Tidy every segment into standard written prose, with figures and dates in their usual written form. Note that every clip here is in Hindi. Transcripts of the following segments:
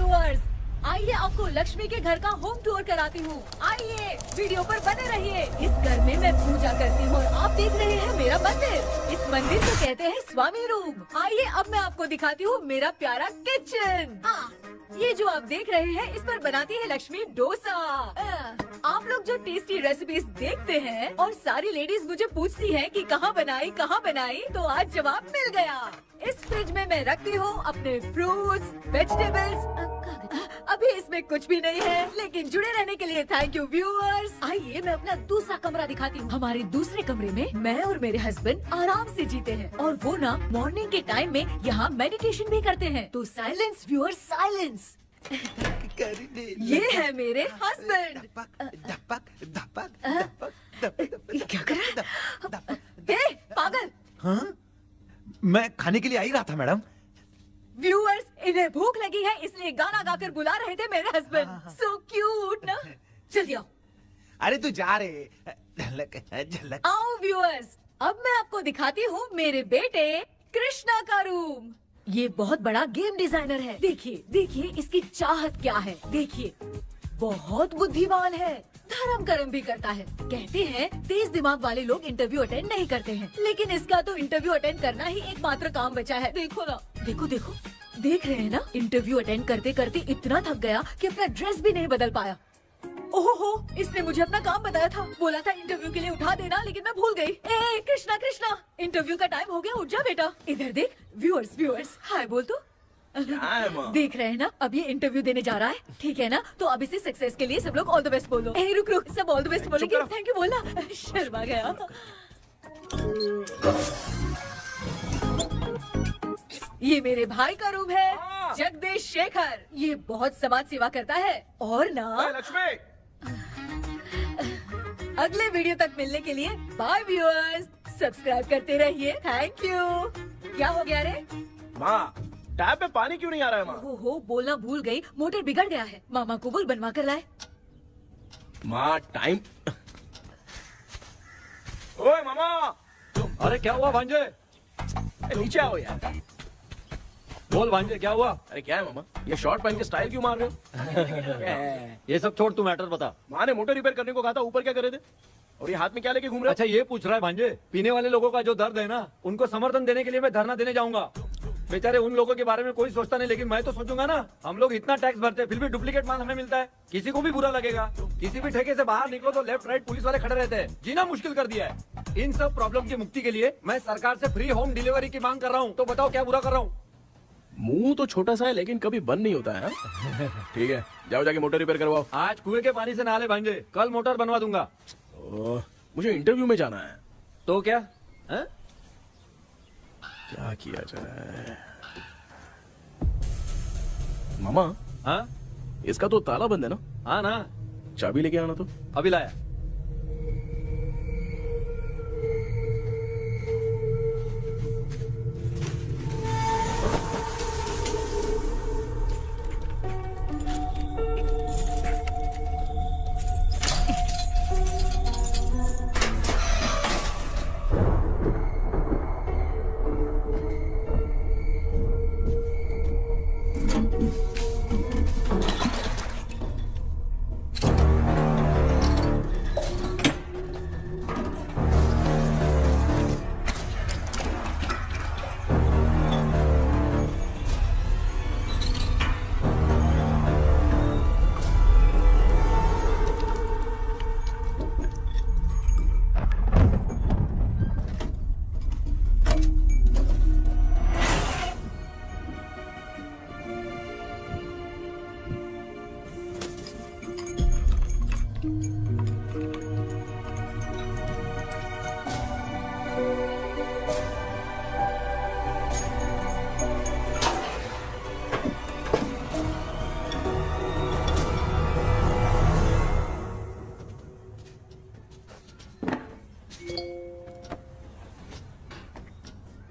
व्यूअर्स, आइए आपको लक्ष्मी के घर का होम टूर कराती हूँ। आइए वीडियो पर बने रहिए। इस घर में मैं पूजा करती हूँ और आप देख रहे हैं मेरा मंदिर। इस मंदिर को कहते हैं स्वामी रूम। आइए अब मैं आपको दिखाती हूँ मेरा प्यारा किचन। हाँ, ये जो आप देख रहे हैं इस पर बनाती है लक्ष्मी डोसा। आप लोग जो टेस्टी रेसिपीज देखते हैं और सारी लेडीज मुझे पूछती हैं कि कहाँ बनाई, तो आज जवाब मिल गया। इस फ्रिज में मैं रखती हूँ अपने फ्रूट्स, वेजिटेबल्स। अभी इसमें कुछ भी नहीं है, लेकिन जुड़े रहने के लिए थैंक यू व्यूअर्स। आइए मैं अपना दूसरा कमरा दिखाती हूँ। हमारे दूसरे कमरे में मैं और मेरे हस्बैंड आराम से जीते हैं और वो ना मॉर्निंग के टाइम में यहाँ मेडिटेशन भी करते हैं। तो साइलेंस व्यूअर्स, साइलेंस। ये है मेरे हस्बैंड। क्या कर रहा है? पागल। हाँ? मैं खाने के लिए आ ही रहा था मैडम। व्यूअर्स, इन्हें भूख लगी है इसलिए गाना गाकर बुला रहे थे मेरे हस्बैंड। सो क्यूट ना। चलिए आओ। अरे तू जा रे। झलक। आओ व्यूअर्स, अब मैं आपको दिखाती हूँ मेरे बेटे कृष्णा का रूम। ये बहुत बड़ा गेम डिजाइनर है। देखिए देखिए इसकी चाहत क्या है। देखिए बहुत बुद्धिमान है, धर्म कर्म भी करता है। कहते हैं तेज दिमाग वाले लोग इंटरव्यू अटेंड नहीं करते हैं, लेकिन इसका तो इंटरव्यू अटेंड करना ही एकमात्र काम बचा है। देखो ना, देखो देखो, देख रहे हैं ना। इंटरव्यू अटेंड करते करते इतना थक गया कि अपना ड्रेस भी नहीं बदल पाया। ओहो, इसने मुझे अपना काम बताया था। बोला था इंटरव्यू के लिए उठा देना, लेकिन मैं भूल गई। ए कृष्णा कृष्णा, इंटरव्यू का टाइम हो गया, उठ जा बेटा। इधर देख। व्यूअर्स हाय बोल तो। देख रहे हैं ना, अब ये इंटरव्यू देने जा रहा है, ठीक है ना। तो अब इसे सक्सेस के लिए सब लोग ऑल द बेस्ट बोलो। ए रुक रुक, सब ऑल द बेस्ट बोलेंगे। थैंक यू बोलना। शर्मा गया। ये मेरे भाई का रूम है, जगदीश शेखर। ये बहुत समाज सेवा करता है और ना लक्ष्मी। अगले वीडियो तक मिलने के लिए बाय व्यूअर्स। सब्सक्राइब करते रहिए। Thank you. क्या हो गया रे? माँ, टैप में पानी क्यों नहीं आ रहा है माँ? हो बोलना भूल गई, मोटर बिगड़ गया है। मामा को बोल बनवा कर लाए। माँ टाइम। ओए मामा। अरे क्या हुआ भांजे? नीचे आओ यार। बोल भांजे क्या हुआ? अरे क्या है मामा, ये शॉर्ट पहन के स्टाइल क्यों मार रहे हो? ये सब छोड़, तू मैटर बता। माँ ने मोटर रिपेयर करने को कहा था, ऊपर क्या करे थे? और ये हाथ में क्या लेके घूम रहे हो? अच्छा ये पूछ रहा है भांजे, पीने वाले लोगों का जो दर्द है ना, उनको समर्थन देने के लिए मैं धरना देने जाऊंगा। बेचारे उन लोगों के बारे में कोई सोचता नहीं, लेकिन मैं तो सोचूंगा ना। हम लोग इतना टैक्स भरते हैं, फिर भी डुप्लीकेट माल हमें मिलता है। किसी को भी बुरा लगेगा। किसी भी ठेके से बाहर निकलो तो लेफ्ट राइट पुलिस वाले खड़े रहते हैं। जीना मुश्किल कर दिया है। इन सब प्रॉब्लम की मुक्ति के लिए मैं सरकार से फ्री होम डिलीवरी की मांग कर रहा हूँ। तो बताओ क्या बुरा कर रहा हूँ? मुंह तो छोटा सा है लेकिन कभी बंद नहीं होता है। ठीक है, जाओ जाके मोटर रिपेयर करवाओ। आज कुएं के पानी से नहा ले भांजे, कल मोटर बनवा दूंगा। मुझे इंटरव्यू में जाना है। तो क्या है? क्या किया जाए? मामा। हाँ, इसका तो ताला बंद है ना? हाँ ना। चाबी लेके आना तो। अभी लाया।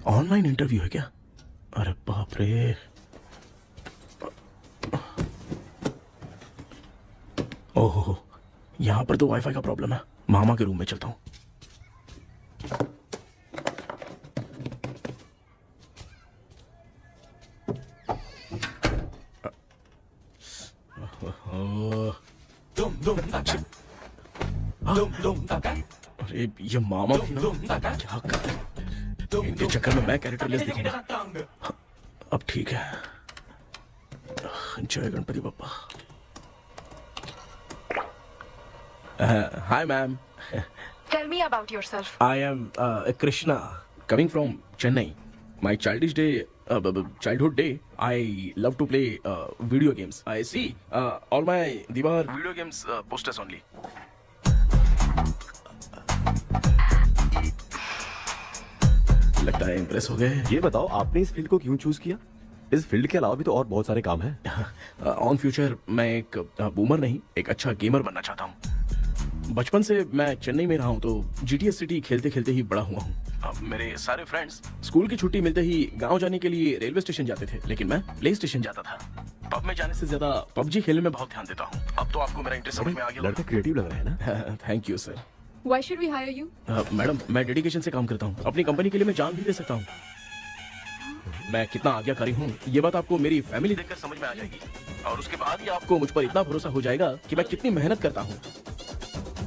ऑनलाइन इंटरव्यू है क्या? अरे बाप रे। ओहो, यहाँ पर तो वाईफाई का प्रॉब्लम है। मामा के रूम में चलता हूँ। अरे ये मामा भी ना क्या कर, इनके चक्कर में मैं कैरेक्टरलेस दिखूंगा। अब ठीक है। जय Ganpati Bappa. Hi ma'am. Tell me about yourself. I am Krishna, coming from Chennai. My childhood day, I love to play video games. I see all my Diwar video games posters only. लगता है इम्प्रेस हो गए। ये बताओ आपने इस फील्ड को क्यों चूज किया? इस फील्ड के अलावा भी तो और बहुत सारे काम हैं। ऑन फ्यूचर मैं एक बूमर नहीं, एक अच्छा गेमर बनना चाहता हूँ। बचपन से मैं चेन्नई में रहा हूँ तो जीटीएस सिटी खेलते खेलते ही बड़ा हुआ हूँ। मेरे सारे फ्रेंड्स स्कूल की छुट्टी मिलते ही गांव जाने के लिए रेलवे स्टेशन जाते थे, लेकिन मैं प्ले स्टेशन जाता था। पब में जाने से ज्यादा पबजी खेलने में बहुत ध्यान देता हूँ। अब तो आपको मेरा इंटरेस्ट समझ में आ गया। लड़का क्रिएटिव लग रहा है ना। Thank you sir. Why should we hire you? Madam मैं डेडिकेशन से काम करता हूँ, अपनी कंपनी के लिए मैं जान भी दे सकता हूँ। मैं कितना आज्ञाकारी हूँ ये बात आपको मेरी फैमिली देखकर समझ में आ जाएगी, और उसके बाद ही आपको मुझ पर इतना भरोसा हो जाएगा कि मैं कितनी मेहनत करता हूँ।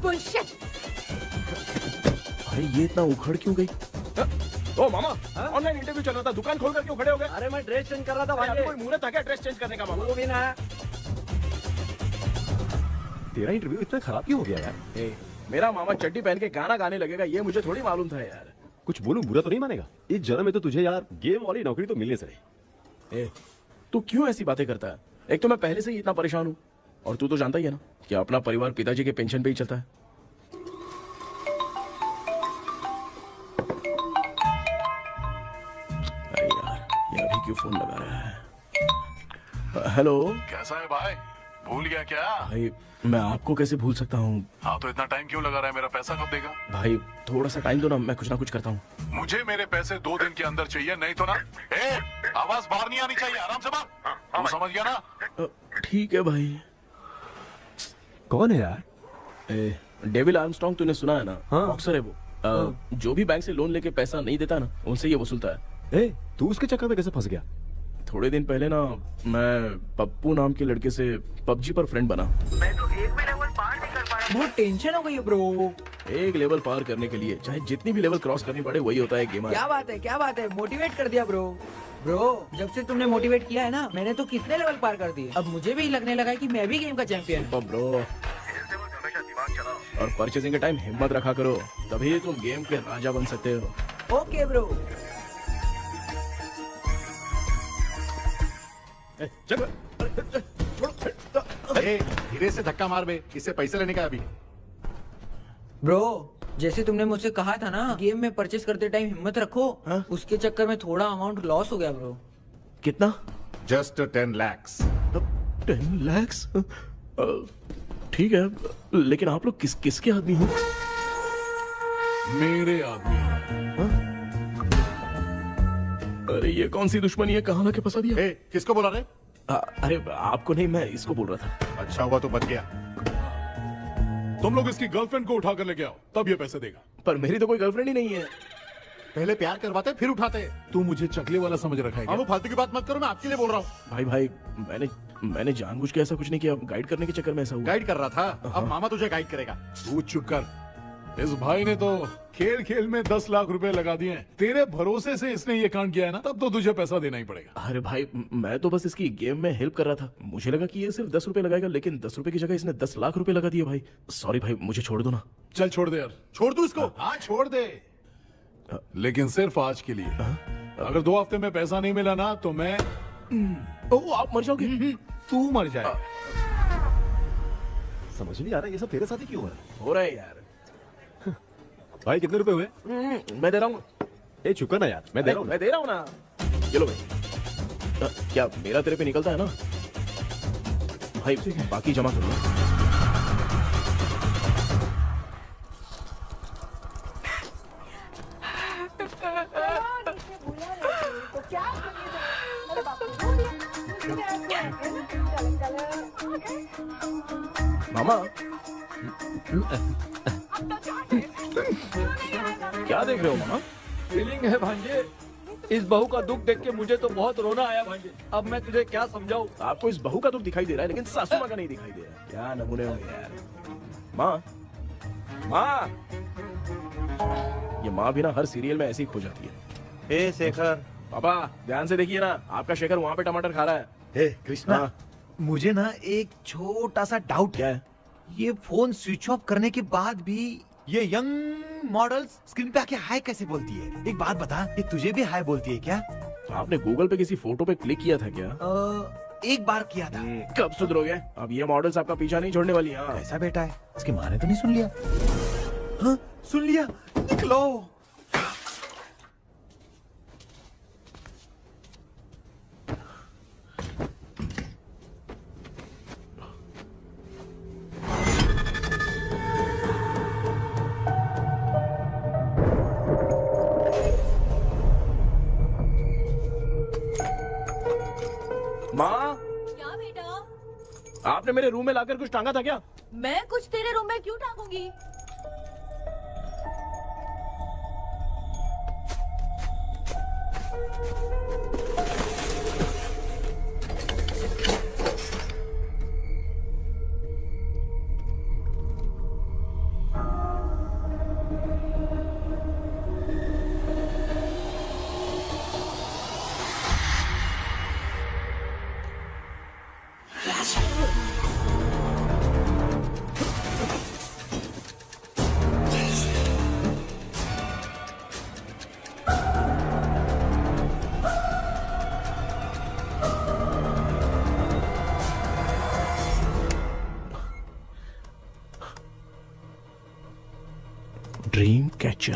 Bullshit! भाई ये इतना उखड़ क्यों गई? ओ मामा, ऑनलाइन इंटरव्यू चल रहा था, दुकान खोलकर क्यों खड़े हो गए? अरे मैं ड्रेस चेंज कर रहा था भाई भाई। कोई मुहूर्त था क्या ड्रेस चेंज करने का मामा? वो भी ना। तेरा इंटरव्यू इतना खराब क्यों हो गया यार? ए, मेरा मामा चड्डी पहन के गाना गाने लगेगा ये मुझे थोड़ी मालूम था यार। कुछ बोलूं बुरा तो नहीं मानेगा? इस जन्म में तो तुझे यार गेम वाली नौकरी तो मिलने से रही। ए, तू क्यों ऐसी बातें करता है? एक तो मैं पहले से ही इतना परेशान हूँ, और तू तो जानता ही है ना कि अपना परिवार पिताजी के पेंशन पे ही चलता है। अरे यार ये अभी क्यों फोन लगा रहा है? हेलो कैसा है भाई? भूल गया क्या? भाई, मैं आपको कैसे भूल सकता हूँ? हाँ तो इतना टाइम क्यों लगा रहा है? मेरा पैसा कब देगा? भाई थोड़ा सा टाइम दो ना, मैं कुछ ना कुछ करता हूँ। मुझे मेरे पैसे 2 दिन के अंदर चाहिए, नहीं तो ना आवाज बाहर नहीं आनी चाहिए। आराम से बात, तू समझ गया ना? ठीक है भाई। कौन है यार? डेविल आर्मस्ट्रॉन्ग तूने सुना है ना? हाँ। बॉक्सर है वो। जो भी बैंक से लोन लेके पैसा नहीं देता ना, उनसे ये वसूलता है। तू उसके चक्कर में कैसे फंस गया? थोड़े दिन पहले ना मैं पप्पू नाम के लड़के से पबजी पर फ्रेंड बना। मैं तो एक भी लेवल पार नहीं कर पा रहा। बहुत टेंशन हो गई है ब्रो। एक लेवल पार करने के लिए चाहे जितनी भी लेवल क्रॉस करनी पड़े, वही होता है गेमर। क्या बात है, मोटिवेट कर दिया ब्रो। जब से तुमने मोटिवेट किया है ना, मैंने तो कितने लेवल पार कर दिए। अब मुझे भी लगने लगा है कि मैं भी गेम का चैंपियन हूँ। ब्रो, और परचेजिंग के टाइम हिम्मत रखा करो, तभी तुम गेम के राजा बन सकते हो। Okay bro. धीरे से धक्का मार बे, इससे पैसे लेने का अभी। ब्रो जैसे तुमने मुझसे कहा था ना, गेम में परचेस करते टाइम हिम्मत रखो। हाँ? उसके चक्कर में थोड़ा अमाउंट लॉस हो गया ब्रो। कितना? Just 10 lakhs। 10 lakhs? ठीक है, लेकिन आप लोग किसके आदमी हो? मेरे आदमी। अरे ये कौन सी दुश्मनी है, कहाँ लाके फंसा दिया? किसको बोला रे? अरे आपको नहीं, मैं इसको बोल रहा था। अच्छा हुआ तो बच गया। तुम लोग इसकी गर्लफ्रेंड को उठा कर लेके आओ, तब ये पैसे देगा। पर मेरी तो कोई गर्लफ्रेंड ही नहीं है। पहले प्यार करवाते फिर उठाते। तू मुझे चकले वाला समझ रखा है क्या? वो फालतू की बात मत करो, मैं आपके लिए बोल रहा हूँ। भाई मैंने जानबूझ के ऐसा कुछ नहीं किया, गाइड करने के चक्कर में ऐसा हुआ। गाइड कर रहा था, अब मामा तुझे गाइड करेगा। तू चुप कर। इस भाई ने तो खेल खेल में 10 लाख रुपए लगा दिए हैं। तेरे भरोसे से इसने ये कांड किया है ना, तब तो तुझे पैसा देना ही पड़ेगा। अरे भाई, मैं तो बस इसकी गेम में हेल्प कर रहा था। मुझे लगा कि ये सिर्फ 10 रुपए लगाएगा, लेकिन 10 रुपए की जगह इसने 10 लाख रुपए लगा दिए। भाई सॉरी भाई, मुझे छोड़ दो ना। चल छोड़ दे यार। छोड़ दू इसको? हाँ छोड़ दे, लेकिन सिर्फ आज के लिए। अगर 2 हफ्ते में पैसा नहीं मिला ना तो मैं आप मर जाओगे। तू मर जाए। समझ नहीं आ रहा ये सब तेरे साथ ही क्यों हो रहा है यार? भाई कितने रुपए हुए? मैं दे रहा हूँ। चुका ना यार, मैं दे रहा हूँ ना। चलो भाई, क्या मेरा तेरे पे निकलता है ना भाई? बाकी जमा कर लो। मामा क्या देख रहे हो मामा? फीलिंग है भांजे। इस बहू का दुख देख के मुझे तो बहुत रोना आया भाई। अब मैं तुझे क्या समझाऊं? आपको इस बहू का दुख दिखाई दे रहा है लेकिन सासू माँ का नहीं दिखाई दे रहा है। क्या नमूने हो यार। माँ, माँ, ये माँ भी ना हर सीरियल में ऐसी खो जाती है। ए शेखर। पापा ध्यान से देखिए ना, आपका शेखर वहाँ पे टमाटर खा रहा है। ए कृष्णा, हाँ। मुझे ना एक छोटा सा डाउट क्या है। है? ये फोन स्विच ऑफ करने के बाद भी ये यंग मॉडल्स स्क्रीन पे आके हाय कैसे बोलती है? एक बात बता, ये तुझे भी हाय बोलती है क्या? आपने गूगल पे किसी फोटो पे क्लिक किया था क्या? एक बार किया था। कब सुधरोगे? अब ये मॉडल्स आपका पीछा नहीं छोड़ने वाली। हाँ। कैसा बेटा है? इसकी माँ ने तो नहीं सुन लिया? हाँ, सुन लिया। निकलो। माँ, क्या बेटा? आपने मेरे रूम में लाकर कुछ टांगा था क्या? मैं कुछ तेरे रूम में क्यों टांगूंगी? Dream catcher.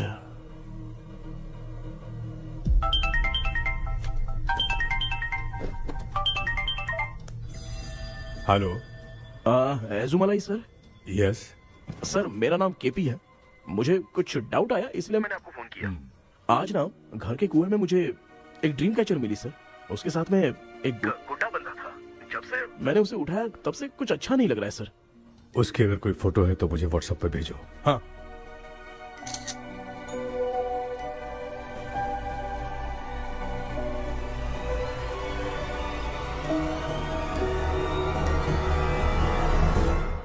Hello. Ezhumalai sir. Yes. Sir मेरा नाम केपी है। मुझे कुछ डाउट आया इसलिए मैंने आपको फोन किया। आज ना घर के कुएं में मुझे एक ड्रीम कैचर मिली सर। उसके साथ में एक गुड्डा बंधा था। जब से मैंने उसे उठाया तब से कुछ अच्छा नहीं लग रहा है सर। उसकी अगर कोई फोटो है तो मुझे व्हाट्सएप पे भेजो। हाँ।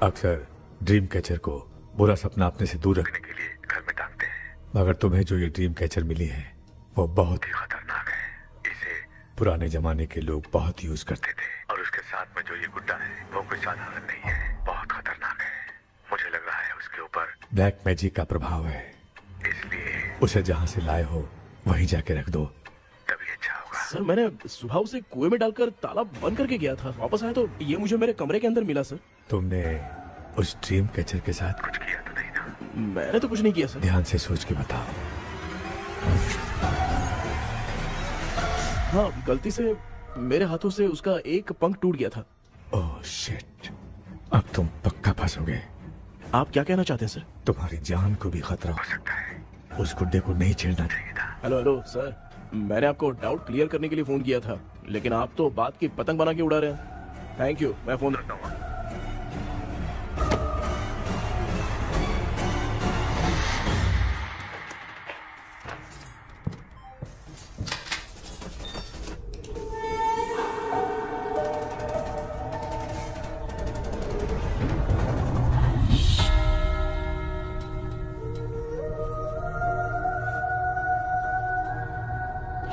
अक्सर ड्रीम कैचर को बुरा सपना अपने से दूर रखने के लिए घर में टांगते हैं, मगर तुम्हें जो ये ड्रीम कैचर मिली है वो बहुत ही खतरनाक है। इसे पुराने जमाने के लोग बहुत यूज करते थे और उसके साथ में जो ये गुड्डा है वो कोई साधारण नहीं है, बहुत खतरनाक है। मुझे लग रहा है उसके ऊपर ब्लैक मैजिक का प्रभाव है, इसलिए उसे जहाँ से लाए हो वहीं जाके रख दो, तभी अच्छा होगा। सर मैंने सुबह उसे कुएं में डालकर ताला बंद करके गया था। वापस आया तो ये मुझे मेरे कमरे के अंदर मिला सर। तुमने उस ड्रीम कैचर के साथ कुछ किया तो नहीं ना? मैंने तो कुछ नहीं किया सर। ध्यान से सोच के बताओ। हाँ, गलती से मेरे हाथों से उसका एक पंख टूट गया था। ओह शिट, अब तुम पक्का फंसोगे। आप क्या कहना चाहते हैं सर? तुम्हारी जान को भी खतरा हो सकता है। उस गुड्डे को नहीं छेड़ना चाहिए था। हेलो हेलो सर, मैंने आपको डाउट क्लियर करने के लिए फोन किया था, लेकिन आप तो बात की पतंग बना के उड़ा रहे हैं। थैंक यू, मैं फोन रखता हूँ।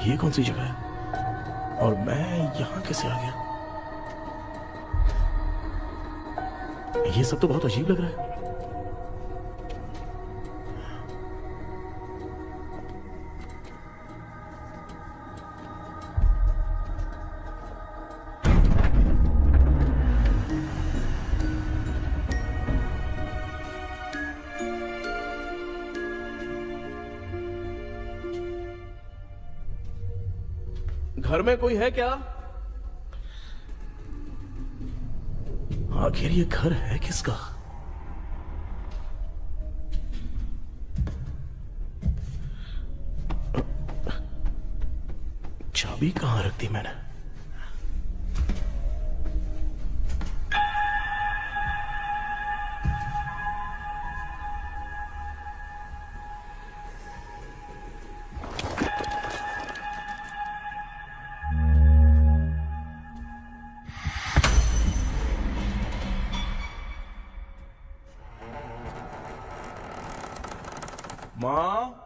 ये कौन सी जगह है और मैं यहाँ कैसे आ गया? ये सब तो बहुत अजीब लग रहा है। घर में कोई है क्या? आखिर ये घर है किसका? चाबी कहां रख दी मैंने? माँ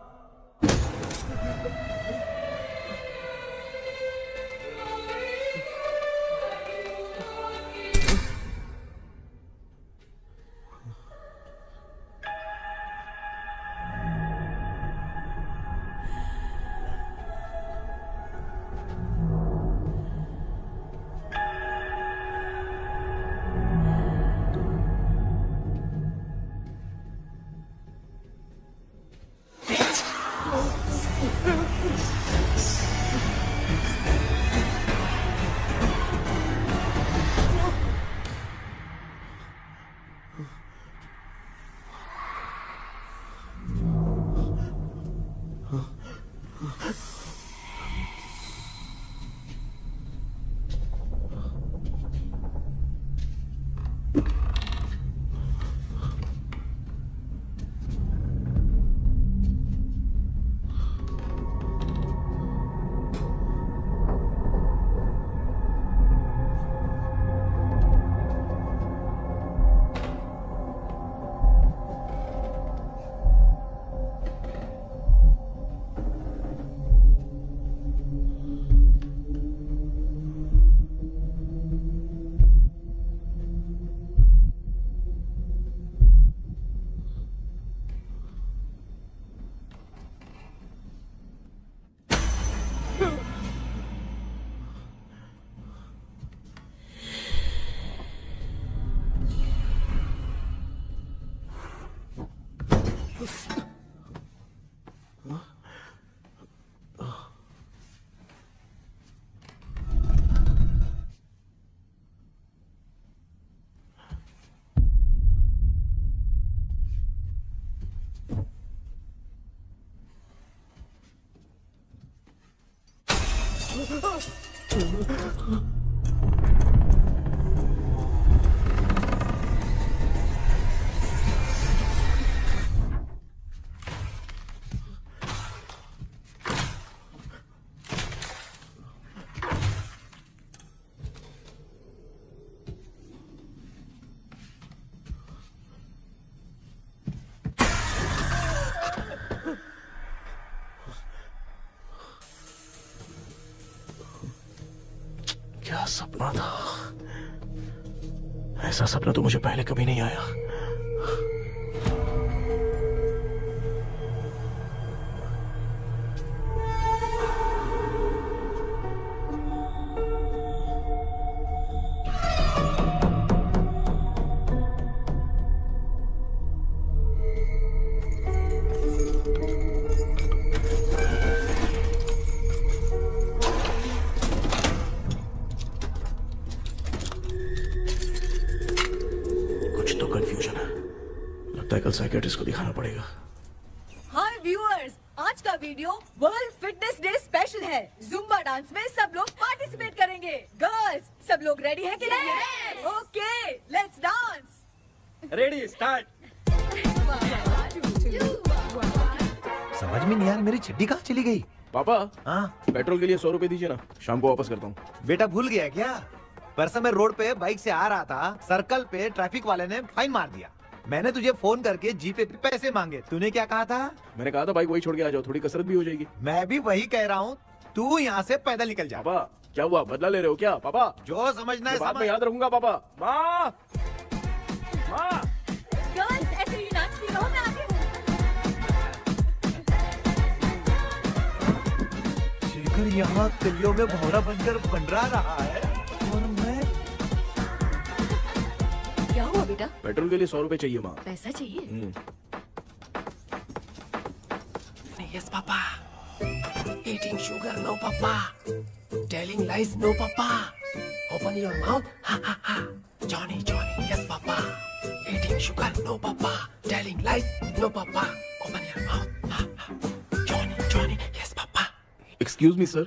क्या सपना था। ऐसा सपना तो मुझे पहले कभी नहीं आया। कंफ्यूजन है, लगता है कल साइकियाट्रिस्ट को दिखाना पड़ेगा। हाय व्यूअर्स, आज का video world fitness day special है। जुम्बा डांस में सब लोग पार्टिसिपेट करेंगे। गर्ल्स, सब लोग रेडी हैं कि नहीं? Okay, let's dance. Ready, start. समझ में नहीं यार, मेरी चड्डी कहाँ चली गई? पापा, हाँ पेट्रोल के लिए 100 रुपए दीजिए ना, शाम को वापस करता हूँ। बेटा भूल गया क्या? परसों मैं रोड पे बाइक से आ रहा था, सर्कल पे ट्रैफिक वाले ने फाइन मार दिया। मैंने तुझे फोन करके जीपे पे पैसे मांगे, तूने क्या कहा था? मैंने कहा था बाइक वही छोड़ के आ जाओ, थोड़ी कसरत भी हो जाएगी। मैं भी वही कह रहा हूँ, तू यहाँ से पैदल निकल जा। पापा क्या हुआ, बदला ले रहे हो क्या? पापा जो समझना है बाद में समझ। याद रखूंगा। पापा, माँ माँ गर्ल्स, ऐसे ही नाचती रहो, मैं आती हूँ। शेखर यहाँ कलियों में भौरा बनकर बंडरा रहा है और मैं। क्या हुआ बेटा? पेट्रोल के लिए 100 रुपए चाहिए माँ। पैसा चाहिए? Yes, Papa. Eating sugar, no, Papa. Telling lies, no, Papa. Open your mouth, ha ha ha. Johnny, Johnny, yes, Papa. Eating sugar, no, Papa. Telling lies, no, Papa. Open your mouth, ha ha. Johnny, Johnny, yes, Papa. Excuse me sir.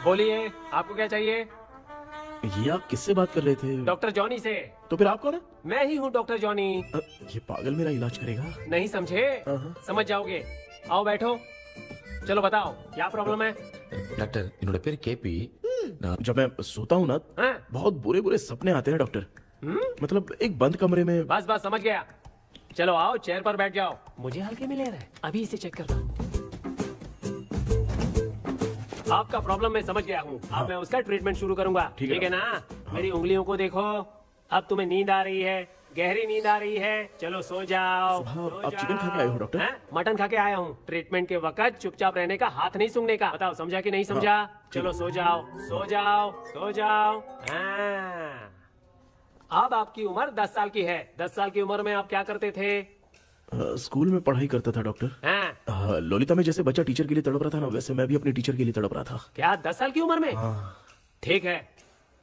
बोलिए, आपको क्या चाहिए? ये आप किससे बात कर रहे थे? डॉक्टर जॉनी से। तो फिर आप कौन है? मैं ही हूँ डॉक्टर जॉनी। ये पागल मेरा इलाज करेगा? नहीं समझे? समझ जाओगे। आओ बैठो। चलो बताओ क्या प्रॉब्लम है? डॉक्टर इन्होंने पेर केपी जब मैं सोता हूँ ना, बहुत बुरे बुरे सपने आते हैं डॉक्टर। मतलब एक बंद कमरे में। बस बस समझ गया। चलो आओ, चेयर पर बैठ जाओ। मुझे हल्के में ले रहा है, अभी इसे चेक करता हूँ। आपका प्रॉब्लम मैं समझ गया हूँ। अब मैं उसका ट्रीटमेंट शुरू करूंगा, ठीक है ना? मेरी उंगलियों को देखो। अब तुम्हें नींद आ रही है, गहरी नींद आ रही है। चलो सो जाओ। आप चिकन खा के आए हो डॉक्टर? मटन खा के आया हूँ। ट्रीटमेंट के वक्त चुपचाप रहने का, हाथ नहीं सूंघने का। बताओ समझा कि नहीं समझा? चलो सो जाओ, सो जाओ, सो जाओ। हाँ। अब आपकी उम्र 10 साल की है। 10 साल की उम्र में आप क्या करते थे? स्कूल में पढ़ाई करता था डॉक्टर। लोलिता में जैसे बच्चा टीचर के लिए तड़प रहा था ना, वैसे मैं भी अपने टीचर के लिए तड़प रहा था। क्या 10 साल की उम्र में? ठीक है,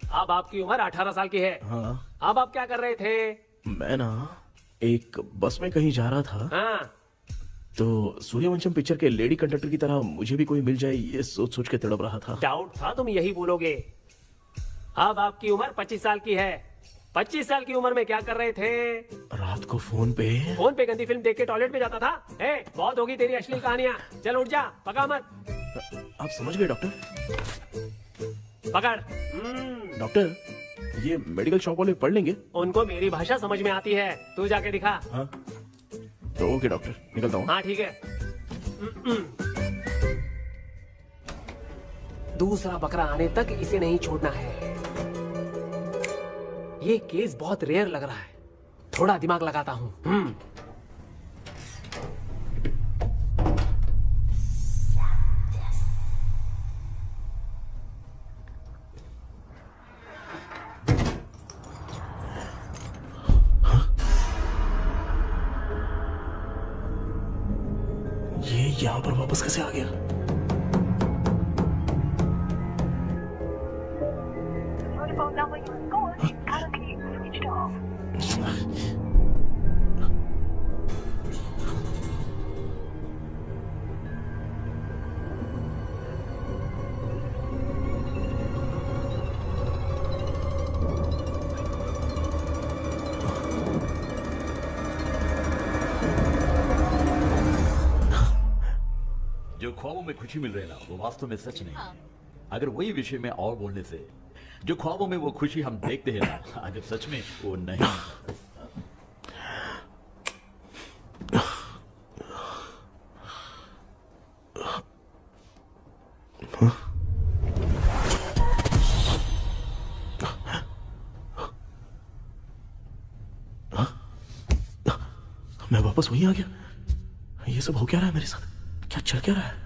अब आपकी उम्र 18 साल की है। अब आप क्या कर रहे थे? मैं ना एक बस में कहीं जा रहा था, तो सूर्यवंशम पिक्चर के लेडी कंडक्टर की तरह मुझे भी कोई मिल जाए, ये सोच सोच के तड़प रहा था। डाउट था तुम यही बोलोगे। अब आपकी उम्र 25 साल की है। 25 साल की उम्र में क्या कर रहे थे? रात को फोन पे गंदी फिल्म देख के टॉयलेट में जाता था। बहुत होगी तेरी अश्लील कहानियां। चल उठ जा, पका मत। आप समझ गए डॉक्टर? पकड़। डॉक्टर, ये मेडिकल शॉप वाले पढ़ लेंगे? उनको मेरी भाषा समझ में आती है, तू जाके दिखा। तो ओके डॉक्टर, निकलता हूँ। हाँ ठीक है। दूसरा बकरा आने तक इसे नहीं छोड़ना है। ये केस बहुत रेयर लग रहा है, थोड़ा दिमाग लगाता हूँ। ये यहाँ पर वापस कैसे आ गया? जो ख्वाबों में खुशी मिल रही है ना, वो वास्तव में सच नहीं है। अगर वही विषय में और बोलने से, जो ख्वाबों में वो खुशी हम देखते हैं ना, अगर सच में वो नहीं। मैं वापस वहीं आ गया। ये सब हो क्या रहा है मेरे साथ? क्या चल क्या रहा है?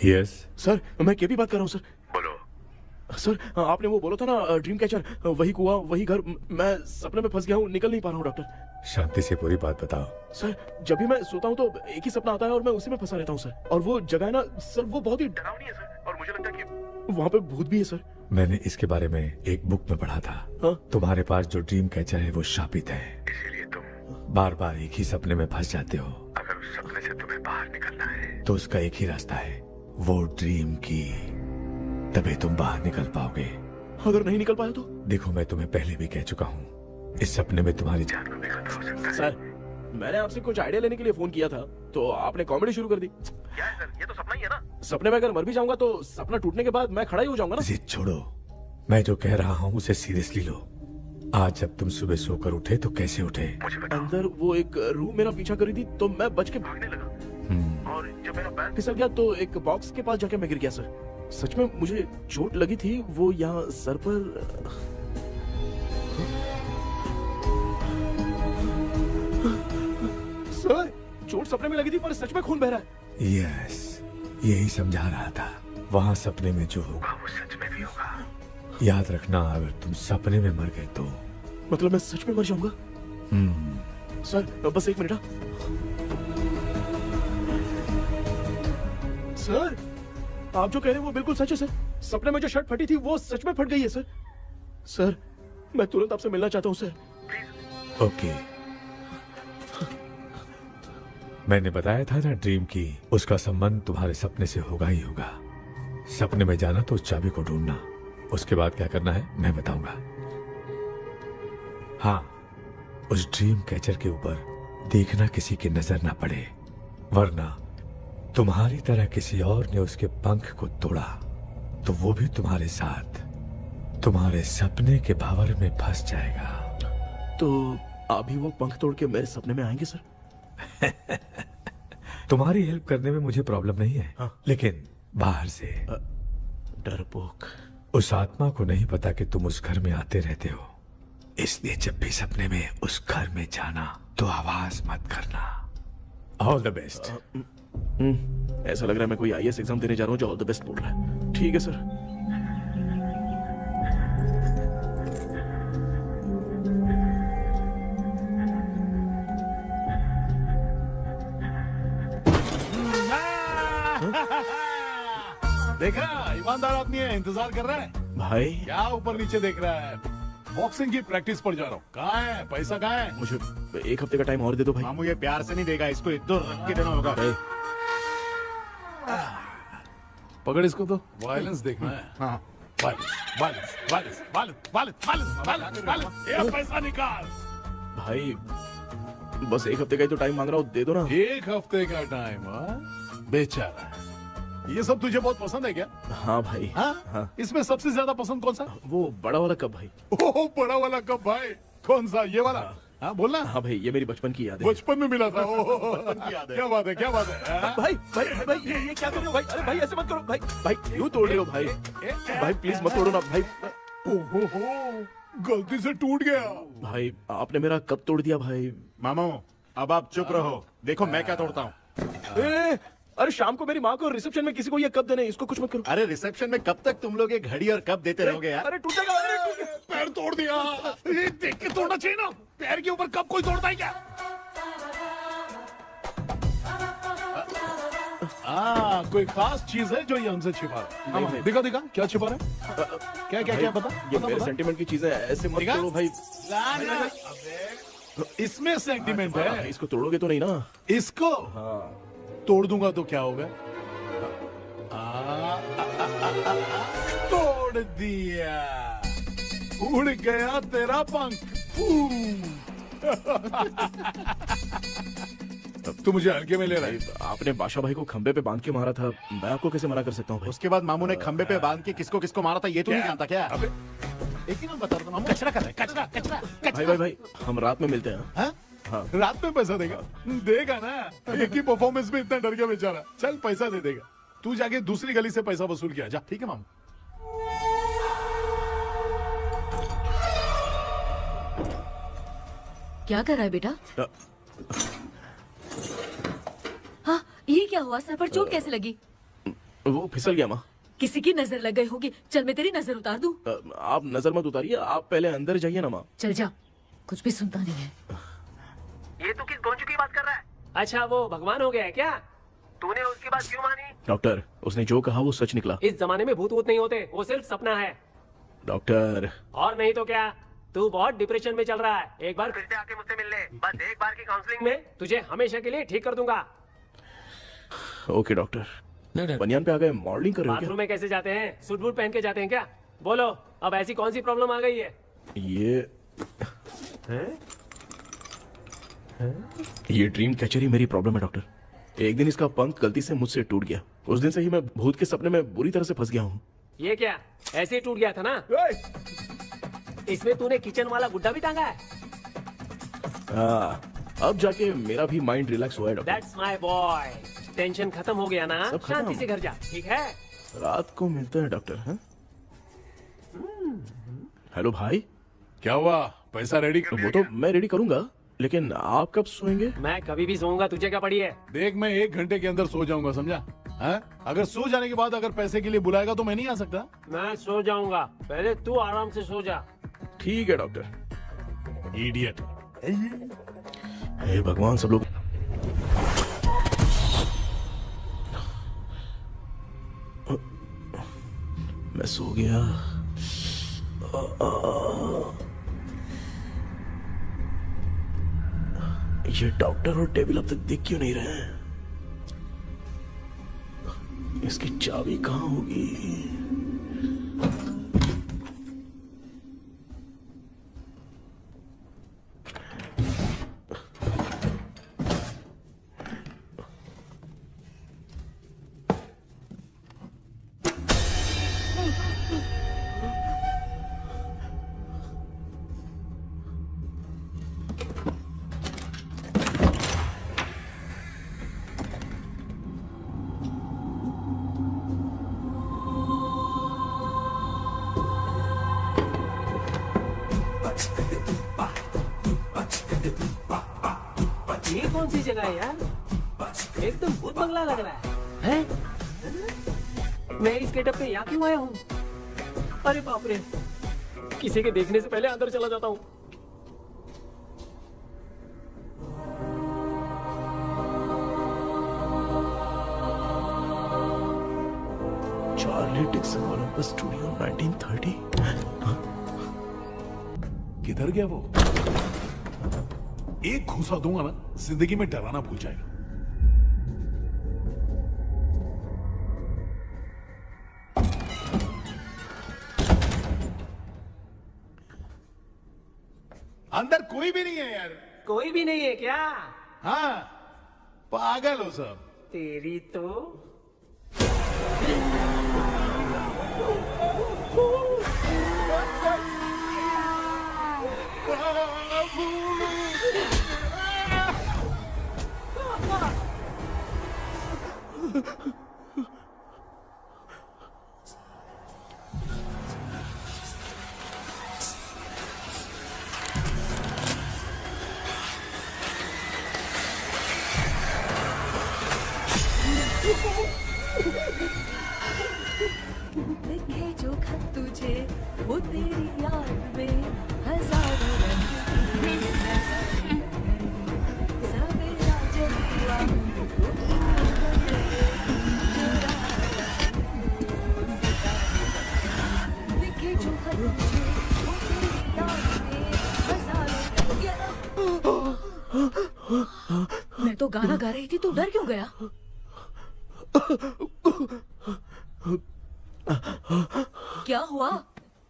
यस सर मैं केपी बात कर रहा हूँ सर। बोलो सर, आपने वो बोला था ना ड्रीम कैचर, वही कुआं वही घर, मैं सपने में फंस गया हूँ, निकल नहीं पा रहा हूँ डॉक्टर। शांति से पूरी बात बताओ। सर जब भी मैं सोता हूँ तो एक ही सपना आता है और मैं उसी में फंसा रहता हूँ सर। और वो जगह है ना सर, वो बहुत ही डरावनी है सर, और मुझे लगता है कि वहाँ पे भूत भी है सर। मैंने इसके बारे में एक बुक में पढ़ा था। हाँ? तुम्हारे पास जो ड्रीम कैचर है वो शापित है, इसीलिए तुम बार बार एक ही सपने में फंस जाते हो। अगर उस सपने से तुम्हें बाहर निकलना है तो उसका एक ही रास्ता है, वो ड्रीम की, तभी तुम बाहर निकल पाओगे। अगर नहीं निकल पाया तो? देखो मैं तुम्हें पहले भी कह चुका हूँ, इस सपने में तुम्हारी जान को भी खतरा हो सकता है। सर मैंने आपसे कुछ आइडिया लेने के लिए फोन किया था तो आपने कॉमेडी शुरू कर दी। क्या है सर, ये तो सपना ही है ना। सपने में अगर मर भी जाऊंगा तो सपना टूटने के बाद मैं खड़ा ही हो जाऊंगा ना। जिद छोड़ो, मैं जो कह रहा हूँ उसे सीरियसली लो। आज जब तुम सुबह सोकर उठे तो कैसे उठे? अंदर वो एक रूह मेरा पीछा करी थी तो मैं बच के भागने लगा, और जब मेरा पैर फिसल गया तो एक बॉक्स के पास जाके मैं गिर गया सर। सच में मुझे चोट लगी थी, वो यहाँ सर पर। सर चोट सपने में लगी थी पर सच में खून बह रहा है। यस, यही समझा रहा था, वहाँ सपने में जो होगा वो सच में भी होगा। याद रखना, अगर तुम सपने में मर गए तो मतलब मैं सच में मर जाऊंगा। सर बस एक मिनट। सर आप जो कह रहे हैं वो बिल्कुल सच है सर। सपने में जो शर्ट फटी थी वो सच में फट गई है सर। सर मैं तुरंत आपसे मिलना चाहता हूँ सर। ओके, मैंने बताया था ना ड्रीम की, उसका संबंध तुम्हारे सपने से होगा ही होगा। सपने में जाना तो उस चाबी को ढूंढना, उसके बाद क्या करना है मैं बताऊंगा। हाँ, उस ड्रीम कैचर के ऊपर देखना किसी की नजर ना पड़े, वरना तुम्हारी तरह किसी और ने उसके पंख को तोड़ा तो वो भी तुम्हारे साथ तुम्हारे सपने के भावर में फंस जाएगा। तो अभी वो पंख तोड़ के मेरे सपने में आएंगे सर? तुम्हारी हेल्प करने में मुझे प्रॉब्लम नहीं है। हाँ। लेकिन बाहर से डरपोक, उस आत्मा को नहीं पता कि तुम उस घर में आते रहते हो, इसलिए जब भी सपने में उस घर में जाना तो आवाज मत करना। All the best. ऐसा लग रहा है मैं कोई आईएएस एग्जाम देने जा रहा हूँ जो ऑल द बेस्ट बोल रहा है। ठीक है सर। देखा, ईमानदार आदमी है, इंतजार कर रहा है। भाई क्या ऊपर नीचे देख रहा है? बॉक्सिंग की प्रैक्टिस पर जा रहा हूँ। कहाँ है पैसा, कहाँ है? मुझे एक हफ्ते का टाइम और दे दो भाई। मामू ये प्यार से नहीं देगा, इसको एक दो रख के देना होगा। पकड़ इसको तो। वायलेंस देखना है। हाँ, violence violence violence violence violence violence violence. ये पैसा निकाल भाई, बस एक हफ्ते का ही तो टाइम मांग रहा हूँ, दे दो ना। एक हफ्ते का टाइम? बेचारा, ये सब तुझे बहुत पसंद है क्या? हाँ भाई। हाँ? इसमें सबसे ज्यादा पसंद कौन सा? वो बड़ा वाला कप भाई। ओह, बड़ा वाला कप भाई। कौन सा, ये वाला? हाँ बोलना। हाँ भाई, ये मेरी बचपन की याद है। बचपन में मिला था। क्या बात है, क्या बात है। भाई भाई भाई ये क्या कर रहे हो भाई? अरे भाई ऐसे मत करो भाई। भाई क्यों तोड़ रहे हो भाई? भाई प्लीज मत तोड़ो ना भाई। ओहो, गलती से टूट गया। भाई आपने मेरा कप तोड़ दिया भाई। मामू अब आप चुप रहो, देखो मैं क्या तोड़ता हूँ। अरे शाम को मेरी माँ को रिसेप्शन में किसी को ये कप देने, इसको कुछ मत करो। अरे रिसेप्शन में कब तक तुम लोग ये घड़ी और कप देते रहोगे यार? अरे टूटेगा, अरे टूट गया। पैर तोड़ दिया। ये देख के तोड़ना चाहिए ना, पैर के ऊपर कब कोई तोड़ता है क्या? कोई खास चीज है जो ये हमसे छिपा रहा है? दिखा दिखा, क्या छिपा रहा है? क्या क्या क्या बता? ये मेरे सेंटिमेंट की चीज है, ऐसे मत करो भाई। इसमें सेंटिमेंट है। इसको तोड़ोगे तो नहीं ना? इसको तोड़ दूंगा तो क्या होगा? तोड़ दिया। उड़ गया तेरा पंख। तू मुझे हल्के में ले रहा है। आपने बादशाह भाई को खंबे पे बांध के मारा था, मैं आपको कैसे मना कर सकता हूँ भाई? उसके बाद मामू ने खंबे पे बांध के किसको किसको मारा था ये तो नहीं जानता क्या? एक ही नाम बता रहा था मामू। कचरा कर रहा है, कचरा कचरा भाई भाई भाई, हम रात में मिलते हैं। हाँ? रात में पैसा देगा? देगा ना, एक ही परफॉर्मेंस में इतना डर गया बेचारा। चल पैसा दे देगा, तू जाके दूसरी गली से पैसा वसूल किया जा। ठीक है मामू। क्या कर रहा है बेटा? हाँ, ये क्या हुआ? सर पर चोट कैसे लगी? वो फिसल गया माँ। किसी की नजर लग गई होगी। चल मैं तेरी नजर उतार दूं। आप नजर मत उतारिए, आप पहले अंदर जाइए ना माँ। चल जा, कुछ भी सुनता नहीं है। ये तू किस गोंचू की बात कर रहा है? अच्छा वो भगवान हो गया है क्या? तूने उसकी बात क्यों मानी? डॉक्टर, उसने जो कहा वो सच निकला। इस जमाने में भूत वूत नहीं होते, वो सिर्फ सपना है। डॉक्टर। और नहीं तो क्या, तू बहुत डिप्रेशन में चल रहा है। एक बार फिर से आके मुझसे मिल ले, बस एक बार की काउंसलिंग में तुझे हमेशा के लिए ठीक कर दूंगा। Okay doctor. बनियान पे आ गए, मॉडलिंग कर रहे हो बाथरूम में कैसे जाते हैं? सूट बूट पहन के जाते हैं क्या? बोलो, अब ऐसी कौन सी प्रॉब्लम आ गई है? ये ड्रीम कैचर ही मेरी प्रॉब्लम है डॉक्टर। एक दिन इसका पंख गलती से मुझसे टूट गया। उस दिन से ही मैं भूत के सपने में बुरी तरह से फंस गया हूँ। ये क्या ऐसे ही टूट गया था ना? इसमें तूने किचन वाला गुड्डा भी टांगा है? अब जाके मेरा भी माइंड रिलैक्स हुआ है doctor. That's my boy. Tension खत्म हो गया ना? शांति से घर जा, ठीक है? रात को मिलते हैं डॉक्टर। हाँ? हेलो भाई। क्या हुआ? पैसा रेडी कर? वो तो मैं रेडी करूंगा, लेकिन आप कब सोएंगे? मैं कभी भी सोऊंगा, तुझे क्या पड़ी है? देख, मैं 1 घंटे के अंदर सो जाऊंगा, समझा? अगर सो जाने के बाद अगर पैसे के लिए बुलाएगा तो मैं नहीं आ सकता। मैं सो जाऊंगा, पहले तू आराम से सो जा। ठीक है डॉक्टर। इडियट। हे भगवान, सब लोग मैं सो गया। ये डॉक्टर और टेबल अब तक दिख क्यों नहीं रहे हैं? इसकी चाबी कहाँ होगी? ये कौन सी जगह है यार? एकदम भूत बंगला लग रहा है। मैं इस गेटअप पे यहाँ क्यों आया हूँ? अरे बाप रे, किसी के देखने से पहले अंदर चला जाता हूँ। Charlie Dixon Olympus studio 1930। किधर गया वो? एक घूसा दूंगा ना, जिंदगी में डराना भूल जाएगा। अंदर कोई भी नहीं है यार। कोई भी नहीं है क्या? हाँ, पागल हो सब। तेरी तो लिखे जो खत तुझे वो तेरी याद में हजारों रंग की सवेरा जब हुआ लिखे जो खत तुझे वो तेरी याद में हजारों मैं तो गाना गा रही थी, तू डर क्यों गया? क्या हुआ?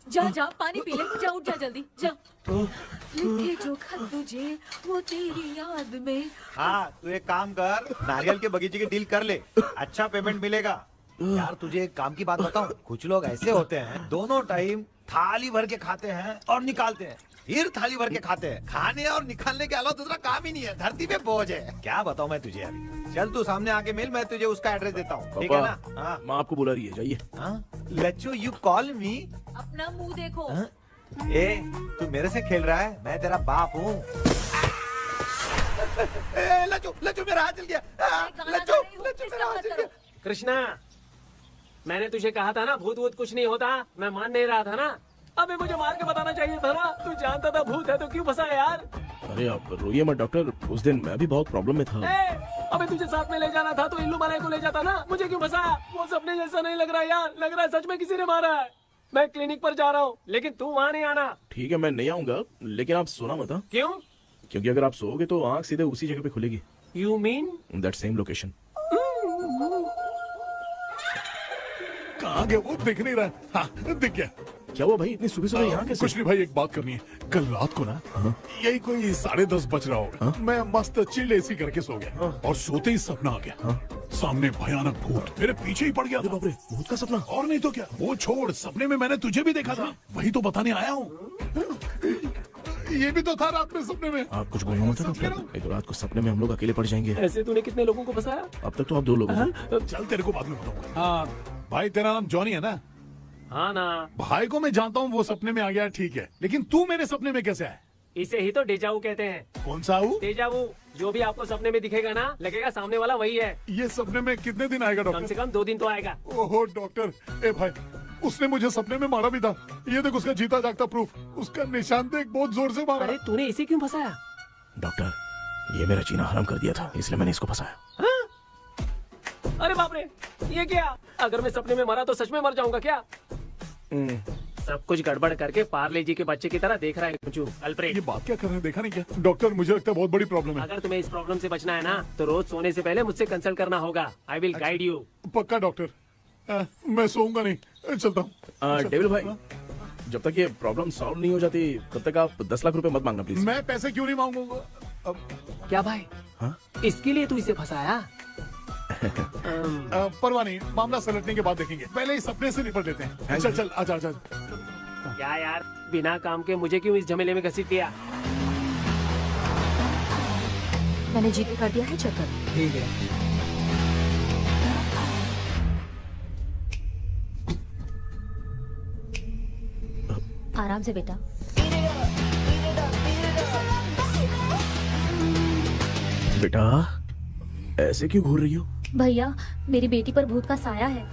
जा जा पानी पी ले, जा उठ जा जल्दी जा। लिखे जो खत तुझे वो तेरी याद में। हाँ तू एक काम कर, नारियल के बगीचे की डील कर ले, अच्छा पेमेंट मिलेगा। यार तुझे एक काम की बात बताऊं, कुछ लोग ऐसे होते हैं दोनों टाइम थाली भर के खाते हैं और निकालते हैं, फिर थाली भर के खाते हैं। खाने और निकालने के अलावा दूसरा काम ही नहीं है, धरती पे बोझ है। क्या बताऊं मैं तुझे अभी। चल तू सामने आके मिल, मैं तुझे उसका एड्रेस देता हूँ, ठीक है ना? हाँ माँ आपको बुला रही है, जाइए। लच्चू यू कॉल मी। अपना मुंह देखो। ए तू मेरे से खेल रहा है, मैं तेरा बाप हूँ। लच्चू लच्चू मेरा हाथ जल गया। लच्चू लच्चू मेरा हाथ जल गया। कृष्णा, मैंने तुझे कहा था ना भूत वूत कुछ नहीं होता, मैं मान नहीं रहा था ना। अबे मुझे मार के बताना चाहिए था ना, तू जानता था भूत है तो क्यों फंसा यार। अरे आप रोइए मत डॉक्टर, उस दिन मैं भी बहुत प्रॉब्लम में था। अबे तुझे साथ में ले जाना था तो इल्लू मलाई को ले जाता ना, मुझे क्यों फंसाया? वो सपने जैसा नहीं लग रहा यार, लग रहा है सच में किसी ने मारा है। मैं क्लिनिक पर जा रहा हूँ, लेकिन तू वहाँ नहीं आना। ठीक है मैं नहीं आऊंगा, लेकिन आप सोना मत। क्यों? क्योंकि अगर आप सोओगे तो आंख सीधे उसी जगह पे खुलेगी। You mean that same location. कहाँ गया वो, दिख नहीं रहा। हाँ दिख गया। क्या हुआ भाई, इतनी सुबह सुबह यहाँ कैसे? कुछ नहीं भाई, एक बात करनी है। कल रात को ना यही कोई 10:30 बज रहा होगा, मैं मस्त चिल एसी करके सो गया और सोते ही सपना आ गया। सामने भयानक भूत मेरे पीछे ही पड़ गया। बाप रे, भूत का सपना? और नहीं तो क्या, वो छोड़, सपने में मैंने तुझे भी देखा था, वही तो बताने आया हूँ। ये भी तो था रात में सपने में। आप कुछ बोलना मत डॉक्टर, एक रात को सपने में हम लोग अकेले पड़ जाएंगे। ऐसे तूने कितने लोगों को फंसाया? अब तक तो आप 2 लोग हो। चल तेरे को बाद में बताऊंगा। हाँ भाई, तेरा नाम जॉनी है ना? हाँ ना। भाई को मैं जानता हूँ, वो सपने में आ गया, ठीक है, लेकिन तू मेरे सपने में कैसे आया? इसे ही तो डेजावू कहते हैं। कौन सा हूँ? डेजावू, जो भी आपको सपने में दिखेगा ना, लगेगा सामने वाला वही है। ये सपने में कितने दिन आएगा डॉक्टर? कम से कम 2 दिन तो आएगा। ओहो डॉक्टर, ए भाई, उसने मुझे सपने में मारा भी था। ये देख उसका जीता जागता प्रूफ, उसका निशान देख, बहुत जोर से मारा। अरे तूने इसे क्यों फंसाया? डॉक्टर, ये मेरा जीना हराम कर दिया था, इसलिए मैंने इसको फंसाया। अरे बाप रे, ये क्या? अगर मैं सपने में मरा तो सच में मर जाऊंगा क्या? सब कुछ गड़बड़ करके पार्ले जी के बच्चे की तरह देख रहा है कुचू अल्फ्रेड। ये बात क्या कर रहे हैं, देखा नहीं क्या? डॉक्टर मुझे लगता है बहुत बड़ी प्रॉब्लम है। अगर तुम्हें इस प्रॉब्लम से बचना है ना, तो रोज सोने से पहले मुझसे कंसल्ट करना होगा। I will guide you. पक्का डॉक्टर, मैं सोऊंगा नहीं, चलता हूँ। डेविल भाई, जब तक ये प्रॉब्लम सॉल्व नहीं हो जाती तब तक आप 10 लाख रुपए मत मांगना प्लीज। मैं पैसे क्यों नहीं मांगूंगा? क्या भाई? हाँ? इसके लिए तू इसे फंसाया? परवाह नहीं, मामला सलटने के बाद देखेंगे, पहले इस सपने से निपट लेते हैं। चल चल, आजा आजा। क्या यार, बिना काम के मुझे क्यों इस झमेले में घसीट दिया? मैंने जीपे कर दिया है, चेक कर। ठीक है। आराम से बेटा। बेटा ऐसे क्यों घूर रही हो? भैया, मेरी बेटी पर भूत का साया है।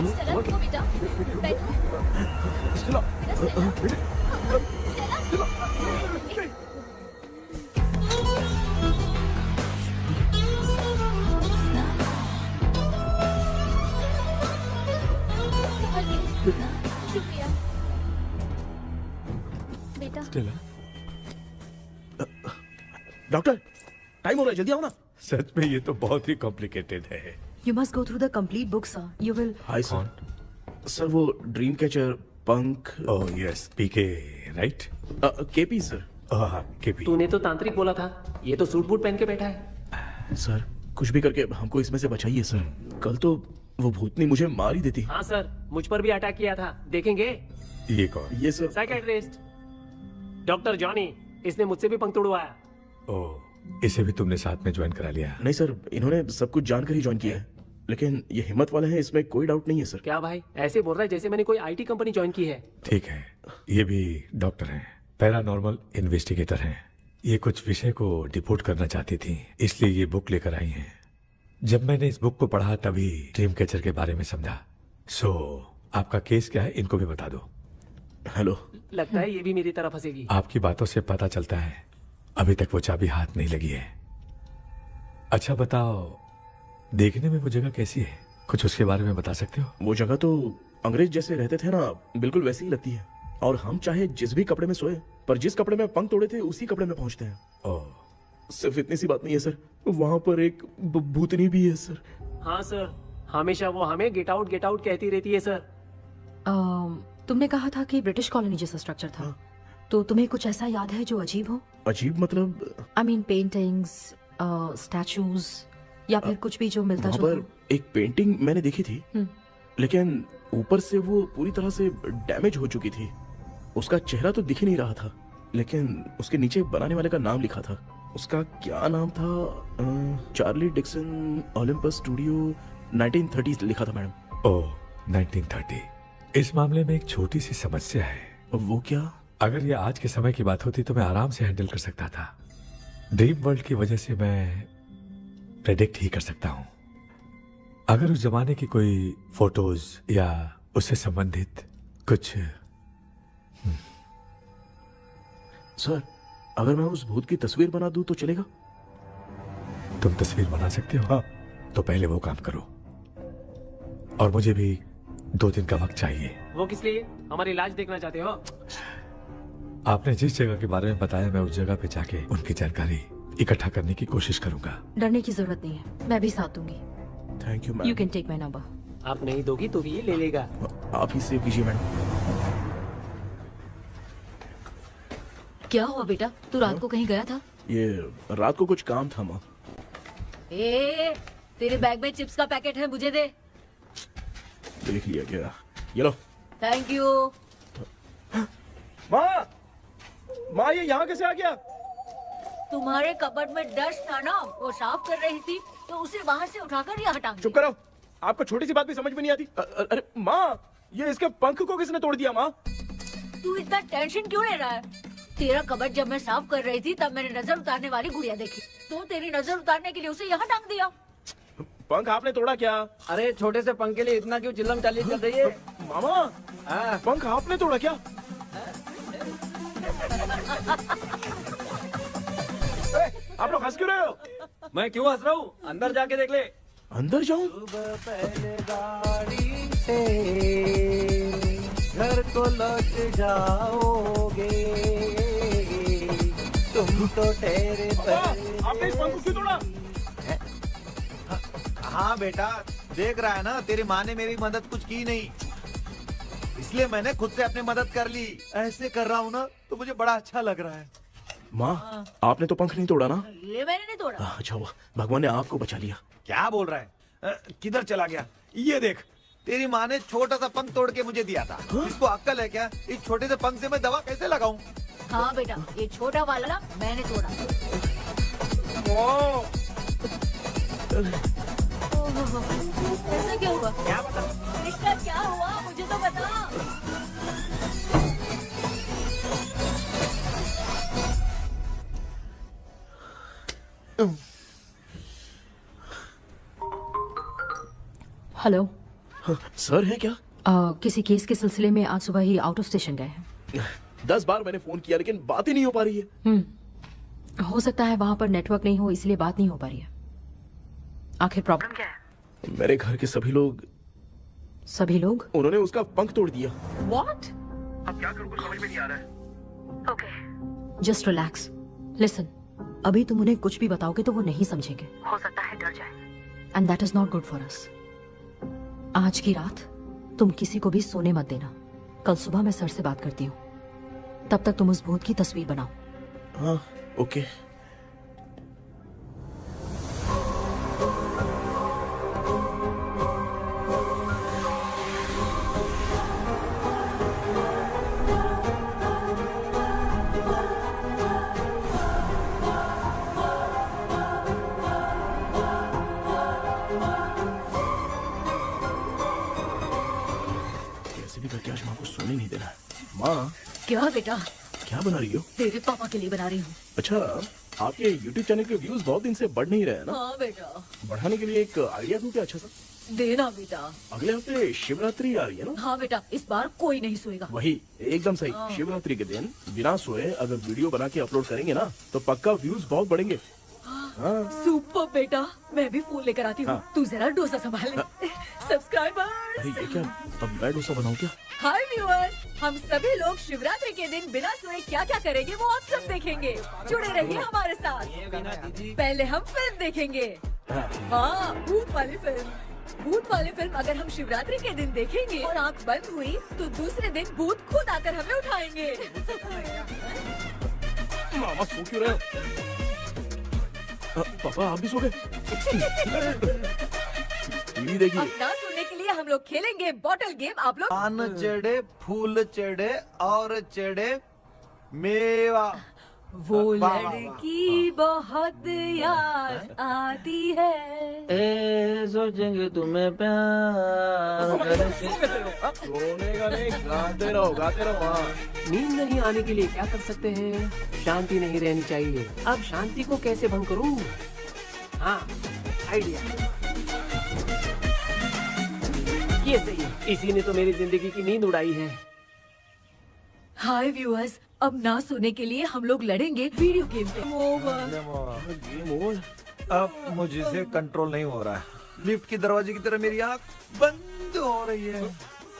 स्टेला, रुको बेटा, बैठो। शुक्रिया बेटा। डॉक्टर, टाइम हो रहा है, जल्दी आओ ना। सच में ये तो बहुत ही कॉम्प्लिकेटेड है। You must go through the complete book, sir. You will. Hi sir. Sir वो ड्रीम कैचर, पंख। ओह यस, पीके राइट? KP sir. हाँ केपी। तूने तो तांत्रिक बोला था, ये तो सूट बूट पहन के बैठा है। सर कुछ भी करके हमको इसमें से बचाइए सर, कल तो वो भूतनी मुझे मार ही देती। हाँ सर, मुझ पर भी अटैक किया था, देखेंगे? ये कौन? ये सर साइकियाट्रिस्ट डॉक्टर जॉनी, इसने मुझसे भी पंख तोड़वाया। ओह, इसे भी तुमने साथ में ज्वाइन करा लिया? नहीं सर, इन्होंने सब कुछ जानकर ही ज्वाइन किया है, लेकिन ये हिम्मत वाले हैं, इसमें कोई डाउट नहीं है सर। क्या भाई, ऐसे बोल रहा है जैसे मैंने कोई आईटी कंपनी ज्वाइन की है। ठीक है, ये भी डॉक्टर हैं, पैरानॉर्मल इन्वेस्टिगेटर हैं। ये कुछ विषय को डिपोर्ट करना चाहती थी, इसलिए ये बुक लेकर आई हैं। जब मैंने इस बुक को पढ़ा तभी ड्रीम कैचर के बारे में समझा। सो आपका केस क्या है, इनको भी बता दो। हेलो। लगता है ये भी मेरी तरह फंसेगी। आपकी बातों से पता चलता है अभी तक वो चाबी हाथ नहीं लगी है। अच्छा बताओ, देखने में वो जगह कैसी है, कुछ उसके बारे में बता सकते हो? वो जगह तो अंग्रेज जैसे रहते थे ना, बिल्कुल वैसी ही लगती है। और हम चाहे जिस भी कपड़े में सोए, पर जिस कपड़े में पंख तोड़े थे उसी कपड़े में पहुंचते हैं। ओह, सिर्फ इतनी सी बात नहीं है सर, वहाँ पर एक भूतनी भी है सर। हाँ सर, हमेशा वो हमें गेट आउट कहती रहती है सर। तुमने कहा था कि ब्रिटिश कॉलोनी जैसा स्ट्रक्चर था, तो तुम्हें कुछ ऐसा याद है जो अजीब हो? अजीब मतलब? आई मीन पेंटिंग्स, स्टैचूज या फिर कुछ भी जो मिलता वहाँ जुलता पर एक पेंटिंग मैंने देखी थी, लेकिन ऊपर से वो पूरी तरह से डैमेज हो चुकी थी। उसका चेहरा तो दिख ही नहीं रहा था, लेकिन उसके नीचे बनाने वाले का नाम लिखा था। उसका क्या नाम था? चार्ली डिक्सन ओलंपस स्टूडियो 1930 लिखा था मैडम। ओह 1930। इस मामले में एक छोटी सी समस्या है। वो क्या? अगर ये आज के समय की बात होती तो मैं आराम से हैंडल कर सकता था। ड्रीम वर्ल्ड की वजह से मैं प्रेडिक्ट ही कर सकता हूँ। अगर उस जमाने की कोई फोटोज या उससे संबंधित कुछ। सर, अगर मैं उस भूत की तस्वीर बना दूं तो चलेगा? तुम तस्वीर बना सकते हो? हाँ। तो पहले वो काम करो, और मुझे भी 2 दिन का वक्त चाहिए। वो किस लिए? हमारी इलाज देखना चाहते हो? आपने जिस जगह के बारे में बताया, मैं उस जगह पे जाके उनकी जानकारी इकट्ठा करने की कोशिश करूंगा। डरने की जरूरत नहीं है, मैं भी साथ दूंगी। Thank you ma'am. You can take my number. आप नहीं दोगी तो भी ये ले लेगा। आप ही सेव कीजिए मैडम। क्या हुआ बेटा, तू रात को कहीं गया था? ये रात को कुछ काम था माँ। ए, तेरे बैग में चिप्स का पैकेट है, मुझे दे। देख लिया क्या? ये लो। Thank you. माँ ये यहाँ कैसे आ गया? तुम्हारे कबर्ड में डस्ट था ना, वो साफ कर रही थी तो उसे वहाँ से उठाकर यहाँ टांग दिया। चुप करो, आपको छोटी सी बात भी समझ में नहीं आती। अरे माँ, ये इसके पंख को किसने तोड़ दिया? माँ तू इतना टेंशन क्यों ले रहा है? तेरा कबर्ड जब मैं साफ कर रही थी तब मैंने नजर उतारने वाली गुड़िया देखी, तो तेरी नजर उतारने के लिए उसे यहाँ टांग दिया। पंख आपने तोड़ा क्या? अरे छोटे से पंख के लिए इतना क्यों चिल्लम चाली चल रही है? मामा, पंख आपने तोड़ा क्या? आप लोग हंस क्यों रहे हो? मैं क्यों हंस रहा हूँ? अंदर जाके देख ले। अंदर जाऊं? घर को लौट जाओगे तुम तो ठहरे। आपने इस पंख को क्यों तोड़ा? हाँ बेटा, देख रहा है ना, तेरी माँ ने मेरी मदद कुछ की नहीं, इसलिए मैंने खुद से अपनी मदद कर ली। ऐसे कर रहा हूँ ना तो मुझे बड़ा अच्छा लग रहा है। माँ, आपने तो पंख नहीं तोड़ा ना? ये मैंने नहीं तोड़ा। अच्छा हुआ, भगवान ने आपको बचा लिया। क्या बोल रहा है? किधर चला गया? ये देख, तेरी माँ ने छोटा सा पंख तोड़ के मुझे दिया था। इसको अक्ल है क्या? इस छोटे से पंख से मैं दवा कैसे लगाऊं? हाँ बेटा, ये छोटा वाला मैंने तोड़ा। ऐसा क्या हुआ? क्या बता? कृष्णा क्या हुआ, मुझे तो बता। हेलो सर है क्या? किसी केस के सिलसिले में आज सुबह ही आउट ऑफ स्टेशन गए हैं। 10 बार मैंने फोन किया लेकिन बात ही नहीं हो पा रही है। हो सकता है वहाँ पर नेटवर्क नहीं हो, इसलिए बात नहीं हो पा रही है। आखिर प्रॉब्लम क्या है? मेरे घर के सभी लोग उन्होंने उसका पंख तोड़ दिया। What? अब क्या करूँ, कुछ समझ में नहीं आ रहा है। Okay. Just relax. Listen. अभी तुम उन्हें कुछ भी बताओगे तो वो नहीं समझेंगे। हो सकता है डर जाए। And that is not good for us. आज की रात तुम किसी को भी सोने मत देना। कल सुबह मैं सर से बात करती हूँ। तब तक तुम उस भूत की तस्वीर बनाओ। हाँ, ओके। करके आज माँ को सोने नहीं देना है। माँ, क्या बेटा? क्या बना रही हो? तेरे पापा के लिए बना रही हूँ। अच्छा, आपके YouTube चैनल के व्यूज बहुत दिन से बढ़ नहीं रहे हैं ना? हाँ बेटा। बढ़ाने के लिए एक आइडिया दूं क्या अच्छा सा? देना बेटा। अगले हफ्ते शिवरात्रि आ रही है ना? हाँ बेटा, इस बार कोई नहीं सोएगा। वही, एकदम सही। हाँ। शिवरात्रि के दिन बिना सोए अगर वीडियो बना के अपलोड करेंगे ना तो पक्का व्यूज बहुत बढ़ेंगे। हाँ। सुपर बेटा, मैं भी फोन लेकर आती हूँ। हाँ। तू जरा डोसा संभाल ले। सब्सक्राइबर्स। अरे ये क्या, अब मैं डोसा बनाऊं क्या? हाय व्यूअर्स, हम सभी लोग शिवरात्रि के दिन बिना सोए क्या क्या करेंगे वो आप सब देखेंगे। जुड़े रहिए हमारे साथ। पहले हम फिल्म देखेंगे। हाँ, भूत वाली फिल्म। भूत वाली फिल्म अगर हम शिवरात्रि के दिन देखेंगे और आँख बंद हुई तो दूसरे दिन भूत खुद आकर हमें उठाएंगे। मामा सो क्यों रहे हो? पापा आप भी सो गए? देखिए अब ना सोने के लिए हम लोग खेलेंगे बॉटल गेम। आप लोग पान चढ़े, फूल चढ़े और चढ़े मेवा। वो लड़की बहुत याद आती है। सोचेंगे तुम्हें प्यार। सोने का नहीं, गाते रहो हाँ। नींद नहीं आने के लिए क्या कर सकते हैं? शांति नहीं रहनी चाहिए। अब शांति को कैसे भंग करूं? हाँ, आइडिया। ये सही है। इसी ने तो मेरी जिंदगी की नींद उड़ाई है। हाय व्यूअर्स, अब ना सोने के लिए हम लोग लड़ेंगे वीडियो गेम पे। अब मुझसे कंट्रोल नहीं हो रहा है। लिफ्ट की दरवाजे की तरह मेरी आँख बंद हो रही है।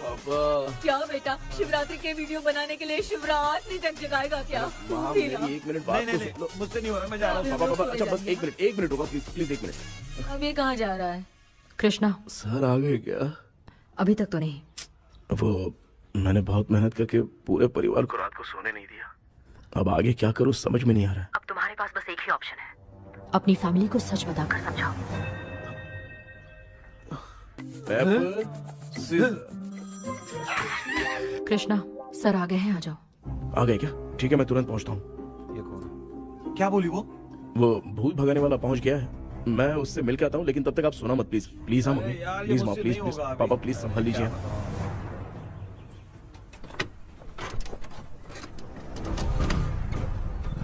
क्या बेटा, शिवरात्रि के वीडियो बनाने के लिए शिवरात्रि तक जगाएगा क्या? एक मिनट बात तो सुन लो। मुझसे नहीं हो रहा, मैं जा रहा हूँ। पापा अच्छा बस एक मिनट होगा प्लीज 1 मिनट। अब ये कहाँ जा रहा है? कृष्णा, सर आ गए क्या? अभी तक तो नहीं। वो मैंने बहुत मेहनत करके पूरे परिवार को रात को सोने नहीं दिया। अब आगे क्या करूँ समझ में नहीं आ रहा। अब तुम्हारे पास बस एक ही ऑप्शन है। अपनी फैमिली को सच बताकर समझाओ। कृष्णा, सर आ गए हैं, आ जाओ। आ गए क्या? ठीक है, मैं तुरंत पहुंचता हूँ। ये कौन? क्या बोली वो? भूत भगाने वाला पहुंच गया है। मैं उससे मिल के आता हूँ, लेकिन तब तक आप सोना मत प्लीज। प्लीज हाँ मम्मी, प्लीज माँ, प्लीज पापा, प्लीज संभाल लीजिए।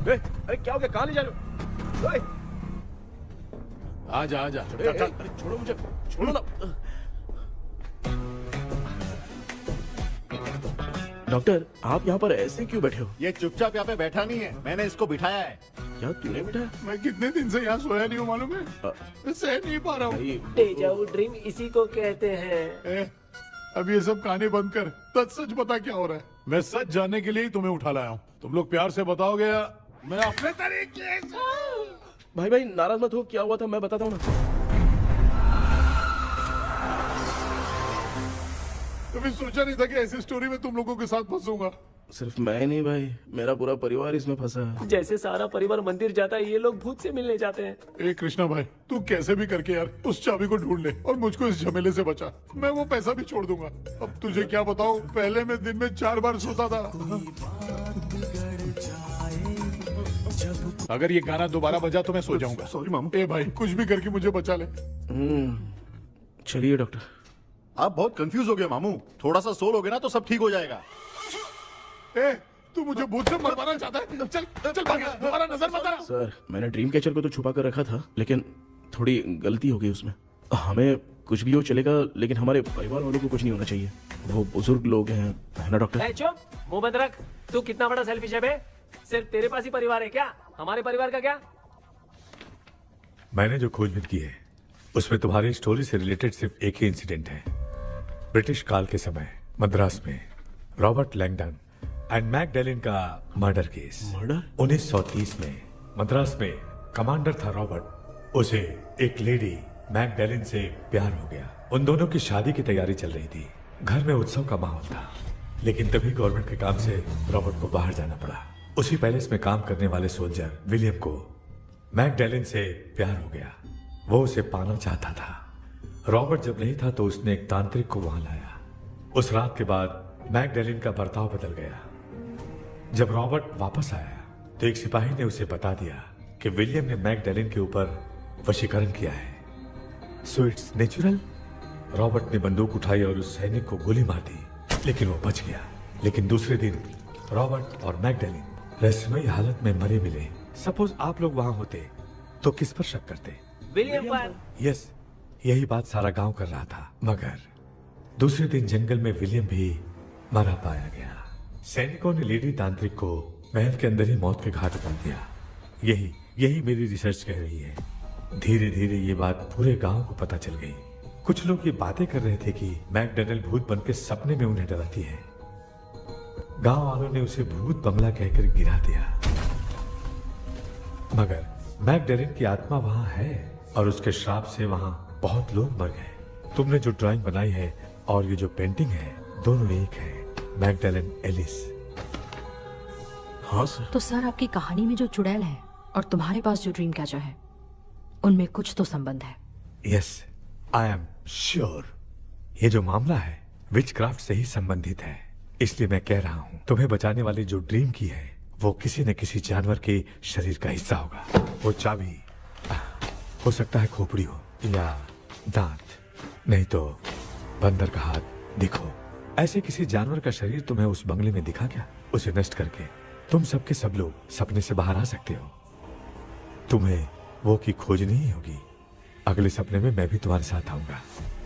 अरे क्या हो गया? कहाँ ले जा रहे हो? आजा आजा। अरे छोड़ो मुझे, छोड़ो ना। डॉक्टर, आप यहाँ पर ऐसे क्यों बैठे हो? ये चुपचाप यहाँ पे बैठा नहीं है, मैंने इसको बिठाया है। क्या तूने बिठाया? मैं कितने दिन से यहाँ सोया नहीं हूँ मालूम है? मैं सह नहीं पा रहा हूँ। डेजा वू ड्रीम इसी को कहते हैं। अब ये सब कहानी बंद कर, सच बता क्या हो रहा है। मैं सच जानने के लिए ही तुम्हें उठा लाया हूँ। तुम लोग प्यार से बताओगे या मैं अपने तरीके से? भाई नाराज मत हो, क्या हुआ था मैं बताता हूँ ना। कभी सोचा नहीं था कि ऐसी स्टोरी में तुम लोगों के साथ फंसूंगा। सिर्फ मैं नहीं भाई, मेरा पूरा परिवार इसमें फंसा है। जैसे सारा परिवार मंदिर जाता है, ये लोग भूत से मिलने जाते हैं। ए कृष्णा भाई, तू कैसे भी करके यार उस चाबी को ढूंढ ले और मुझको इस झमेले से बचा। मैं वो पैसा भी छोड़ दूंगा। अब तुझे क्या बताऊं, पहले मैं दिन में 4 बार सोता था। अगर ये गाना दोबारा बजा तो मैं सो जाऊंगा। सॉरी मामू। ए भाई, कुछ भी करके मुझे बचा ले। चलिए डॉक्टर। आप बहुत कंफ्यूज हो गए मामू, थोड़ा सा सो लोगे ना तो सब ठीक हो जाएगा। ए, तू मुझे भूत से मरवाना चाहता है? चल चल भाग, दोबारा नजर मत आना। सर, मैंने ड्रीम कैचर को तो छुपा कर रखा था, लेकिन थोड़ी गलती हो गई उसमें। हमें कुछ भी हो चलेगा, लेकिन हमारे परिवार वालों को कुछ नहीं होना चाहिए। वो बुजुर्ग लोग हैं, है ना डॉक्टर? चुप, मुंह बंद रख। तू कितना बड़ा सेल्फिश है बे? सिर्फ तेरे पास ही परिवार है क्या? हमारे परिवार का क्या? मैंने जो खोजबीन की है उसमें तुम्हारी स्टोरी से रिलेटेड सिर्फ एक ही इंसिडेंट है। ब्रिटिश काल के समय मद्रास में रॉबर्ट लैंगडन एंड मैकडैलिन का मर्डर केस। मर्डर? 1930 में मद्रास में कमांडर था रॉबर्ट। उसे एक लेडी मैकडैलिन से प्यार हो गया। उन दोनों की शादी की तैयारी चल रही थी। घर में उत्सव का माहौल था, लेकिन तभी गवर्नमेंट के काम से रॉबर्ट को बाहर जाना पड़ा। उसी पैलेस में काम करने वाले सोल्जर विलियम को मैकडैलिन से प्यार हो गया। वो उसे पाना चाहता था। रॉबर्ट जब नहीं था तो उसने एक तांत्रिक को वहां लाया। उस रात के बाद मैकडैलिन का बर्ताव बदल गया। जब रॉबर्ट वापस आया तो एक सिपाही ने उसे बता दिया कि विलियम ने मैकडैलिन के ऊपर वशीकरण किया है। So it's natural. रॉबर्ट ने बंदूक उठाई और उस सैनिक को गोली मार दी, लेकिन वो बच गया। लेकिन दूसरे दिन रॉबर्ट और मैकडैलिन रहस्यमयी हालत में मरे मिले। सपोज आप लोग वहां होते तो किस पर शक करते? विलियम पर। यस, यही बात सारा गांव कर रहा था। मगर दूसरे दिन जंगल में विलियम भी मरा पाया गया। सैनिकों ने लेडी तांत्रिक को महल के अंदर ही मौत के घाट उतार दिया। यही मेरी रिसर्च कह रही है। धीरे धीरे ये बात पूरे गांव को पता चल गई। कुछ लोग ये बातें कर रहे थे कि मैकडैलिन भूत बनकर सपने में उन्हें डराती है। गांव वालों ने उसे भूत बंगला कहकर गिरा दिया। मगर मैकडैलिन की आत्मा वहां है और उसके श्राप से वहां बहुत लोग मर गए। तुमने जो ड्राइंग बनाई है और ये जो पेंटिंग है दोनों एक है, मैगडेलन एलिस। हाँ सर। तो सर आपकी कहानी में जो चुड़ैल है और तुम्हारे पास जो ड्रीम कैचर है उनमें कुछ तो संबंध है। Yes, I am sure. ये जो मामला है विचक्राफ्ट से ही संबंधित है, इसलिए मैं कह रहा हूँ तुम्हें बचाने वाली जो ड्रीम की है वो किसी न किसी जानवर के शरीर का हिस्सा होगा। वो चाबी हो सकता है खोपड़ी हो या दांत, नहीं तो बंदर का हाथ। देखो, ऐसे किसी जानवर का शरीर तुम्हें उस बंगले में दिखा क्या? उसे नष्ट करके तुम सबके सब लोग सपने से बाहर आ सकते हो। तुम्हें वो की खोजनी ही होगी। अगले सपने में मैं भी तुम्हारे साथ आऊंगा।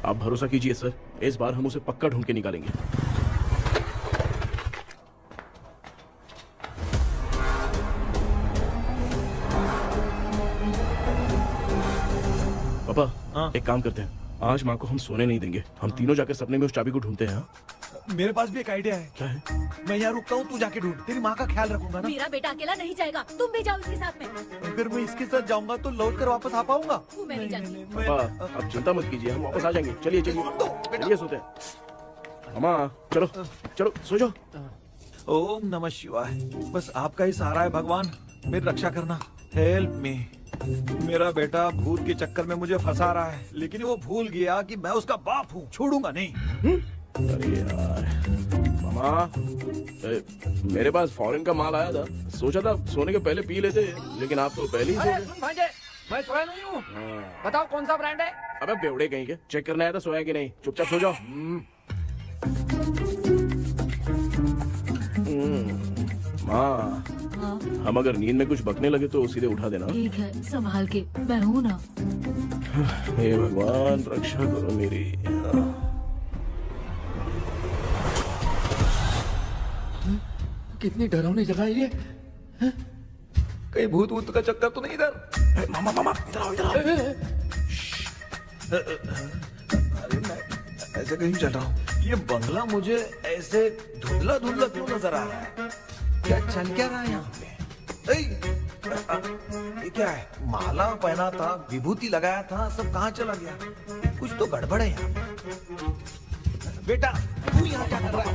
आप भरोसा कीजिए सर, इस बार हम उसे पक्का ढूंढ के निकालेंगे। पापा, एक काम करते हैं, आज माँ को हम सोने नहीं देंगे। हम तीनों जाकर सपने में उस चाबी को ढूंढते हैं। मेरे पास भी एक आइडिया है। क्या है? मैं यहाँ रुकता हूँ, तू जाके ढूंढ। तेरी माँ का ख्याल रखूंगा ना। मेरा बेटा अकेला नहीं जाएगा, तुम भी जाओ इसके साथ में। अगर मैं इसके साथ जाऊंगा तो लौट कर वापस आ पाऊंगा? वो मैं नहीं जानती। पापा, आप चिंता मत कीजिए, हम वापस आ जाएंगे। चलिए चलिए चलिए, सोते हैं। अम्मा चलो चलो सो जाओ। ओम नमः शिवाय। बस आपका ही सहारा है भगवान, मेरी रक्षा करना। Help me. मेरा बेटा भूत के चक्कर में मुझे फंसा रहा है, लेकिन वो भूल गया कि मैं उसका बाप हूँ। छोड़ूंगा नहीं। अरे यार मामा, मेरे पास फॉरेन का माल आया था, सोचा था सोने के पहले पी लेते, लेकिन आप तो पहले ही सो गए। भांजे, मैं सोया नहीं हूँ। बताओ कौन सा ब्रांड है? अबे बेवड़े कहीं के, चेक करना आया था सोया कि नहीं। चुपचाप सो जाओ। माँ, हम अगर नींद में कुछ बकने लगे तो सीधे उठा देना। ठीक है, संभाल के, मैं हूँ ना। हे भगवान, रक्षा करो मेरी। कितनी डरावनी जगह है ये। कहीं भूत भूत का चक्कर तो नहीं इधर? मामा मामा, इधर आओ इधर आओ। अरे मैं ऐसे कहीं चल रहा हूँ। ये बंगला मुझे ऐसे धुंधला धुंधला क्यों नजर आ रहा है? क्या चल क्या रहा है यहाँ पे? ये क्या है? माला पहना था, विभूति लगाया था, सब कहाँ चला गया? कुछ तो गड़बड़ है यहाँ पे। बेटा तू यहाँ क्या कर रहा है?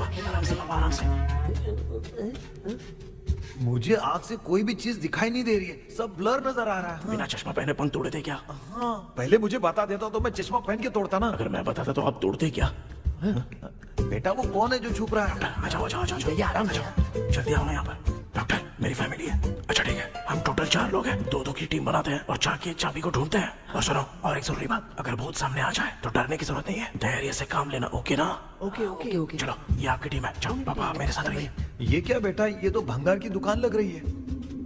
आराम से। मुझे आँख से कोई भी चीज दिखाई नहीं दे रही है, सब ब्लर नजर आ रहा है। बिना चश्मा पहने पंख तोड़े थे क्या? हाँ, पहले मुझे बता देता तो मैं चश्मा पहन के तोड़ता ना। अगर मैं बताता तो आप तोड़ते क्या? बेटा वो कौन है जो छुप रहा है? आ जाओ आ जाओ आ जाओ, ये आराम से जल्दी आओ ना यहाँ पर। डॉक्टर, मेरी फैमिली है। अच्छा ठीक है, हम टोटल 4 लोग हैं, 2-2 की टीम बनाते हैं और जाके चाबी को ढूंढते हैं। और सुनो, और एक जरूरी बात, अगर भूत सामने आ जाए तो डरने की जरूरत नहीं है, धैर्य से काम लेना। ओके ना? Okay okay okay. चलो, ये आपकी टीम है। जाओ पापा, मेरे साथ रहिए। ये क्या बेटा, ये तो भंगार की दुकान लग रही है।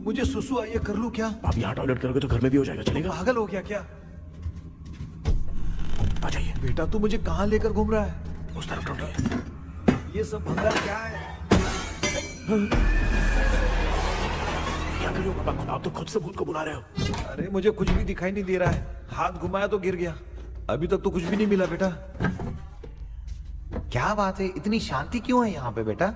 मुझे सुसु आई है, कर लूं क्या? आप यहाँ टॉयलेट करोगे तो घर में भी हो जाएगा, चलेगा? पागल हो गया क्या? आ जाइए। बेटा तू मुझे कहाँ लेकर घूम रहा है? उस तरफ ढूंढिए। ये सब भंगार क्या है? क्या कर रहे हो पापा? आप तो खुद से भूत को बुला रहे हो। अरे मुझे कुछ भी दिखाई नहीं दे रहा है, हाथ घुमाया तो गिर गया। अभी तक तो कुछ भी नहीं मिला बेटा। क्या बात है, इतनी शांति क्यों है यहाँ पे बेटा?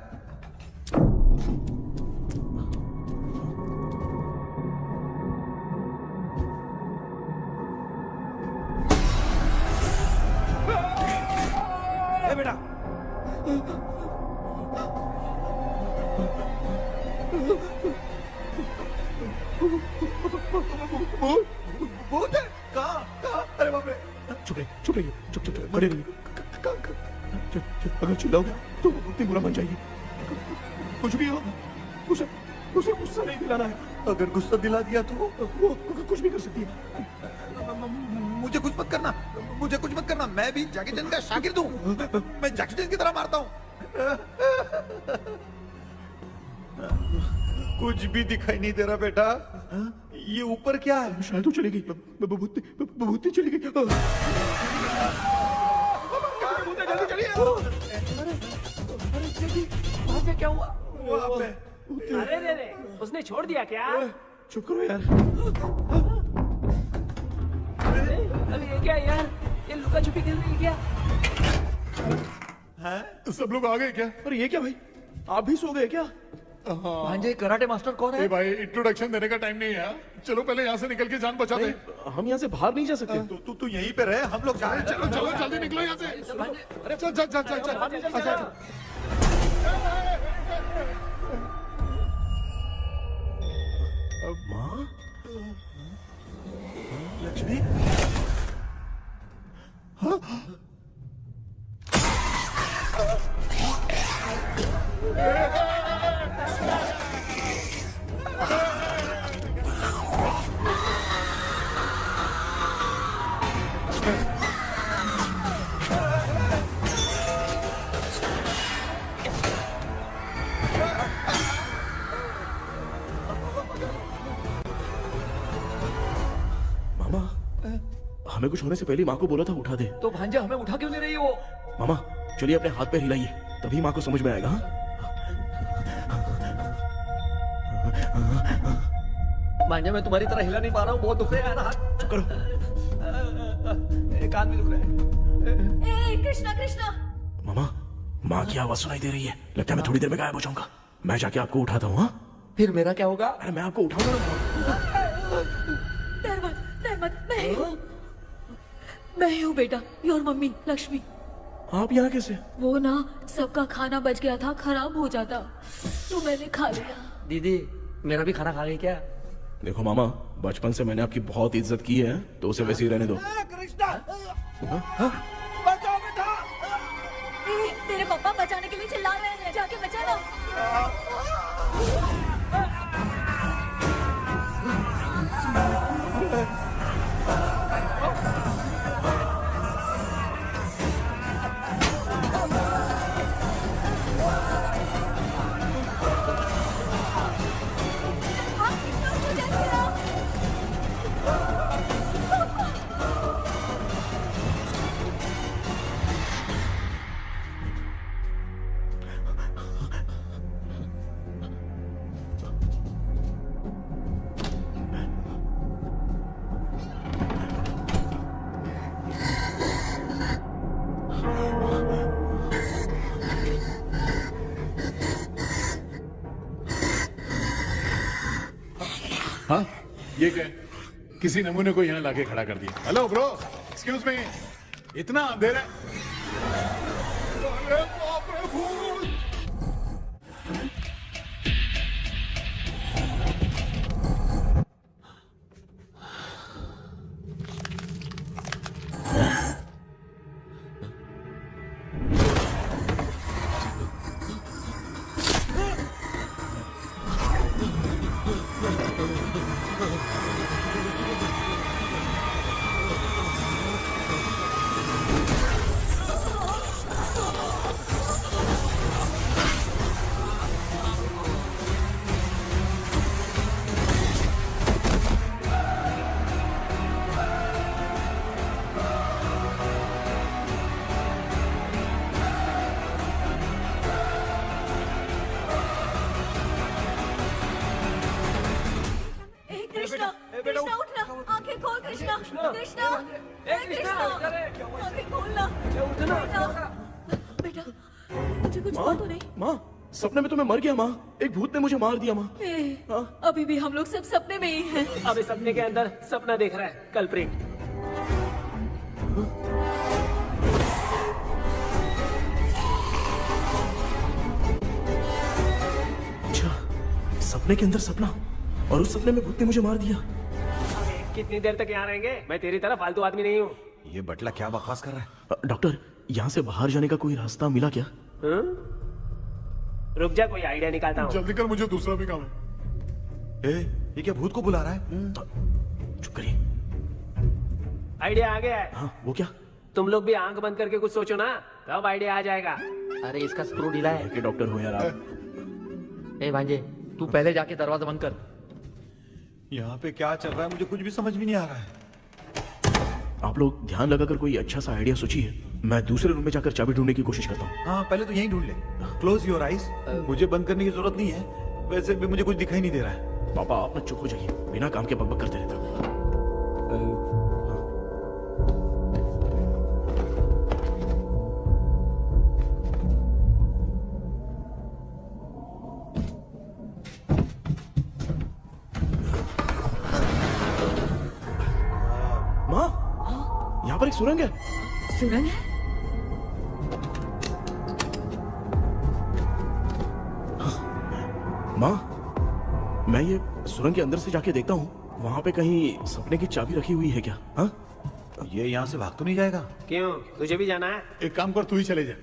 बेटा भूत है? कहाँ? अरे बाप रे! चुप रहिए चुप रहिए, चुप चुप चुप खड़े रहिए। अगर चिल्लाओगे तो इतनी बुरा बन जाएगी। कुछ भी हो, उसे गुस्सा नहीं दिलाना है। अगर गुस्सा दिला दिया तो वो कुछ भी कर सकती है। मुझे कुछ मत करना, मुझे कुछ मत करना। मैं भी जैकी चैन का शागिर्द हूँ, मैं जैकी चैन की तरह मारता हूँ। कुछ भी दिखाई नहीं दे रहा बेटा। ये ऊपर क्या है? शायद वो चली गई, भूती चली गई। जल्दी चलिए। भांजे क्या हुआ? अरे रे रे, उसने छोड़ दिया क्या? चुप करो यार। अरे ये क्या यार, ये लुका छुपी खेल रही है क्या? हैं? सब लोग आ गए क्या? अरे ये क्या भाई, आप भी सो गए क्या? भांजे कराटे मास्टर कौन है? ए भाई इंट्रोडक्शन देने का टाइम नहीं है। चलो पहले यहाँ से निकल के जान बचा दे। हम यहाँ से बाहर नहीं जा सकते। तू यहीं पे रहे, हम लोग जा रहे हैं। चलो चलो जल्दी निकलो यहाँ से। चल चल चल चल चल। माँ, लक्ष्मी, मामा, हमें कुछ होने से पहले माँ को बोला था उठा दे। तो भांजे हमें उठा क्यों ले रही हो? मामा चलिए अपने हाथ पैर हिलाइए, तभी माँ को समझ में आएगा। भांजे मैं तुम्हारी तरह हिला नहीं पा रहा हूँ, बहुत दुख रहा है ना हाथ। चुप करो। कान भी दुख रहा है। ए कृष्णा कृष्णा। मामा, माँ की आवाज सुनाई दे रही है, लगता है मैं थोड़ी देर में गायब हो जाऊंगा। मैं जाके आपको उठाता हूँ। फिर मेरा क्या होगा? अरे मैं आपको उठाऊंगा। डर मत, मैं हूँ बेटा, योर मम्मी लक्ष्मी। आप यहाँ कैसे? वो ना सबका खाना बच गया था, खराब हो जाता तो मैंने खा लिया। दीदी मेरा भी खाना खा गई क्या? देखो मामा, बचपन से मैंने आपकी बहुत इज्जत की है, तो उसे वैसे ही रहने दो। बचाओ बेटा। तेरे पापा बचाने के लिए चिल्ला रहे हैं, जाके बचा लो। हाँ ये क्या? किसी नमूने को यहाँ लाके खड़ा कर दिया। हेलो ब्रो, एक्सक्यूज मी, इतना अंधेरा है। अरे बाप रे फूल। कृष्णा उठना, आंखें खोल कृष्णा, कृष्णा, आंखें खोलना। बेटा मुझे कुछ हुआ तो नहीं? माँ, सपने में तो मैं मर गया माँ, एक भूत ने मुझे मार दिया माँ। अभी भी हम लोग सब सपने में ही हैं। अभी सपने के अंदर सपना देख रहा है कल्प्रिट। अच्छा, सपने के अंदर सपना, और उस सपने में भूत ने मुझे मार दिया। कितनी देर तक यहाँ रहेंगे? मैं तेरी तरह फालतू आदमी नहीं हूँ। ये बटला क्या बकवास कर रहा है? डॉक्टर, यहाँ से बाहर जाने का कोई रास्ता मिला क्या? रुक जा, कोई आइडिया निकालता हूँ। जल्दी कर, मुझे दूसरा भी काम है। ये क्या भूत को बुला रहा है? चुप करिए। आइडिया आ गया है। हाँ, वो क्या? तुम लोग भी आंख बंद करके कुछ सोचो ना, तब आइडिया आ जाएगा। अरे इसका स्क्रू ढीला है। के डॉक्टर हो यार आप। ए भांजे, तू पहले जाके दरवाजा बंद कर। यहाँ पे क्या चल रहा है मुझे कुछ भी समझ में नहीं आ रहा है। आप लोग ध्यान लगाकर कोई अच्छा सा आइडिया सोचिए, मैं दूसरे रूम में जाकर चाबी ढूंढने की कोशिश करता हूँ। हाँ, पहले तो यहीं ढूंढ ले। Close your eyes. मुझे बंद करने की जरूरत नहीं है, वैसे भी मुझे कुछ दिखाई नहीं दे रहा है। पापा आप ना चुप हो जाइए, बिना काम के बकबक करते रहते हो। पर एक सुरंग है। सुरंग है? माँ, मैं ये सुरंग के अंदर से जाके देखता हूँ, वहाँ पे कहीं सपने की चाबी रखी हुई है क्या? हाँ? ये यहाँ से भाग तो नहीं जाएगा? क्यों, तुझे भी जाना है? एक काम कर, तू ही चले जा।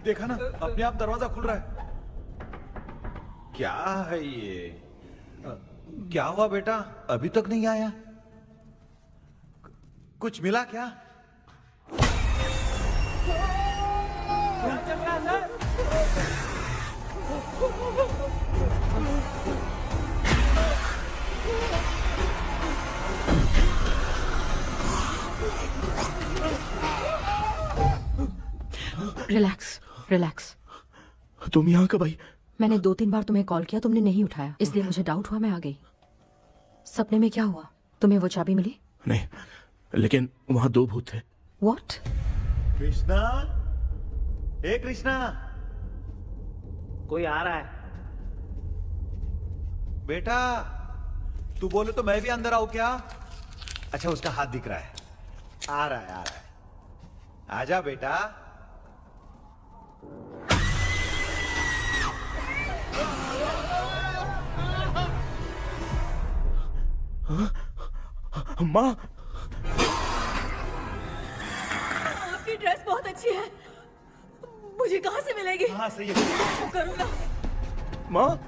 देखा ना, अपने आप दरवाजा खुल रहा है। क्या है ये? क्या हुआ बेटा, अभी तक नहीं आया? कुछ मिला क्या? क्या चल रहा है अंदर? Relax relax. तुम यहाँ कब आई? मैंने 2-3 बार तुम्हें कॉल किया, तुमने नहीं उठाया, इसलिए मुझे डाउट हुआ, मैं आ गई। सपने में क्या हुआ? तुम्हें वो चाबी मिली? नहीं, लेकिन वहाँ 2 भूत थे। What? कृष्णा, ए कृष्णा, कोई आ रहा है। बेटा तू बोले तो मैं भी अंदर आऊं क्या? अच्छा, उसका हाथ दिख रहा है, आ रहा है, आ रहा है। आजा बेटा। माँ, आपकी ड्रेस बहुत अच्छी है, मुझे कहाँ से मिलेगी? हाँ सही है। करूँगा। माँ,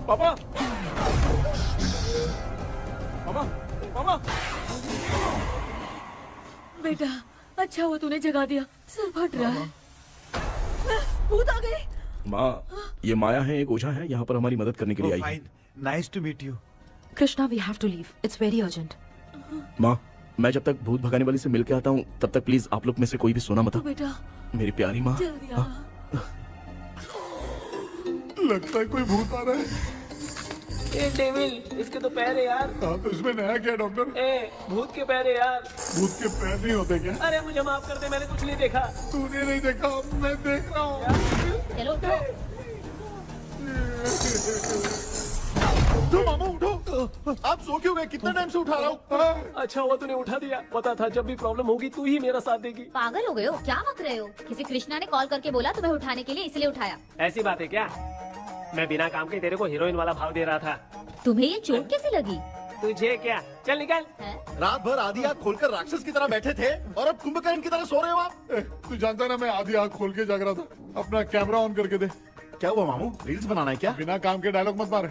पापा, मामा, मामा। बेटा अच्छा हुआ तूने जगा दिया, सर फट रहा है। भूत आ गई। माँ, ये माया है, एक ओझा है, यहाँ पर हमारी मदद करने के लिए आई है। Nice to meet you. Krishna, we have to leave, it's very urgent. माँ, मैं जब तक भूत भगाने वाली से मिल के आता हूँ, तब तक प्लीज आप लोग में से कोई भी सोना मत। बेटा मेरी प्यारी माँ। जल्दी आ। लगता है कोई भूत आ रहा है। ए डेविल, इसके तो पैर है यार। हाँ, तो इसमें नया क्या डॉक्टर? ए, भूत के पैर है यार। भूत के पैर नहीं होते क्या? अरे मुझे माफ कर दे, मैंने कुछ नहीं देखा। तूने नहीं देखा, मैं देख रहा हूँ। चलो उठो। उठो मामा, उठो। आप सो क्यों गए? कितना टाइम से उठा रहा हूँ। अच्छा हुआ तूने उठा दिया, पता था जब भी प्रॉब्लम होगी तू ही मेरा साथ देगी। पागल हो गए हो क्या? बक रहे हो? किसी कृष्णा ने कॉल करके बोला तुम्हें उठाने के लिए, इसलिए उठाया। ऐसी बात है क्या? मैं बिना काम के तेरे को हीरोइन वाला भाव दे रहा था। तुम्हें ये चोट कैसे लगी? तुझे क्या? चल निकल। रात भर आधी आँख खोलकर राक्षस की तरह बैठे थे और अब कुंभकर्ण की तरह सो रहे हो आप। तू जानता है ना, मैं आधी आँख खोल के जाग रहा था। अपना कैमरा ऑन करके दे। क्या हुआ मामू, रील्स बनाना है क्या? बिना काम के डायलॉग मत मार।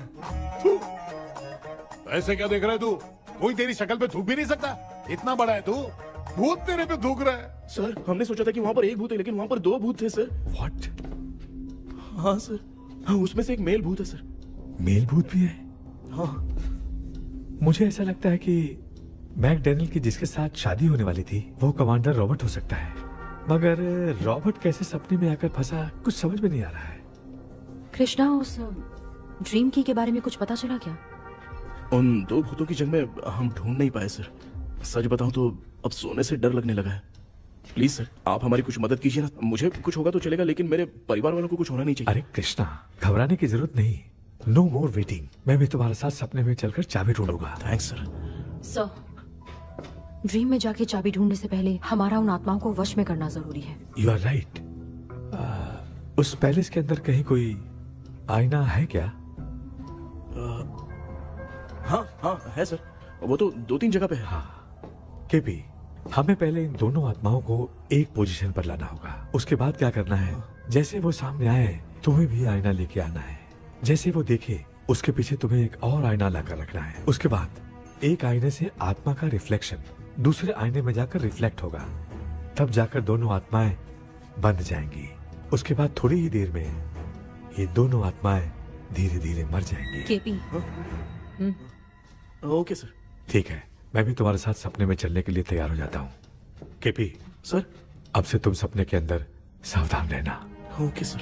ऐसे क्या देख रहा है तू? कोई तेरी शक्ल पे थूक भी नहीं सकता, इतना बड़ा है तू। भूत तेरे पे थूक रहा है। सर, हमने सोचा था कि वहाँ पर एक भूत है, लेकिन वहाँ पर 2 भूत थे सर। व्हाट? हाँ सर, हाँ, उसमें से एक मेल भूत है सर। मेल भूत भी है? हाँ। मुझे ऐसा लगता है कि मैकडैनियल की जिसके साथ शादी होने वाली थी वो कमांडर रॉबर्ट हो सकता है, मगर रॉबर्ट कैसे सपने में आकर फंसा, कुछ समझ में नहीं आ रहा है। कृष्णा, उस ड्रीम की के बारे में कुछ पता चला क्या? उन 2 भूतों की जंग में हम ढूंढ नहीं पाए सर। सच बताऊं तो अब सोने से डर लगने लगा है। प्लीज सर, आप हमारी कुछ मदद कीजिए ना। मुझे कुछ होगा तो चलेगा, लेकिन मेरे परिवार वालों को कुछ होना नहीं चाहिए। अरे कृष्णा, घबराने की जरूरत नहीं, नो मोर वेटिंग। मैं भी तुम्हारे साथ सपने में चलकर चाबी ढूंढूंगा। Thanks sir. सर, ड्रीम में जाके चाबी ढूंढने से पहले हमारा उन आत्माओं को वश में करना जरूरी है। You are right. उस पैलेस के अंदर कहीं कोई आईना है क्या? हाँ हाँ है सर, वो तो 2-3 जगह पे है। हाँ केपी, हमें पहले इन दोनों आत्माओं को एक पोजीशन पर लाना होगा। उसके बाद क्या करना है, जैसे वो सामने आए तुम्हें भी आईना लेके आना है। जैसे वो देखे उसके पीछे तुम्हें एक और आईना लाकर रखना है। उसके बाद एक आईने से आत्मा का रिफ्लेक्शन दूसरे आईने में जाकर रिफ्लेक्ट होगा, तब जाकर दोनों आत्माएं बंद जाएंगी। उसके बाद थोड़ी ही देर में ये दोनों आत्माएं धीरे धीरे मर जाएंगी। KP, okay sir. ठीक है, मैं भी तुम्हारे साथ सपने में चलने के लिए तैयार हो जाता हूँ। केपी सर, अब से तुम सपने के अंदर सावधान रहना। Okay sir.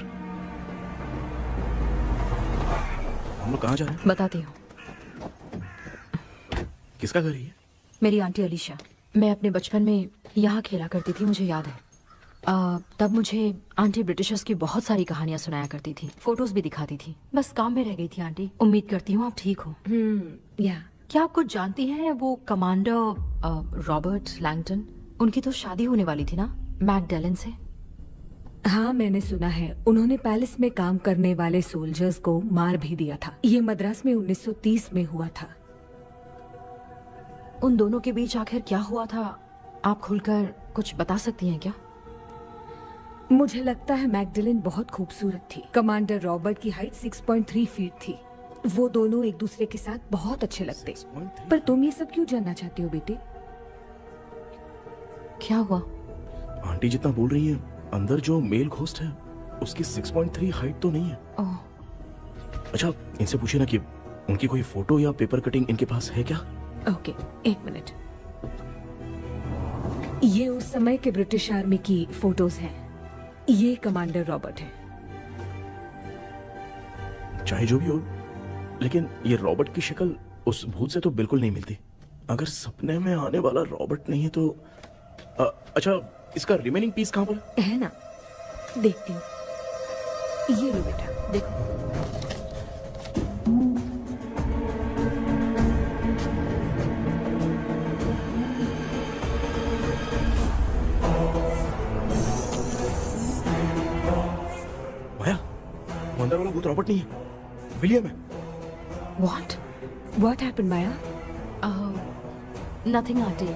हम लोग कहाँ जा रहे हैं? बताती हूँ। किसका घर है ये? मेरी आंटी अलीशा। मैं अपने बचपन में यहाँ खेला करती थी, मुझे याद है। तब मुझे आंटी ब्रिटिशर्स की बहुत सारी कहानियां सुनाया करती थी, फोटोज भी दिखाती थी। बस काम में रह गई थी आंटी। उम्मीद करती हूँ आप ठीक हो। क्या आप कुछ जानती हैं वो कमांडर रॉबर्ट लैंगटन? उनकी तो शादी होने वाली थी ना मैकडेलन से। हाँ, मैंने सुना है उन्होंने पैलेस में काम करने वाले सोल्जर्स को मार भी दिया था। ये मद्रास में 1930 में हुआ था। उन दोनों के बीच आखिर क्या हुआ था, आप खुलकर कुछ बता सकती हैं क्या? मुझे लगता है मैकडेलन बहुत खूबसूरत थी। कमांडर रॉबर्ट की हाइट 6.3 फीट थी। वो दोनों एक दूसरे के साथ बहुत अच्छे लगते। पर तुम ये सब क्यों जानना चाहती हो बेटे? क्या हुआ? आंटी जितना बोल रही है, अंदर जो मेल घोस्ट है उसकी 6.3 हाइट तो नहीं है। अच्छा, इनसे पूछिए ना कि उनकी कोई फोटो या पेपर कटिंग इनके पास है क्या? ओके, एक मिनट। ये उस समय के ब्रिटिश आर्मी की फोटोज हैं। ये कमांडर रॉबर्ट है। चाहे जो भी हो, लेकिन ये रॉबर्ट की शक्ल उस भूत से तो बिल्कुल नहीं मिलती। अगर सपने में आने वाला रॉबर्ट नहीं है तो अच्छा, इसका रिमेनिंग पीस कहाँ पर है? ना, देखती हूँ। ये लो बेटा, देखो। माया, अंदर वाला भूत रॉबर्ट नहीं है, विलियम है। What happened, Maya? Nothing, auntie.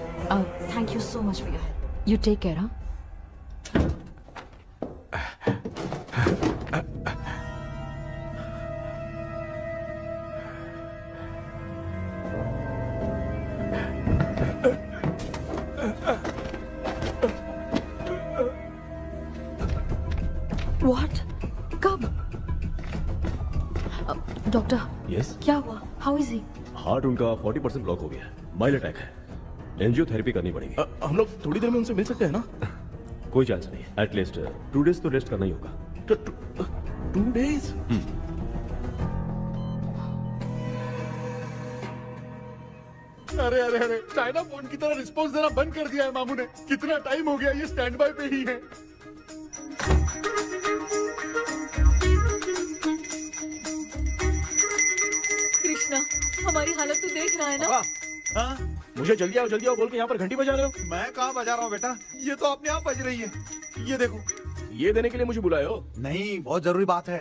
Thank you so much for your help. You take care, huh? What? कब? डॉक्टर। यस। क्या हुआ? How is he? हार्ट उनका 40% ब्लॉक हो गया है। माइल्ड अटैक है। एंजियोथेरेपी करनी पड़ेगी। हम लोग थोड़ी देर में उनसे मिल सकते हैं ना? कोई चांस नहीं। एटलीस्ट 2 डेज तो रेस्ट करना ही होगा। 2 डेज? अरे अरे अरे, चाइना फोन की तरह रिस्पॉन्स देना बंद कर दिया है मामू ने। कितना टाइम हो गया, ये स्टैंड बाय पे ही है। कृष्णा, हमारी हालत तो देख रहा है ना। हाँ? मुझे जल्दी आओ बोल के यहाँ पर घंटी बजा रहे हो। मैं कहाँ बजा रहा हूँ बेटा, ये तो अपने आप बज रही है। ये देखो। ये देने के लिए मुझे बुलाए हो? नहीं, बहुत जरूरी बात है।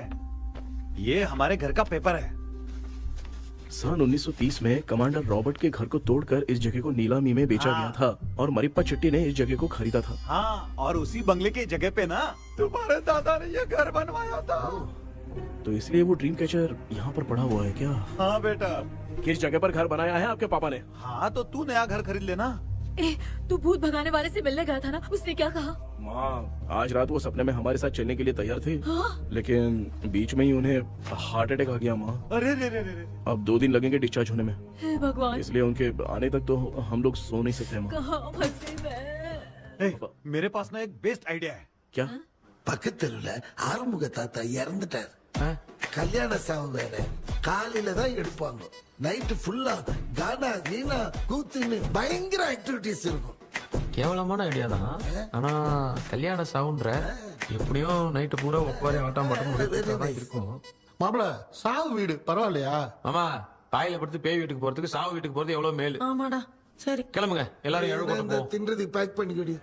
ये हमारे घर का पेपर है। सन 1930 में कमांडर रॉबर्ट के घर को तोड़कर इस जगह को नीलामी में बेचा गया था और मरिप्पा चिट्टी ने इस जगह को खरीदा था। हाँ, और उसी बंगले की जगह पे ना तुम्हारे दादा ने ये घर बनवाया था। तो इसलिए वो ड्रीम कैचर यहाँ पर पड़ा हुआ है क्या? हाँ बेटा। किस जगह पर घर बनाया है आपके पापा ने? हाँ, तो तू नया घर खरीद लेना। तू भूत भगाने वाले से मिलने गया था ना, उसने क्या कहा? माँ, आज रात वो सपने में हमारे साथ चलने के लिए तैयार थे। हाँ? लेकिन बीच में ही उन्हें हार्ट अटैक आ गया माँ। अरे रे रे रे। अब 2 दिन लगेंगे डिस्चार्ज होने में। हे भगवान। इसलिए उनके आने तक तो हम लोग सो नहीं सकते माँ। कहाँ फंसे मैं? मेरे पास ना एक बेस्ट आइडिया है। क्या? பக்கத்தெருவுல ஆறுமுக தாத்தா இறந்துட்டார். கல்யாண சாவு வேற. காலையில தான் எடுப்பாங்க. நைட் ஃபுல்லா கானா கீனா கூத்துன்னு பயங்கர ஆக்டிவிட்டிஸ் இருக்கும். கேவலமான ஐடியா தான். ஆனா கல்யாண சாவுன்ற எப்படியும் நைட்டு பூரா ஒப்பாரி ஆட்டம் பாட்டம் இருக்கும். மாப்பிள, சாவு வீடு பரவாயில்லையா? மாமா, பாயில படுத்து பேய் வீட்டுக்கு போறதுக்கு சாவு வீட்டுக்கு போறது எவ்வளவு மேலு. ஆமாடா. சரி, கிளம்புங்க, எல்லாரும் எழு கொண்டு போ. தின்றதுக்கு பேக் பண்ணிக்கடி.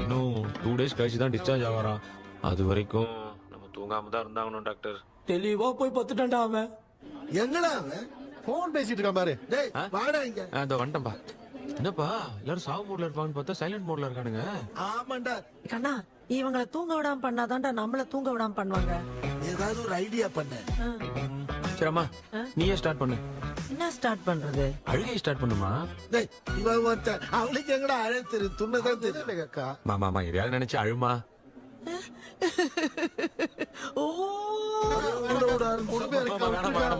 இன்னும் 2 டேஸ் கழிச்சு தான் டிஸ்சார்ஜ் ஆவாராம். அது வரைக்கும் நம்ம தூங்காம தான் இருந்தாகணும் டாக்டர். தெளிவா போய் பத்துட்டான்டா அவன். எங்கடா அவன்? போன் பேசிட்டு இருக்கான் பாரு. டேய், வாடா இங்க. இதோ வந்துட்டேன்பா. என்னப்பா எல்லாரும் சாவு மோட்ல இருப்பான்னு பார்த்தா சைலண்ட் மோட்ல இருக்கானுங்க. ஆமாண்டா. கண்ணா, இவங்களை தூங்க விடாம பண்ணாதான்டா நம்மள தூங்க விடாம பண்ணுவாங்க. ஏதாவது ஒரு ஐடியா பண்ண. சரிம்மா, நீயே ஸ்டார்ட் பண்ணு. என்ன ஸ்டார்ட் பண்றது? அழுகை ஸ்டார்ட் பண்ணுமா? டேய், இவன் ஒருத்த அவளுக்கு எங்கடா அழ தெரியும்? துண்ணதான் தெரியல அக்கா. மாமா எதையாவது நினைச்சு அழுமா.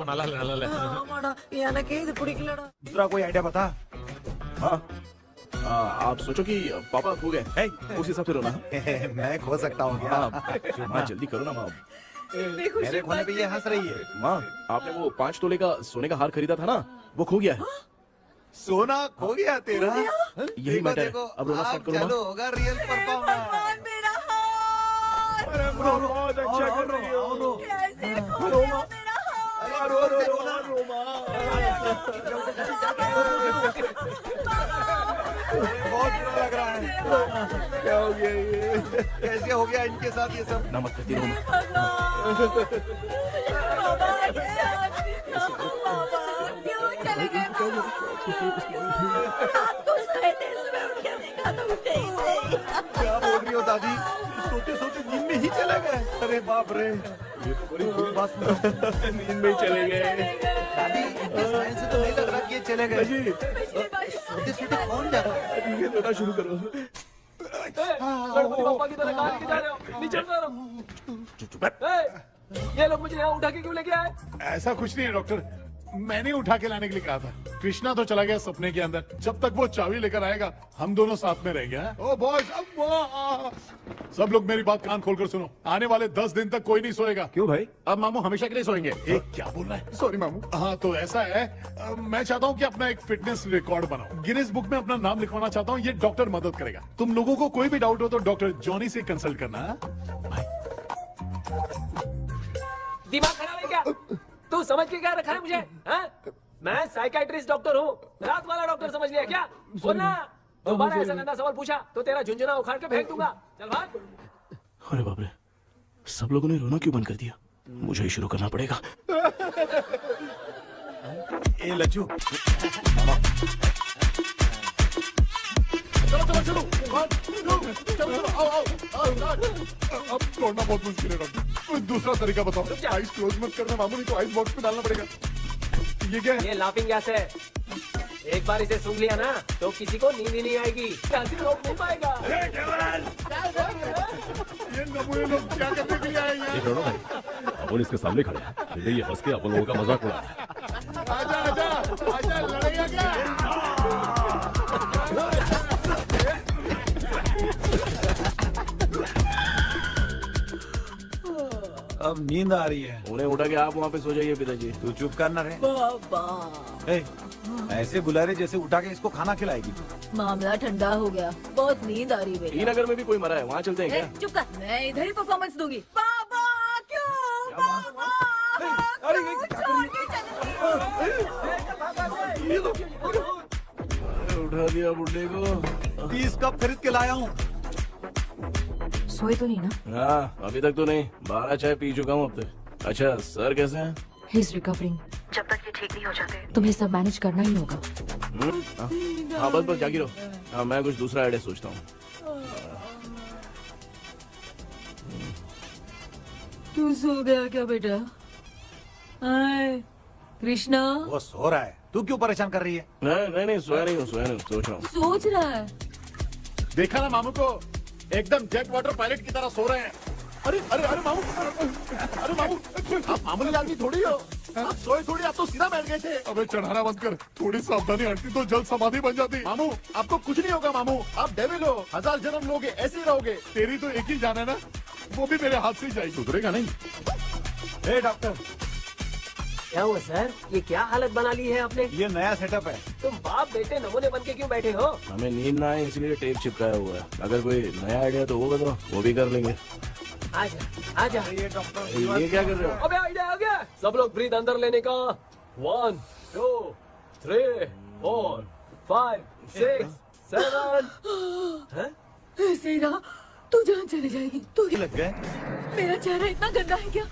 நல்லா இல்ல. ஆமாடா, எனக்கே இது பிடிக்கலடா. दूसरा कोई आइडिया बता। हाँ, आप सोचो कि पापा खो गए, उस हिसाब से रोना। मैं खो सकता हूँ क्या? माँ, जल्दी करो ना माँ। मेरे खोने पे ये हंस रही है। माँ, आपने वो 5 तोले का सोने का हार खरीदा था ना, वो खो गया है। सोना खो गया तेरा? यही मैटर है। अब रोना स्टार्ट करो चलो होगा रियल परफॉर्मेंस। बहुत अच्छा कर रही हो। बहुत बुरा लग रहा है। क्या हो गया ये? कैसे हो गया इनके साथ ये सब? ना मत करती रो। क्या बोल रही हो दादी? सोते सोते नींद में ही चले गए? अरे बाप रे, ये तो बड़ी बुरी बात सुना। नींद में ही चले गए। दादी, इस लाइन से तो नहीं लग रहा कि ये चले गए। सोते सोते कौन जाता है? ठीक है, रोना शुरू करो। गणपति बाप्पा की तरह कहाँ लेके जा रहे हो? नीचे उतारो। ये लोग मुझे यहाँ उठा के क्यों लेके आए? ऐसा कुछ नहीं है डॉक्टर, मैंने उठा के लाने के लिए कहा था। कृष्णा तो चला गया सपने के अंदर, जब तक वो चाबी लेकर आएगा हम दोनों साथ में रहेंगे। ओ बॉयज, सब लोग मेरी बात कान खोलकर सुनो, आने वाले 10 दिन तक कोई नहीं सोएगा। क्यों भाई? अब मामू हमेशा के लिए सोएंगे। एक क्या बोल रहा है? सॉरी मामू। हाँ तो ऐसा है, मैं चाहता हूँ कि अपना एक फिटनेस रिकॉर्ड बनाओ, गिनीज बुक में अपना नाम लिखवाना चाहता हूँ। ये डॉक्टर मदद करेगा। तुम लोगों को कोई भी डाउट हो तो डॉक्टर जॉनी से कंसल्ट करना। दिमाग खराब है क्या? तू समझ के क्या रखा है मुझे? हाँ? मैं साइकाइट्रिस्ट डॉक्टर हूँ, रात वाला डॉक्टर समझ लिया क्या? बोलना, दोबारा ऐसा गंदा सवाल पूछा तो तेरा झुंझुना उखाड़ के फेंक दूंगा। चल भाग। अरे बाप रे, सब लोगों ने रोना क्यों बंद कर दिया? मुझे ही शुरू करना पड़ेगा। ए लज्जू, चलो चलो चलो, आओ। अब छोड़ना बहुत मुश्किल है डॉक्टर, कोई दूसरा तरीका बताओ। आइस क्लोज मत करना मामू, नहीं तो आइस बॉक्स में डालना पड़ेगा। ये क्या है? ये लाफिंग गैस है। एक बार इसे सूंघ लिया ना तो किसी को नींद ही नहीं आएगी, हंसी रोक नहीं पाएगा। ये नमूने लोग क्या करने के लिए आए हैं? देख रहे हो ना भाई, अपन इसके सामने खड़े हैं, फिर ये हंस के अपन लोगों का मजाक उड़ा रहा है। आजा आजा आजा, लड़ेगा क्या? अब नींद आ रही है। उन्हें उठा के आप वहाँ पे सो जाइए पिताजी। तू चुप करना रे। ए, ऐसे बुला रहे जैसे उठा के इसको खाना खिलाएगी। मामला ठंडा हो गया, बहुत नींद आ रही है। श्रीनगर में भी कोई मरा है, वहाँ चलते हैं क्या? चुप कर, मैं इधर ही परफॉर्मेंस दूंगी। बाबा क्यों? बाबा उठा दिया बुड्ढे को। 30 कप खरीद के लाया हूँ। सोए तो नहीं ना? हाँ, अभी तक तो नहीं, 12 चाय पी चुका हूँ अब तक। अच्छा, सर कैसे हैं? He is recovering. जब तक ये ठीक नहीं हो जाते तुम्हें सब मैनेज करना ही होगा। हाँ बस जागी रहो। हाँ, मैं कुछ दूसरा आइडिया सोचता हूँ। तू सो गया क्या बेटा? कृष्णा, वो सो रहा है, तू क्यों परेशान कर रही है? नहीं सोया नहीं हूँ, सोच रहा हूँ। सोच रहा है। देखा ना मामू को, एकदम जेट वाटर पायलट की तरह सो रहे हैं। अरे अरे अरे मामू, अरे मामू, आप मामूली आदमी थोड़ी हो, आप सोए थोड़ी, आप तो सीधा बैठ गए थे। अबे चढ़ाना बंद कर, थोड़ी सावधानी हटती तो जल्द समाधि बन जाती। मामू आपको कुछ नहीं होगा मामू, आप डेविल हो, 1000 जन्म लोगे ऐसे ही रहोगे। तेरी तो एक ही जान है ना, वो भी मेरे हाथ से ही जाएगी। सुधरेगा नहीं। ए डॉक्टर, क्या हुआ सर? ये क्या हालत बना ली है आपने? ये नया सेटअप है। तुम बाप बेटे नमूने बन के क्यों बैठे हो? हमें नींद ना आए इसलिए टेप चिपकाया हुआ है। अगर कोई नया आइडिया तो वो बताओ, वो भी कर लेंगे। आजा आजा। ये डॉक्टर, ये क्या कर रहे हो? अबे आइडिया आ गया। सब लोग ब्रीथ अंदर लेने का। 1 2 3 4 5 6 7। ऐसे ना तू जान चली जाएगी। तू लग गए? मेरा चेहरा इतना गंदा है क्या?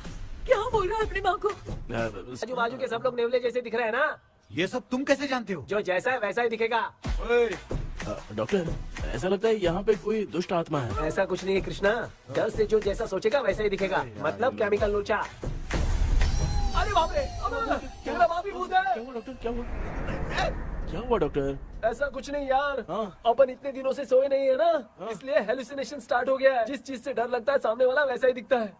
क्या बोल रहा है अपनी माँ को? आजू बाजू के सब लोग नेवले जैसे दिख रहे हैं ना? ये सब तुम कैसे जानते हो? जो जैसा है वैसा ही दिखेगा। डॉक्टर, ऐसा लगता है यहाँ पे कोई दुष्ट आत्मा है। ऐसा कुछ नहीं है कृष्णा, डर से जो जैसा सोचेगा वैसा ही दिखेगा, मतलब केमिकल लोचा। अरे बाप रे, मेरा बाप ही भूत है। क्या हुआ डॉक्टर, क्या हुआ? क्या हुआ डॉक्टर? ऐसा कुछ नहीं यार, अपन इतने दिनों से सोए नहीं है ना, इसलिए हेलुसिनेशन स्टार्ट हो गया है। जिस चीज से डर लगता है सामने वाला वैसा ही दिखता है।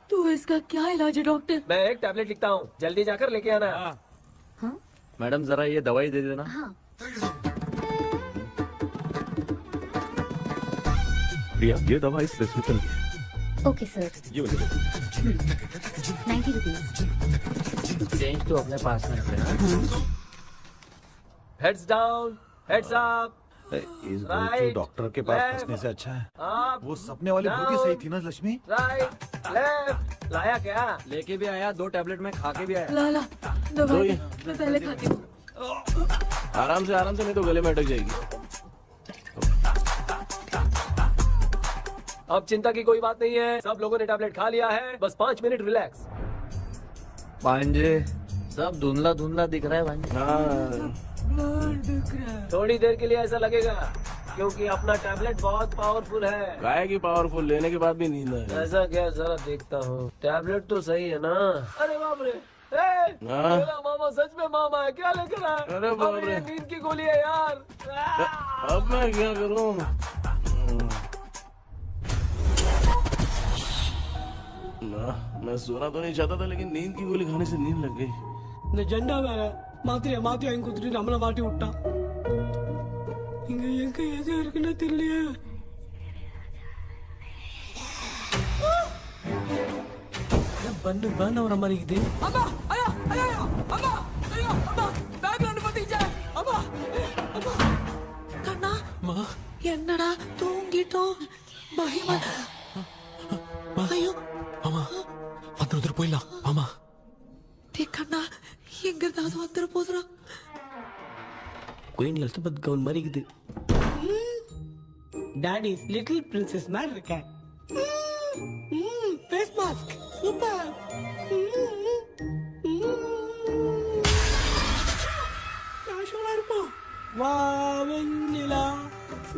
तो इसका क्या इलाज है डॉक्टर? मैं एक टैबलेट लिखता हूँ, जल्दी जाकर लेके आना। मैडम जरा ये दवाई दे देना। प्रिया, ये दवा इस प्रेस्क्रिप्शन की है। Okay sir. ये वाली 90 रुपीज। चेंज तो अपने पास में है। Heads down, heads up. इस भोचू डॉक्टर के पास फंसने से अच्छा है वो सपने वाली बूटी सही थी ना लक्ष्मी। Right, left. लाया क्या? लेके भी आया, 2 टैबलेट में खा के भी आया। ला ला दवाई मैं पहले खाती हूँ। आराम से नहीं तो गले में अटक जाएगी। अब चिंता की कोई बात नहीं है, सब लोगों ने टैबलेट खा लिया है, बस 5 मिनट रिलैक्स। भांजे सब धुंधला धुंधला दिख रहा है भांजे। थोड़ी देर के लिए ऐसा लगेगा क्योंकि अपना टैबलेट बहुत पावरफुल है। गाय की पावरफुल लेने के बाद भी नींद है। ऐसा क्या, जरा देखता हूँ। टैबलेट तो सही है ना? अरे बाप रे, मेरा मामा सच में मामा है, क्या लेकर आया? अरे बाप रे, नींद की गोली है यार। अब मैं क्या करूँ? मैं सोना तो नहीं चाहता था, लेकिन नींद की गोली खाने से नींद लग गई। நிஜண்டா வேற மாத்திரையா மாத்தி வாங்கி கொடுத்துட்டு நம்மள மாட்டி விட்டான். இங்க எங்க எது இருக்குன்னு தெரியலையே. பண்ண வர மாதிரி இருக்குது. அம்மா ஐயா ஐயா அம்மா ஐயா அம்மா பேக்ரவுண்ட் பத்திச்சே அம்மா அம்மா கண்ணா மா என்னடா தூங்கிட்டோம் பயமா ஐயோ மாமா வந்துட்டு போயிடலாம் மாமா. கண்ணா எங்க இருந்தாவது வந்துட போதுரா. குயின் எலிசபெத் கவுன் மாதிரி இருக்குது. டாடி லிட்டில் பிரின்சஸ் மாதிரி இருக்கேன். Face mask super. காஷோலா இருப்போம். வா வெண்ணிலா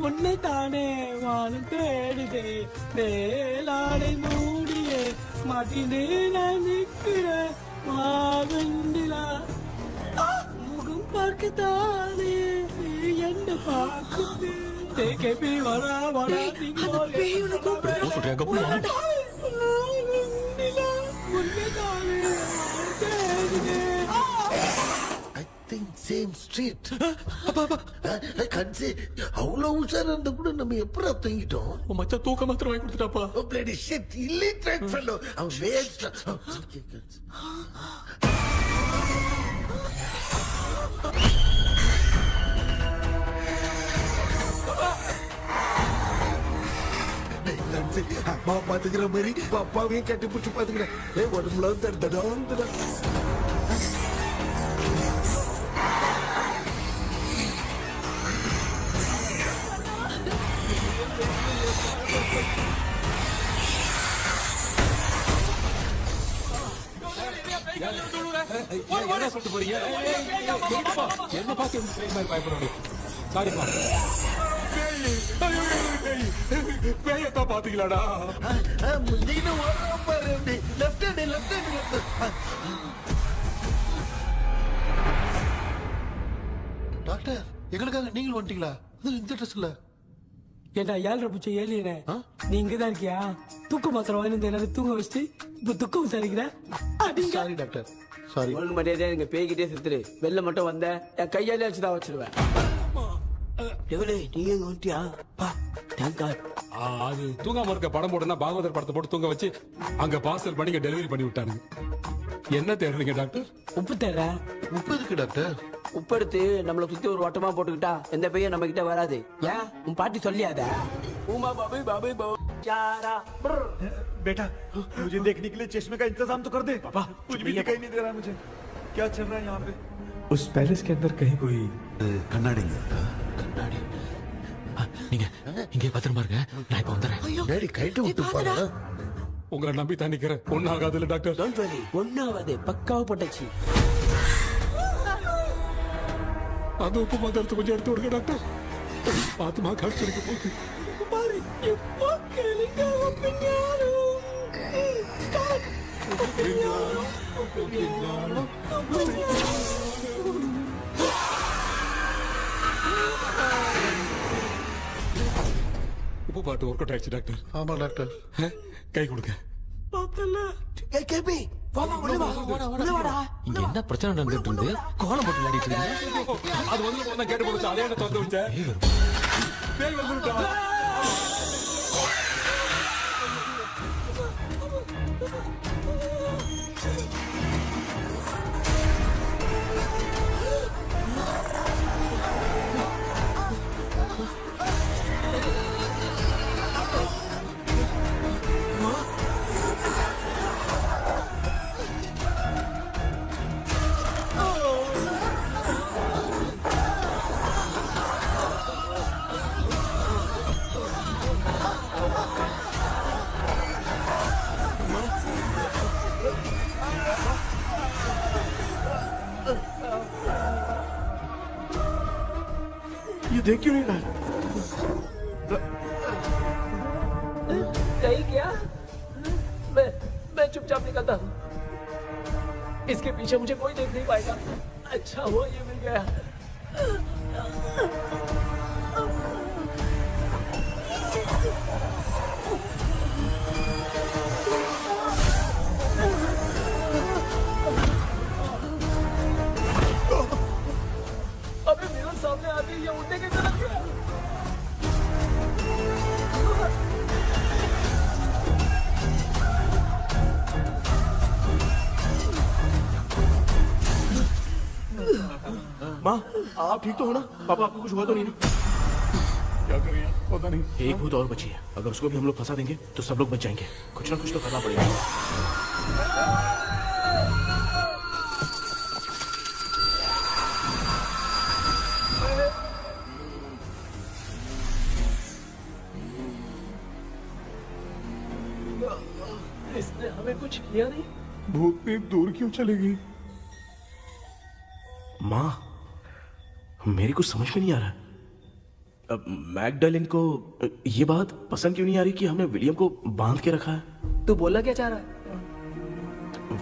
உன்னை தானே வானம் தேடுதே மேலாடை மூடியே மாட்டினே நான் நிற்கிறேன். வெண்ணிலா முகம் பார்க்கத்தானே என்ன பார்க்குது. தேக்கே வரா வரா சேம் ஸ்ட்ரீட் கன்சி அவ்வளவு உஷாரா இருந்தா கூட நம்ம எப்படா தூங்கிட்டோம். மச்சா தூக்க மாத்திரம் வாங்கி கொடுத்துட்டாப்பா. Bloody shit illiterate fellow. அவன் வேஸ்ட். அம்மா பாத்துக்கிற மாதிரி அப்பாவையும் கட்டி பிடிச்சி பாத்துக்கிறேன். உடம்புல தடா என்ன சொல்லிட்டு போறீங்க? என்ன பார்த்து பயப்படாது. சாரிப்பா. பேயத்தான் பாத்தீங்களாடா? டாக்டர் எங்களுக்காக நீங்கள் வந்துட்டீங்களா? இந்த ட்ரெஸ் இல்ல ஏண்டா 7 பூச்சி ஏலியனே நீ இங்கதான் இருக்கியா? தூக்க மாத்திரம் வாங்கி எல்லாரும் தூங்க வச்சுட்டு இப்ப துக்கம் விசாரிக்கிற. Sorry doctor sorry. ஒழுங்கு மரியாதையா எங்க பேய்கிட்டே செத்துரு. வெளில மட்டும் வந்த என் கையாலே வச்சுதான் வச்சிருவேன். எவ்வளவு நீங்க எங்க வந்துட்டியா? அது தூங்காம இருக்க படம் போடுனா பாகவதர் படத்தை போட்டு தூங்க வச்சு அங்க பார்சல் பண்ணி டெலிவரி பண்ணி விட்டானுங்க. என்ன தேடுறீங்க டாக்டர்? உப்பு தேடுற. உப்பு இருக்கு டாக்டர். உப்பு எடுத்து நம்மள சுத்தி ஒரு வட்டமா போட்டுக்கிட்டா எந்த பையன் நம்ம கிட்ட வராது. ஏன் உன் பாட்டி சொல்லியாத? உமா பாபு பாபு चारा बेटा मुझे देखने के लिए चश्मे का इंतजाम तो कर दे। पापा कुछ भी दिखाई नहीं दे रहा है मुझे, क्या चल रहा है यहाँ पे? उस पैलेस के अंदर कहीं कोई கண்ணாடி கண்ணாடி நீங்க இங்கே பத்திரமா இருங்க, நான் இப்ப வந்துடுறேன். டேடி கைட்டு விட்டு போறா. உங்களை நம்பி தான் நிக்கிறேன். ஒன்னாகாதுல டாக்டர். டோன்ட் வரி, ஒன்னாவது பக்காவா போட்டாச்சு. அது உப்பு மாத்திரத்தை கொஞ்சம் எடுத்து விடுங்க டாக்டர். பாத்துமா கழிச்சிருக்க போகுது. பாரு இப்போ கேளுங்க. உப்பு பாட்டு ஒர்க் அவுட் ஆயிடுச்சு டாக்டர். ஆமா டாக்டர். கை கொடுங்க. கேபி வாடா வாடா. இங்க என்ன பிரச்சனை நடந்துட்டு இருந்து கோலம் போட்டு விளையாடிட்டு இருக்கீங்க? அது வந்து போனா கேட்டு போச்சு. அதே என்ன தந்து வச்சேன். பேய் வந்துட்டா. ये देख क्यों नहीं रहा है? नहीं क्या? मैं चुपचाप निकलता हूँ। इसके पीछे मुझे कोई देख नहीं पाएगा। अच्छा हुआ ये मिल गया। अबे मेरे सामने आके ये उड़ने की तरफ गया। माँ, आप ठीक तो हो ना? पापा आपको कुछ हुआ तो नहीं ना? क्या करें? पता नहीं। एक भूत और बची है। अगर उसको भी हम लोग फंसा देंगे तो सब लोग बच जाएंगे। कुछ ना कुछ तो करना पड़ेगा। इसने हमें कुछ किया नहीं। भूतनी दूर क्यों चली गई? माँ, मेरी कुछ समझ में नहीं आ रहा। अब मैगडालिन को ये बात पसंद क्यों नहीं आ रही कि हमने विलियम को बांध के रखा है? तू बोलना क्या चाह रहा है?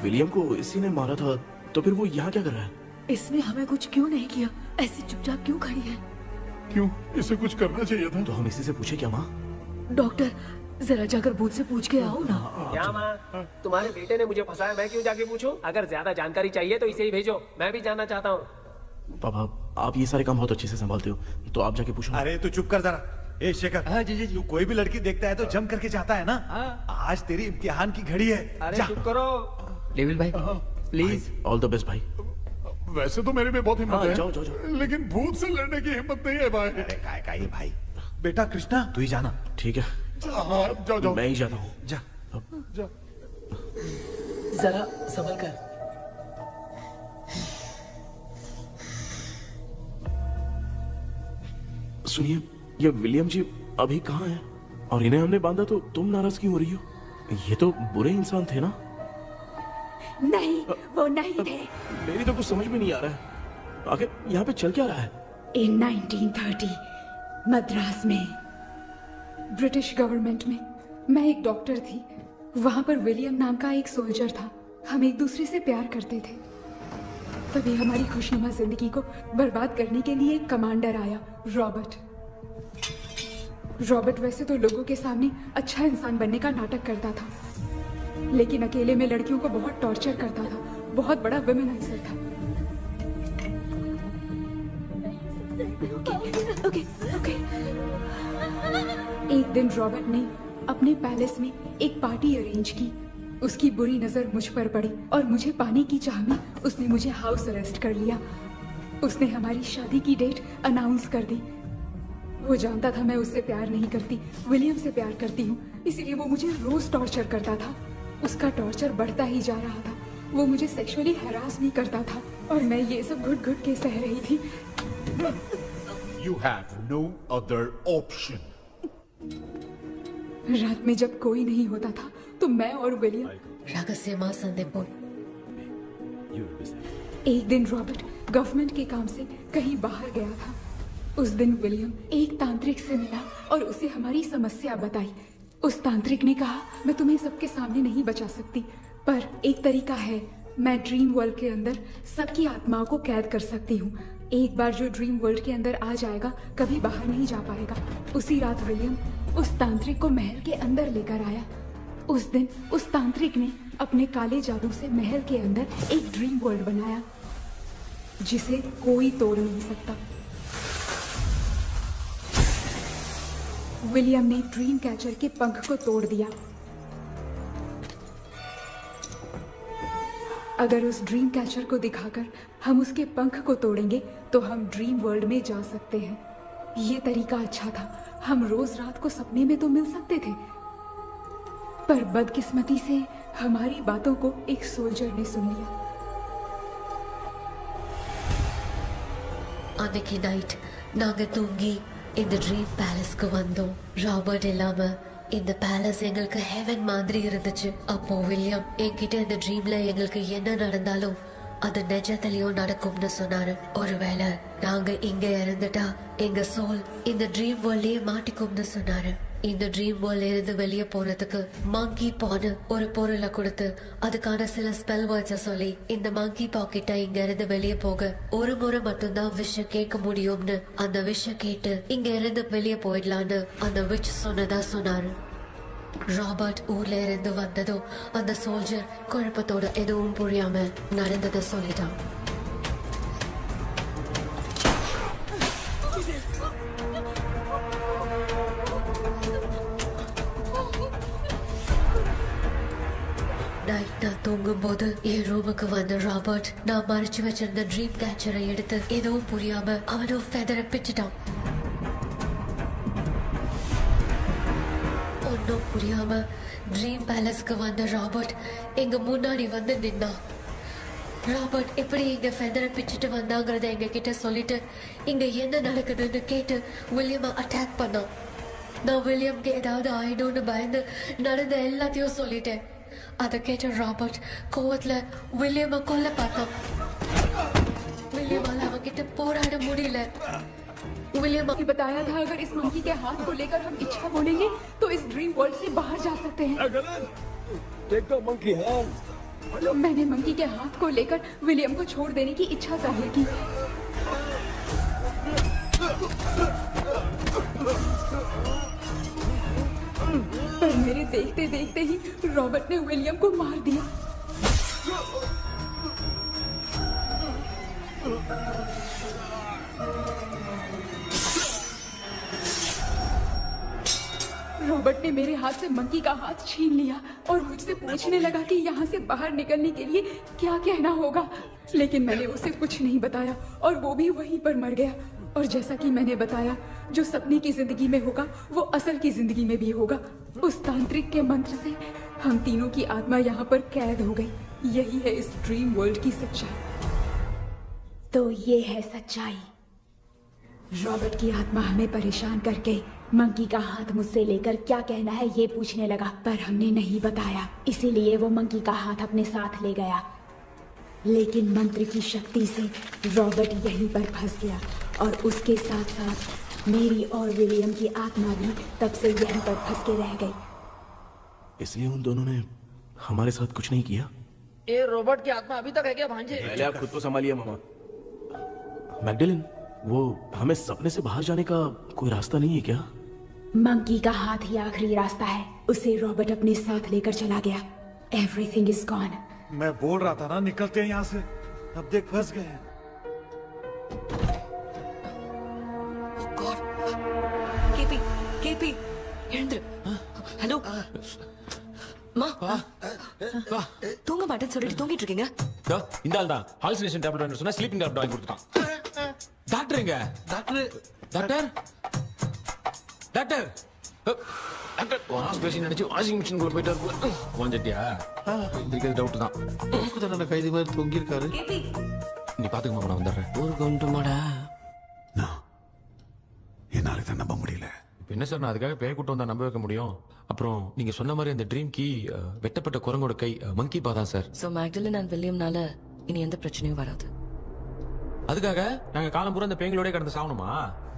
विलियम को इसी ने मारा था, तो फिर वो यहाँ क्या कर रहा है? इसने हमें कुछ क्यों नहीं किया? ऐसी चुपचाप क्यों खड़ी है? क्यों? इसे कुछ करना चाहिए था। तो हम इसी से पूछे क्या माँ? डॉक्टर, जरा जाकर भूत से पूछ के आओ ना। क्या माँ? तुम्हारे बेटे ने मुझे फंसाया, मैं क्यों जाके पूछूं? अगर ज्यादा जानकारी चाहिए तो इसे ही भेजो, मैं भी जानना चाहता हूँ। पापा, आप ये सारे काम बहुत अच्छे से संभालते हो, तो आप जाके पूछो। अरे तू चुप कर जरा। ए शेखर, हाँ जी जी, तू कोई भी लड़की देखता है तो जम करके जाता है ना? आज तेरी इम्तिहान की घड़ी है। अरे चुप करो। लेविल भाई, प्लीज। ऑल द बेस्ट भाई। वैसे तो मेरे में बहुत हिम्मत है, जाओ, जाओ, जाओ। लेकिन भूत से लड़ने की हिम्मत नहीं है भाई। अरे काय का ये भाई। बेटा कृष्णा, तू ही जाना। ठीक है, हाँ, जाओ जाओ। मैं ही जाता हूँ। जा। जा। जरा संभल कर। सुनिए, ये विलियम जी अभी कहाँ है? और इन्हें हमने बांधा तो तुम नाराज क्यों हो रही हो? ये तो बुरे इंसान थे ना? नहीं, वो नहीं थे। मेरी तो कुछ समझ में नहीं आ रहा है। आखिर यहाँ पे चल क्या रहा है? इन 1930 मद्रास में ब्रिटिश गवर्नमेंट में मैं एक डॉक्टर थी। वहां पर विलियम नाम का एक सोल्जर था। हम एक दूसरे से प्यार करते थे। तभी हमारी खुशनुमा जिंदगी को बर्बाद करने के लिए एक कमांडर आया, रॉबर्ट। रॉबर्ट वैसे तो लोगों के सामने अच्छा इंसान बनने का नाटक करता था, लेकिन अकेले में लड़कियों को बहुत टॉर्चर करता था। बहुत बड़ा वुमेनाइजर था। ओके। एक दिन रॉबर्ट ने अपने पैलेस में एक पार्टी अरेंज की। उसकी बुरी नजर मुझ पर पड़ी और मुझे पाने की चाह में उसने मुझे हाउस अरेस्ट कर लिया। उसने हमारी शादी की डेट अनाउंस कर दी। वो जानता था मैं उससे प्यार नहीं करती, विलियम से प्यार करती हूँ, इसीलिए वो मुझे रोज टॉर्चर करता था। उसका टॉर्चर बढ़ता ही जा रहा था। वो मुझे सेक्सुअली हैरास भी करता था और मैं ये सब घुट घुट के सह रही थी। You have no other option. रात में जब कोई नहीं होता था तो मैं और विलियम रहस्यमा संदेपुर। एक दिन रॉबर्ट गवर्नमेंट के काम से कहीं बाहर गया था। उस दिन विलियम एक तांत्रिक से मिला और उसे हमारी समस्या बताई। उस तांत्रिक ने कहा, मैं तुम्हें सबके सामने नहीं बचा सकती, पर एक तरीका है। मैं ड्रीम वर्ल्ड के अंदर सबकी आत्माओं को कैद कर सकती हूँ। एक बार जो ड्रीम वर्ल्ड के अंदर आ जाएगा कभी बाहर नहीं जा पाएगा। उसी रात विलियम उस तांत्रिक को महल के अंदर लेकर आया। उस दिन उस तांत्रिक ने अपने काले जादू से महल के अंदर एक ड्रीम वर्ल्ड बनाया जिसे कोई तोड़ नहीं सकता। विलियम ने ड्रीम कैचर के पंख को तोड़ दिया। अगर उस ड्रीम कैचर को दिखाकर हम उसके पंख को तोड़ेंगे तो हम ड्रीम वर्ल्ड में जा सकते हैं। ये तरीका अच्छा था, हम रोज रात को सपने में तो मिल सकते थे, पर बदकिस्मती से हमारी बातों को एक सोल्जर ने सुन लिया। அன்னைக்கு நைட் நாங்க தூங்கி இந்த ட்ரீம் பேலஸ்க்கு வந்தோம். ராபர்ட் இல்லாம இந்த பேலஸ் எங்களுக்கு ஹெவன் மாதிரி இருந்துச்சு. அப்போ வில்லியம் என்கிட்ட இந்த ட்ரீம்ல எங்களுக்கு என்ன நடந்தாலும் அது நிஜத்திலயும் நடக்கும்னு சொன்னாரு. ஒருவேளை நாங்க இங்க இறந்துட்டா எங்க சோல் இந்த ட்ரீம் வேர்ல்ட்லயே மாட்டிக்கும்னு சொன்னாரு. இந்த ட்ரீம் வேர்ல்ட்ல இருந்து வெளியே போறதுக்கு மங்கி பான்னு ஒரு பொருளை கொடுத்து அதுக்கான சில ஸ்பெல் வேர்ட்ஸை சொல்லி இந்த மங்கி பாக்கெட்டை இங்க இருந்து வெளியே போக ஒரு முறை மட்டும்தான் விஷயம் கேட்க முடியும்னு அந்த விஷயம் கேட்டு இங்க இருந்து வெளியே போயிடலான்னு அந்த விச் சொன்னதா சொன்னாரு. ராபர்ட் ஊர்ல இருந்து வந்ததும் அந்த சோல்ஜர் குழப்பத்தோட எதுவும் புரியாம நடந்ததை சொல்லிட்டான். நைட் நான் தூங்கும் போது என் ரூமுக்கு வந்த ராபர்ட் நான் மறைச்சு வச்சிருந்த ட்ரீம் கேச்சரை எடுத்து எதுவும் புரியாம அவனும் ஃபெதரை பிச்சுட்டான். ஒன்னும் புரியாம ட்ரீம் பேலஸ்க்கு வந்த ராபர்ட் எங்க முன்னாடி வந்து நின்னான். ராபர்ட் எப்படி இங்க ஃபெதரை பிச்சுட்டு வந்தாங்கிறத எங்க கிட்ட சொல்லிட்டு இங்க என்ன நடக்குதுன்னு கேட்டு வில்லியமை அட்டாக் பண்ணான். நான் வில்லியம்க்கு ஏதாவது ஆயிடும்னு பயந்து நடந்த எல்லாத்தையும் சொல்லிட்டேன். அதை கேட்ட ராபர்ட் கோவத்துல வில்லியமை கொல்ல பார்த்தான். வில்லியமால அவன்கிட்ட போராட முடியல. विलियम ने बताया था अगर इस मंकी के हाथ को लेकर हम इच्छा बोलेंगे तो इस ड्रीम वर्ल्ड से बाहर जा सकते हैं। मैंने मंकी के हाथ को लेकर विलियम को छोड़ देने की इच्छा जाहिर की। पर मेरे देखते देखते ही रॉबर्ट ने विलियम को मार दिया। रॉबर्ट ने मेरे हाथ से मंकी का हाथ छीन लिया और मुझसे पूछने लगा कि यहाँ से बाहर निकलने के लिए क्या कहना होगा, लेकिन मैंने उसे कुछ नहीं बताया और वो भी वहीं पर मर गया। और जैसा कि मैंने बताया, जो सपने की जिंदगी में होगा वो असल की जिंदगी में भी होगा। उस तांत्रिक के मंत्र से हम तीनों की आत्मा यहाँ पर कैद हो गई। यही है इस ड्रीम वर्ल्ड की सच्चाई। तो ये है सच्चाई। रॉबर्ट की आत्मा हमें परेशान करके मंकी का हाथ मुझसे लेकर क्या कहना है ये पूछने लगा, पर हमने नहीं बताया, इसीलिए वो मंकी का हाथ अपने साथ ले गया। लेकिन मंत्र की शक्ति से रॉबर्ट यहीं पर फंस गया और उसके साथ साथ मेरी और विलियम की आत्मा भी तब से यहीं पर फंस के रह गई। इसलिए उन दोनों ने हमारे साथ कुछ नहीं किया। ये रॉबर्ट की आत्मा अभी तक है क्या भांजे? पहले आप खुद को संभालिए मामा। मैगडेलिन, वो हमें सपने से बाहर जाने का कोई रास्ता नहीं है क्या? मंकी का हाथ ही आखिरी रास्ता है। उसे रॉबर्ट अपने साथ लेकर चला गया। Everything is gone. मैं बोल रहा था ना, निकलते हैं यहाँ से। अब देख फंस गए हैं। கேபி கேபி எழுந்துரு. ஹலோ மா, தூங்க மாட்டேன்னு சொல்லிட்டு தூங்கிட்டு இருக்கீங்க. இந்த ஆள் தான் ஹாலுசினேஷன் டேப்லெட் வேணும் சொன்னா ஸ்லீப்பிங் டேப்லெட் வாங்கி கொடுத்துட்டான். டாக்டர் எங்க? Doctor doctor doctor doctor wash basin நினைச்சு வாஷிங் மிஷின் குள்ள போயிட்டாரு. வாஞ்சிட்டியா? இந்த டவுட் தான். தான் கைதி மாதிரி தொங்கி இருக்காரு. நீ பாத்துக்க மாமா, நான் வந்துடுறேன். ஊருக்கு வந்துட்டுமாடா? என்னால இதை நம்ப முடியல. இப்போ என்ன சார், நான் அதுக்காக பேய் கூட்டம் வந்தா நம்ப வைக்க முடியும்? அப்புறம் நீங்க சொன்ன மாதிரி அந்த ட்ரீம் கீ வெட்டப்பட்ட குரங்கோட கை மங்கி பா தான் சார். சோ மேக்டலின் அண்ட் வில்லியம்னால இனி எந்த பிரச்சனையும் வராது. அதுக்காக நாங்க காலம் பூரா அந்த பேய்களோட கடந்து சாவணுமா?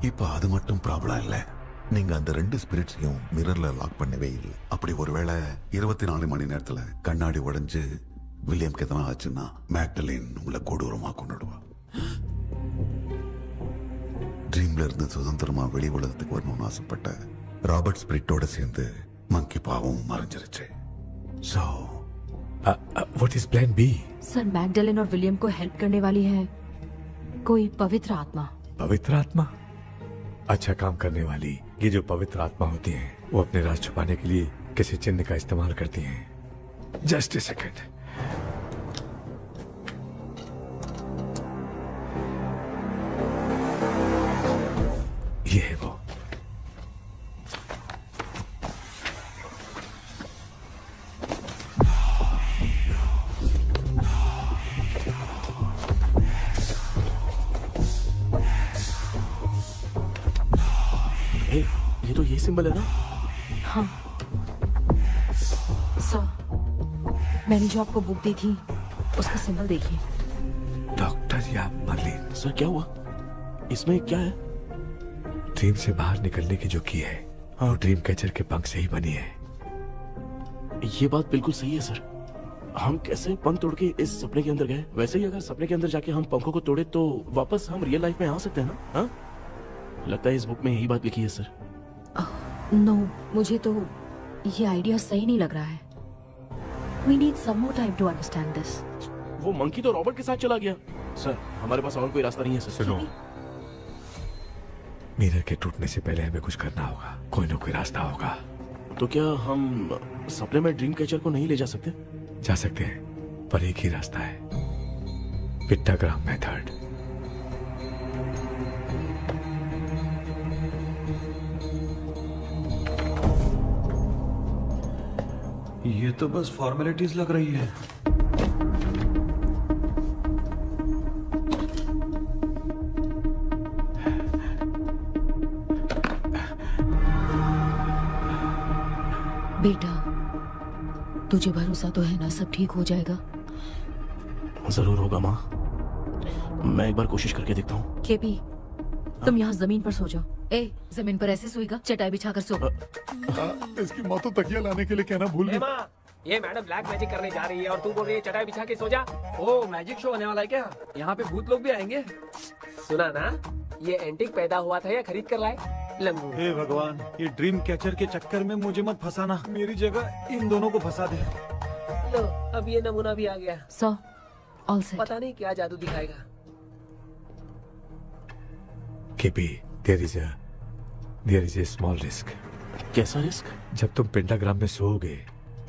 இப்ப அது மட்டும் ப்ராப்ளம் இல்ல. நீங்க அந்த ரெண்டு ஸ்பிரிட்ஸையும் மிரர்ல லாக் பண்ணவே இல்லை. அப்படி ஒருவேளை 24 மணி நேரத்துல கண்ணாடி உடைஞ்சு வில்லியம்க்கு எதனா ஆச்சுன்னா மேக்டலின் உங்களை கொடூரமா கொண்டுடுவா. ட்ரீம்ல இருந்து சுதந்திரமா வெளி உலகத்துக்கு வரணும்னு ஆசைப்பட்ட ராபர்ட் ஸ்பிரிட்டோட சேர்ந்து மங்கி பாவம் மறைஞ்சிருச்சு. So what is plan B? Sir, Magdalene और विलियम को हेल्प करने वाली है कोई पवित्र आत्मा। पवित्र आत्मा? अच्छा काम करने वाली ये जो पवित्र आत्मा होती हैं, वो अपने राज छुपाने के लिए किसी चिन्ह का इस्तेमाल करती हैं। Just a second. है वो। ये तो ये सिंबल है ना? हाँ सर, मैंने जो आपको बुक दी थी उसका सिंबल देखिए। डॉक्टर या मर्लिन। सर क्या हुआ? इसमें क्या है? ड्रीम से बाहर निकलने की जो की है वो ड्रीम कैचर के पंख से ही बनी है। ये बात बिल्कुल सही है सर। हम कैसे पंख तोड़ के इस सपने के अंदर गए, वैसे ही अगर सपने के अंदर जाके हम पंखों को तोड़े तो वापस हम रियल लाइफ में आ सकते हैं ना? हाँ, लगता है इस बुक में यही बात लिखी है सर। नो, मुझे तो ये आइडिया सही नहीं लग रहा है। We need some more time to understand this. वो मंकी तो रॉबर्ट के साथ चला गया। सर हमारे पास और कोई रास्ता नहीं है सर। सुनो, मिरर के टूटने से पहले हमें कुछ करना होगा। कोई ना कोई रास्ता होगा। तो क्या हम सपने में ड्रीम कैचर को नहीं ले जा सकते? जा सकते हैं, पर एक ही रास्ता है, पिट्टाग्राम मेथड। ये तो बस फॉर्मेलिटीज लग रही है। बेटा, तुझे भरोसा तो है ना सब ठीक हो जाएगा? जरूर होगा माँ, मैं एक बार कोशिश करके देखता हूँ। केपी, तुम यहाँ जमीन पर सो जाओ। ए, जमीन पर ऐसे सोएगा? चटाई बिछाकर सो। इसकी माँ तो तकिया लाने के लिए कहना भूल गई। माँ, ये मैडम ब्लैक मैजिक करने जा रही है और तू बोल रही है चटाई बिछा के सो जा। ओ, मैजिक शो होने वाला है क्या? यहाँ पे भूत लोग भी आएंगे। सुना ना, ये एंटीक पैदा हुआ था या खरीद कर लाए? लंगू। हे भगवान, ये ड्रीम कैचर के चक्कर में मुझे मत फंसाना। मेरी जगह इन दोनों को फंसा दे। लो, अब ये नमूना भी आ गया। सो, ऑल सेट। पता नहीं क्या जादू दिखाएगा। KP, there is a small risk। कैसा रिस्क? जब तुम पेंटाग्राम में सोओगे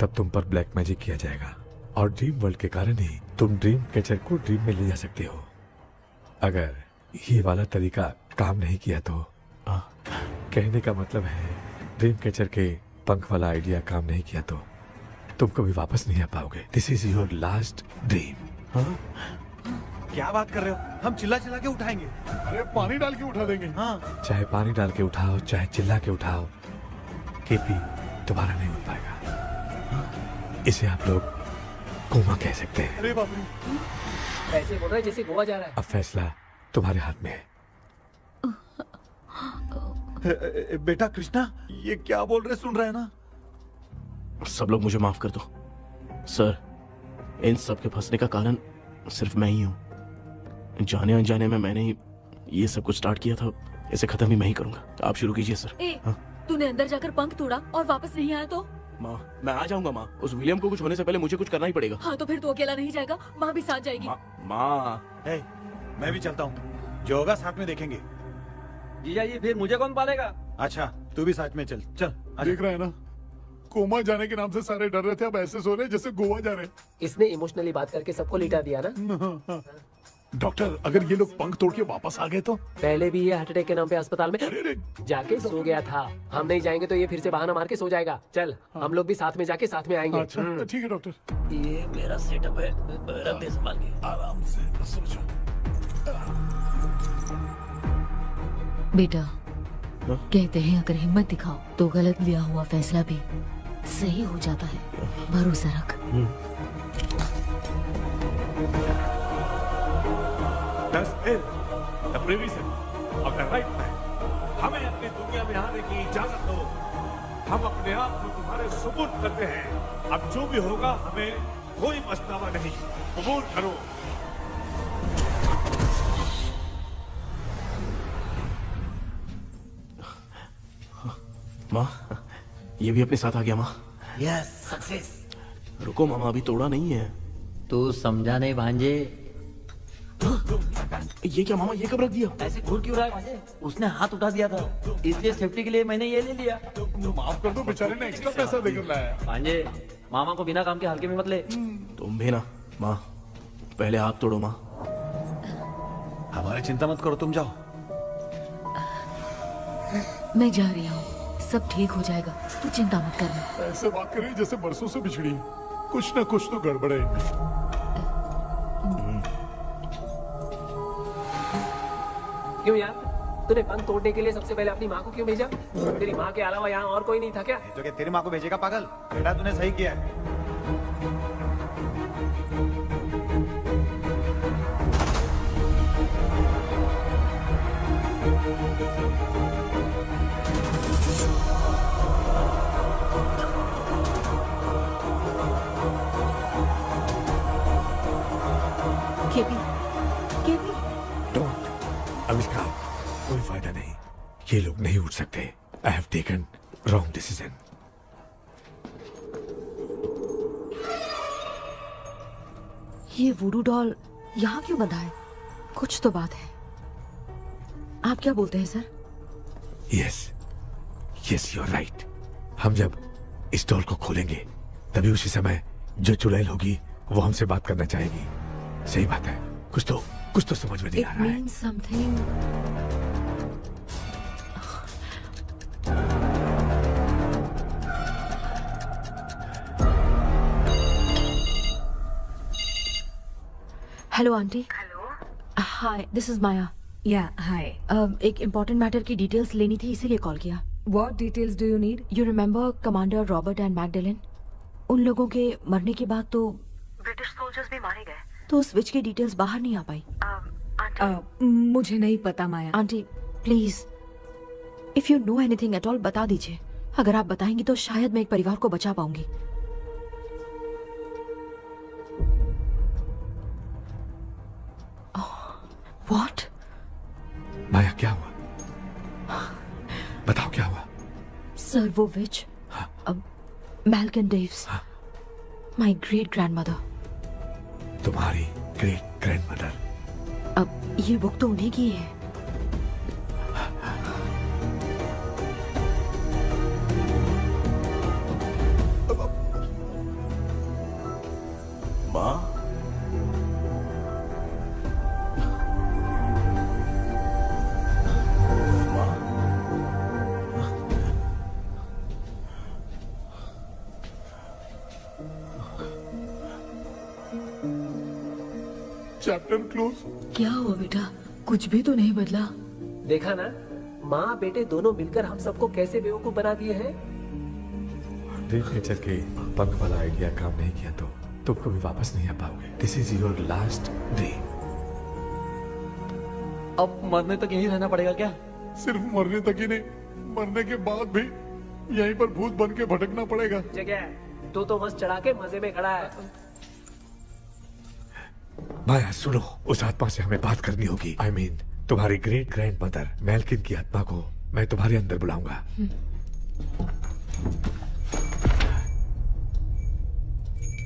तब तुम पर ब्लैक मैजिक किया जाएगा और ड्रीम वर्ल्ड के कारण ही तुम ड्रीम कैचर को ड्रीम में ले जा सकते हो। अगर ये वाला तरीका काम नहीं किया तो कहने का मतलब है ड्रीम कैचर के पंख वाला आइडिया काम नहीं किया तो तुम कभी वापस नहीं आ पाओगे। This is your last dream. क्या बात कर रहे हो? हम चिल्ला चिल्ला के उठाएंगे। अरे पानी डाल के उठा देंगे। हाँ, चाहे पानी डाल के उठाओ, चाहे चिल्ला के उठाओ, केपी दोबारा नहीं उठ पाएगा। इसे आप लोग कोमा कह सकते हैं। अरे बाप रे, ऐसे बोल रहा है जैसे गोवा जा रहा है। अब फैसला तुम्हारे हाथ में है। बेटा कृष्णा, ये क्या बोल रहे, सुन रहे हैं ना? सब लोग मुझे माफ कर दो सर। इन सब के फंसने का कारण सिर्फ मैं ही हूँ। जाने अनजाने में मैंने ही ये सब कुछ स्टार्ट किया था। इसे खत्म भी मैं ही करूंगा। आप शुरू कीजिए सर। तूने अंदर जाकर पंख तोड़ा और वापस नहीं आया तो? माँ, मैं आ जाऊंगा माँ। उस विलियम को कुछ होने से पहले मुझे कुछ करना ही पड़ेगा। हाँ, तो फिर तू अकेला नहीं जाएगा, माँ भी साथ जाएगी। माँ, मैं भी चलता हूँ, जो होगा साथ में देखेंगे। जीजा जी, फिर मुझे कौन पालेगा? अच्छा, तू भी साथ में चल। चल देख रहा है ना, कोमा जाने के नाम से सारे डर रहे थे, अब ऐसे सो रहे जैसे गोवा जा रहे। इसने इमोशनली बात करके सबको लिटा दिया ना। डॉक्टर, अगर ये लोग पंख तोड़ के वापस आ गए तो? पहले भी ये हार्ट अटैक के नाम पे अस्पताल में जाके सो गया था। हम नहीं जाएंगे तो ये फिर से बहाना मार के सो जाएगा। चल, हम लोग भी साथ में जाके साथ में आएंगे। अच्छा, ठीक है डॉक्टर। ये मेरा सेटअप है, रख दे संभाल के। आराम से सो जाओ। बेटा, कहते हैं अगर हिम्मत दिखाओ तो गलत लिया हुआ फैसला भी सही हो जाता है। भरोसा रख। हमें अपनी दुनिया में आने की इजाजत दो। हम अपने आप को तुम्हारे सुपुर्द करते हैं। अब जो भी होगा हमें कोई पछतावा नहीं। कबूल करो। माँ, ये भी अपने साथ आ गया। माँ, यस, सक्सेस। रुको मामा, अभी तोड़ा नहीं है। तू समझा नहीं भांजे। ये क्या मामा, ये कब रख दिया? ऐसे घूर क्यों रहा है भांजे? उसने हाथ उठा दिया था, इसलिए सेफ्टी के लिए मैंने ये ले लिया। माफ कर दो, बेचारे ने एक्स्ट्रा पैसा देकर लाया। भांजे, मामा को बिना काम के हल्के में मत ले। तुम भी ना। माँ, पहले हाथ तोड़ो। माँ, हमारी चिंता मत करो, तुम जाओ। मैं जा रही हूँ, सब ठीक हो जाएगा, तू चिंता मत करना। ऐसे बात कर रही जैसे बरसों से बिछड़ी है। कुछ ना कुछ तो गड़बड़ है इनमें। क्यों यार, तूने बंद तोड़ने के लिए सबसे पहले अपनी माँ को क्यों भेजा? तेरी माँ के अलावा यहाँ और कोई नहीं था क्या? तो क्या तेरी माँ को भेजेगा पागल? बेटा तूने सही किया है। KP, KP. डोंट, अविष्का, कोई फायदा नहीं। ये लोग नहीं उठ सकते। I have taken wrong decision. ये वुडू डॉल यहाँ क्यों बंधा है? कुछ तो बात है। आप क्या बोलते हैं sir? Yes, yes, you are right. हम जब इस डॉल को खोलेंगे तभी उसी समय जो चुड़ैल होगी वो हमसे बात करना चाहेगी। सही बात है। कुछ तो समझ में नहीं आ रहा है। It means something. Hello aunty. Hello. Hi, this is Maya. Yeah hi. एक इम्पोर्टेंट मैटर की डिटेल्स लेनी थी, इसीलिए कॉल किया। What details do you need? You remember commander Robert and Magdalene? उन लोगों के मरने के बाद तो ब्रिटिश सोल्जर्स भी मारे गए। तो स्विच की डिटेल्स बाहर नहीं आ पाई। मुझे नहीं पता Maya. Aunty please, if you know anything at all बता दीजिए। अगर आप बताएंगी तो शायद मैं एक परिवार को बचा पाऊंगी। व्हाट? माया, क्या हुआ? बताओ क्या हुआ? सर वो विच, मैल्कन डेव्स, माय ग्रेट ग्रैंडमदर। तुम्हारी ग्रेट ग्रैंडमदर? अब ये बुक तो उन्हीं की है। माँ, चैप्टर क्लोज। क्या हुआ बेटा? कुछ भी तो नहीं बदला। देखा ना, माँ बेटे दोनों मिलकर हम सबको कैसे बेवकूफ बना दिए हैं। ड्रीम कैचर के पंख वाला आइडिया काम नहीं किया तो तुम कभी वापस नहीं आ पाओगे। This is your last dream. अब मरने तक यहीं रहना पड़ेगा क्या? सिर्फ मरने तक ही नहीं, मरने के बाद भी यहीं पर भूत बन के भटकना पड़ेगा। जगह तो मस्त चढ़ा के मजे में खड़ा है। माया सुनो, उस आत्मा से हमें बात करनी होगी। I mean, तुम्हारी ग्रेट ग्रैंड मदर मैल्किन की आत्मा को मैं तुम्हारे अंदर बुलाऊंगा।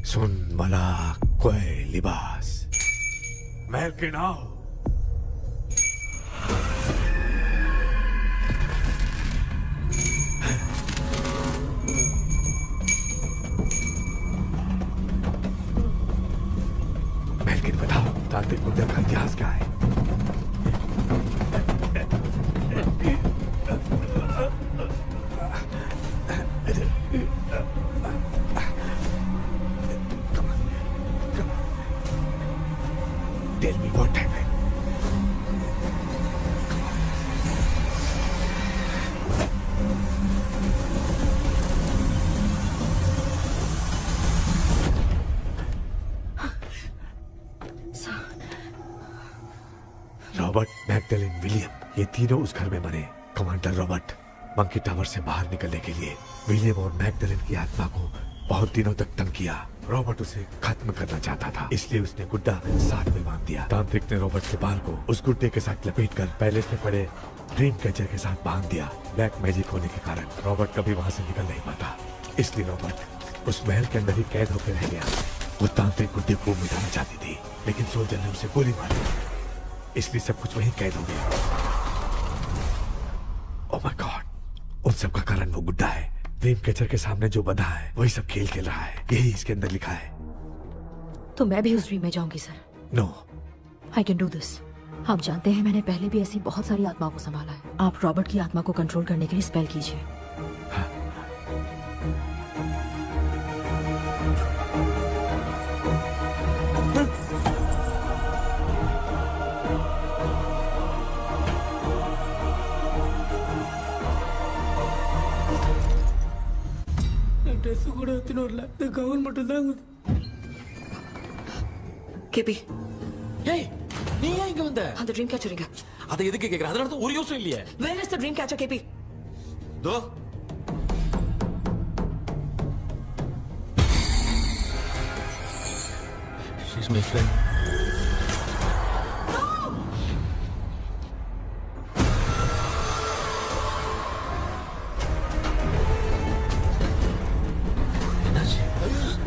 सुन मला कोई लिबास, मैल्किन आओ। मैल्किन बताओ, तांत्रिक मुद्रा का इतिहास क्या है? Tell me what happened. Robert, Magdalene, William, ये तीनों उस घर में मरे। कमांडर रॉबर्ट मंकी टावर से बाहर निकलने के लिए विलियम और मैगडेलिन की आत्मा को बहुत दिनों तक तंग किया। रॉबर्ट उसे खत्म करना चाहता था, इसलिए उसने गुड्डा साथ में बांध दिया। तांत्रिक ने रॉबर्ट के बाल को उस गुड्डे के साथ लपेटकर पैलेस में पड़े ड्रीम कैचर के साथ बांध दिया। ब्लैक मैजिक होने के कारण रॉबर्ट कभी वहां से निकल नहीं पाता, इसलिए रॉबर्ट उस महल के अंदर ही कैद होकर रह गया। वो तांत्रिक गुड्डे को मिटाना चाहती थी, लेकिन सोल्जर ने उसे गोली मारी, इसलिए सब कुछ वहीं कैद हो गया। ओह माय गॉड, उन सब का कारण वो गुड्डा है। ड्रीम कैचर के सामने जो बंधा है वही सब खेल खेल रहा है, यही इसके अंदर लिखा है। तो मैं भी उस ड्रीम में जाऊंगी sir. No, I can do this. आप जानते हैं मैंने पहले भी ऐसी बहुत सारी आत्माओं को संभाला है। आप रॉबर्ट की आत्मा को कंट्रोल करने के लिए स्पेल कीजिए। ட்ரெஸ் கூட எடுத்துன்னு வரல. இந்த கவுன் மட்டும் தான். கேபி, ஏய் நீ ஏன் இங்க வந்த? அந்த ட்ரீம் கேச்சர் எங்க? அதை எதுக்கு கேக்குற? அதனால தான் ஒரு யோசனை இல்லையே. Where is the dream catcher, கேபி? Though she's my friend.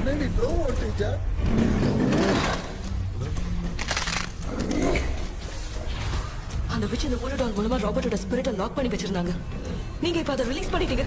नहीं दो टीचर அந்த witch இந்த ஒரு டால் மூலமா ராபர்ட்டோட ஸ்பிரிட்டை லாக் பண்ணி வச்சிருந்தாங்க. நீங்க இப்ப அதை ரிலீஸ் பண்ணிட்டீங்க.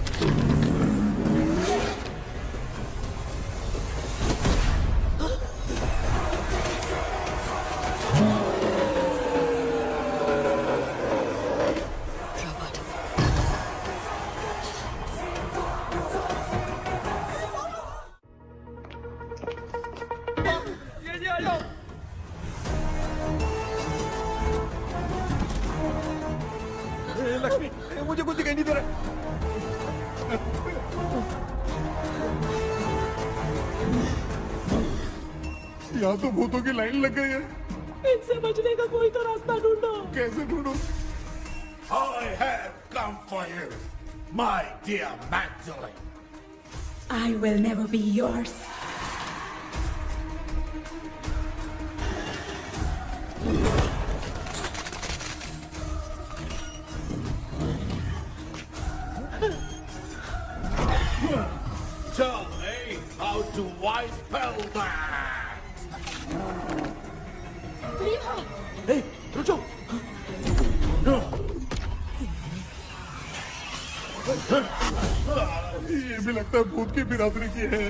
लक्ष्मी, मुझे कुछ दिखाई नहीं दे रहा। यहाँ तो भूतों की लाइन लग गई है। इनसे बचने का कोई तो रास्ता ढूंढो। कैसे ढूंढो? I have come for you, my dear Magdalene. I will never be yours. Tell me how to wipe spell that. Hey, रुको। ये भी लगता है भूत की बिरादरी की है।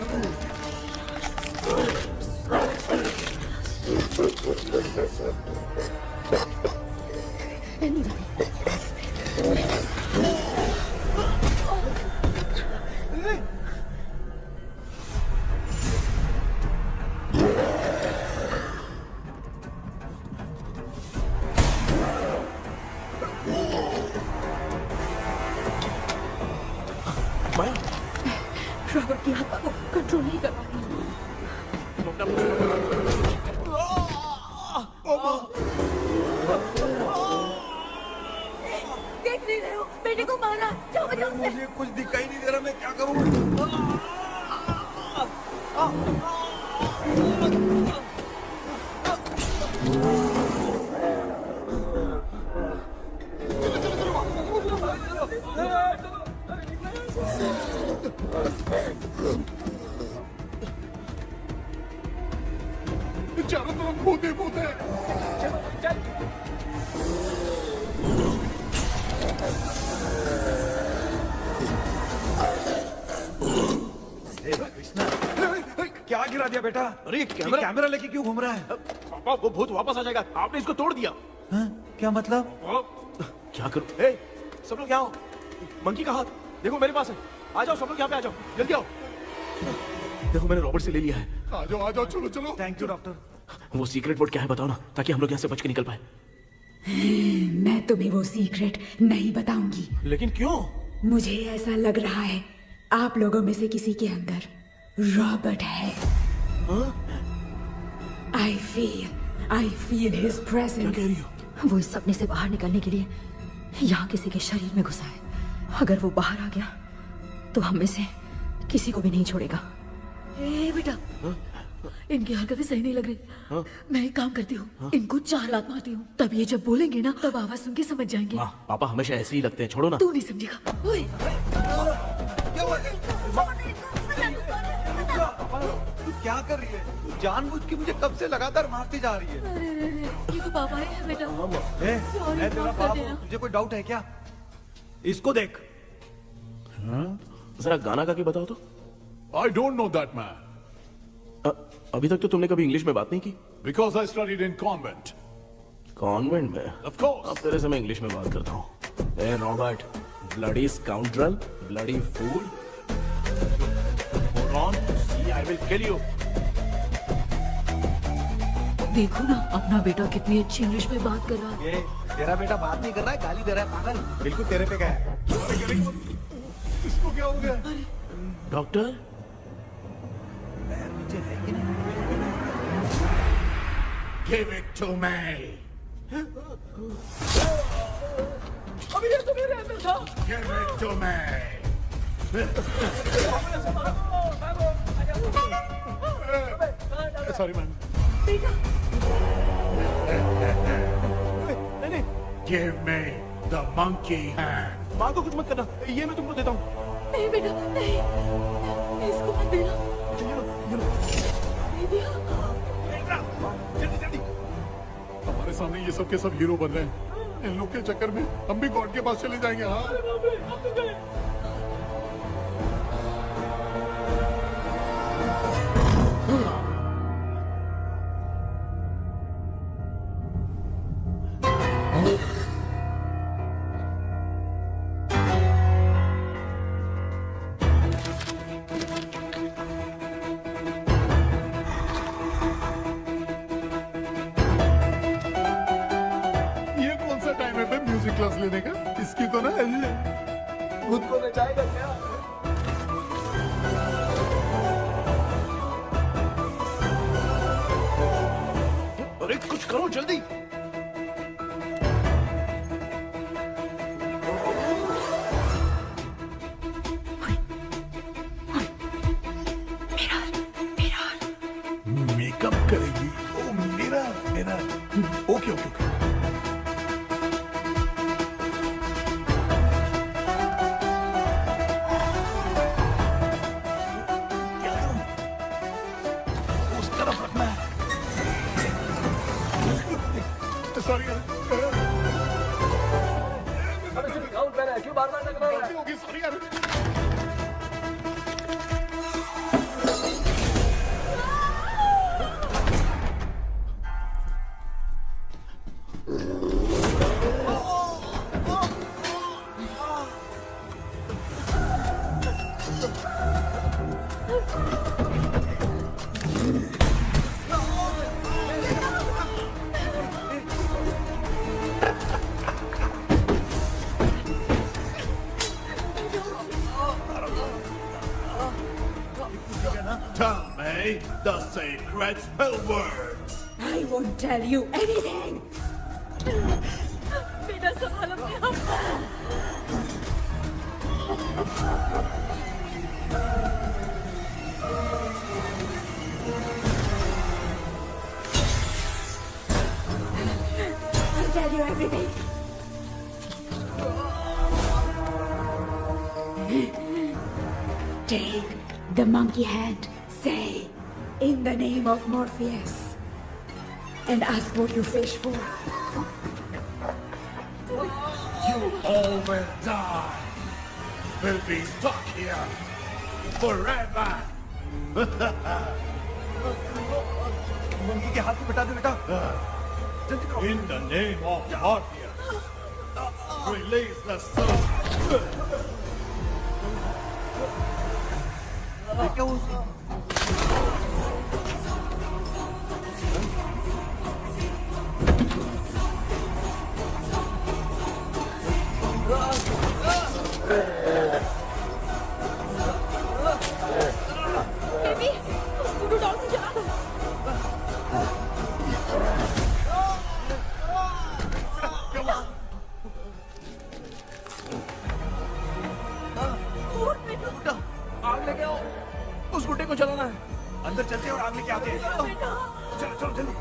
रॉबर्ट की आत्मा को कंट्रोल नहीं कर पा रही। देख नहीं रहे हो? बेटे को मारा। जाओ बचाओ उसे। मुझे कुछ दिखाई नहीं दे रहा, मैं क्या करूं? चारों तरफ भूत ही भूत है। क्या गिरा दिया बेटा? अरे कैमरा लेके क्यों घूम रहा है? पापा वो भूत वापस आ जाएगा। आपने इसको तोड़ दिया। हाँ? क्या मतलब? क्या करूं? ए, सब लोग यहाँ आओ। मंकी का हाथ देखो मेरे पास है। आ जाओ सब लोग यहाँ पे आ जाओ। जल्दी आओ। देखो मैंने रॉबर्ट से ले लिया है। आ जाओ चलो चलो। Thank you doctor. वो सीक्रेट वर्ड क्या है बताओ ना, ताकि हम लोग यहाँ से बच के निकल पाए। मैं तुम्हें वो सीक्रेट नहीं बताऊंगी। लेकिन क्यों? मुझे ऐसा लग रहा है आप लोगों में से किसी के अंदर रॉबर्ट है। I feel his presence. क्या कह रही हो? वो इस सपने से बाहर निकलने के लिए यहाँ किसी के शरीर में घुसा है। अगर वो बाहर आ गया तो हम में से किसी को भी नहीं छोड़ेगा। ए बेटा, इनकी हरकतें सही नहीं लग रही। मैं एक काम करती हूँ, इनको 4 लात मारती हूँ, तब ये जब बोलेंगे ना तब आवाज सुन के समझ जाएंगे। पापा हमेशा ऐसे ही लगते हैं, छोड़ो ना। तू नहीं समझेगा। ओए, तू क्या कर रही है? जानबूझ के मुझे कब से लगातार मारती जा रही है। अरे ये तो पापा है बेटा। मैं तेरा बाप हूँ, तुझे कोई डाउट है क्या? इसको देख। जरा गाना गा के बताओ तो। I don't know that man. अभी तक तो तुमने कभी इंग्लिश में बात नहीं की। Because I studied in convent. Convent में? Of course. अब तेरे से मैं इंग्लिश में बात करता हूँ। ए Robert, bloody scoundrel, bloody fool. Hold on, see, I will kill you. देखो ना अपना बेटा कितनी अच्छी इंग्लिश में बात कर रहा है। ये तेरा बेटा बात नहीं कर रहा है, गाली दे रहा है पागल। बिल्कुल तेरे पे क्या है? इसको क्या हो गया? Doctor? Give it to me. अभी ये तो मेरे अंदर था। Give it to me. Sorry man. नहीं। Give me the monkey hand. माँ को कुछ मत करना, ये मैं तुमको देता हूँ। नहीं बेटा नहीं, इसको मत देना। नहीं दिया। हमारे सामने ये सब के सब हीरो बन रहे हैं। इन लोग के चक्कर में हम भी गॉड के पास चले जाएंगे। हाँ क्लास लेने का। इसकी तो ना खुद को नचाएगा क्या? अरे कुछ करो जल्दी। मेकअप करेगी? ओ मेरा मेरा ओके ओके ओके। सॉरी यार, क्यों बार-बार लग रहा है? सॉरी यार। Tell me the sacred spell words. I won't tell you anything. बेटा संभाल अपने आप को। I'll tell you everything. Take the monkey hand. Say, in the name of Morpheus, and ask what you fish for. You all will die. We'll be stuck here forever. Monkey के हाथ में बता दे बेटा। In the name of Morpheus, release the soul. क्या वो बेबी स्कूटर डॉल से चला दो। आग लेके आओ, उस गुड्डे को चलाना है। अंदर चलते हैं और आग लेके आते हैं। चलो चलो जल्दी।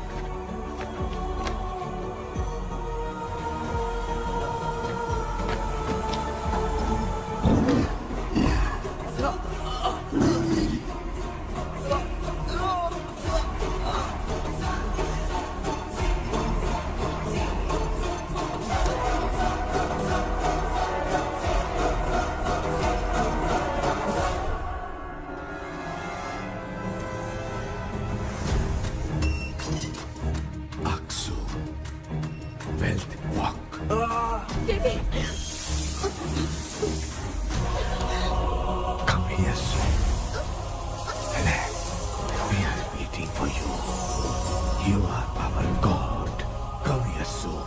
You are our God. Come here soon.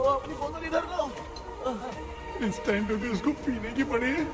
अपनी बोतल इधर लो। इस टाइम पे भी उसको पीने की पड़ी है।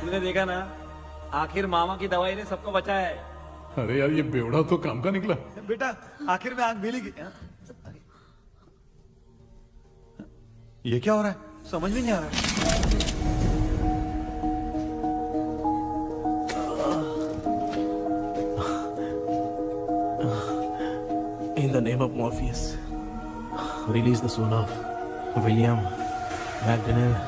तुमने देखा ना, आखिर मामा की दवाई ने सबको बचाया है। अरे यार ये बेवड़ा तो काम का निकला। बेटा आखिर में आंख मिली गई। ये क्या हो रहा है? समझ में नहीं आ रहा है। In the name of Morpheus, release the soul of William Magdalene.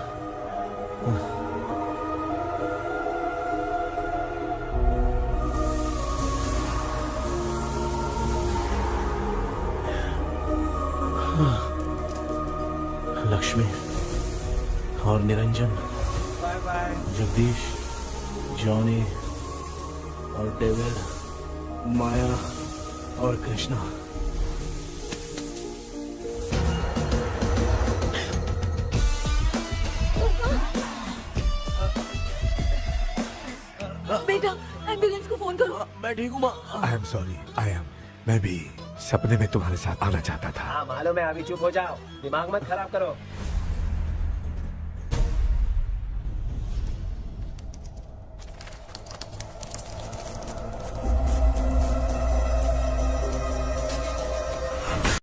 Lakshmi और Niranjan, bye bye. Jagdish, Johnny और डेविड, माया और कृष्णा। बेटा एम्बुलेंस को फोन करो। मैं ठीक हूँ माँ। आई एम सॉरी, मैं भी सपने में तुम्हारे साथ आना चाहता था। हाँ मालूम है, अभी चुप हो जाओ, दिमाग मत खराब करो।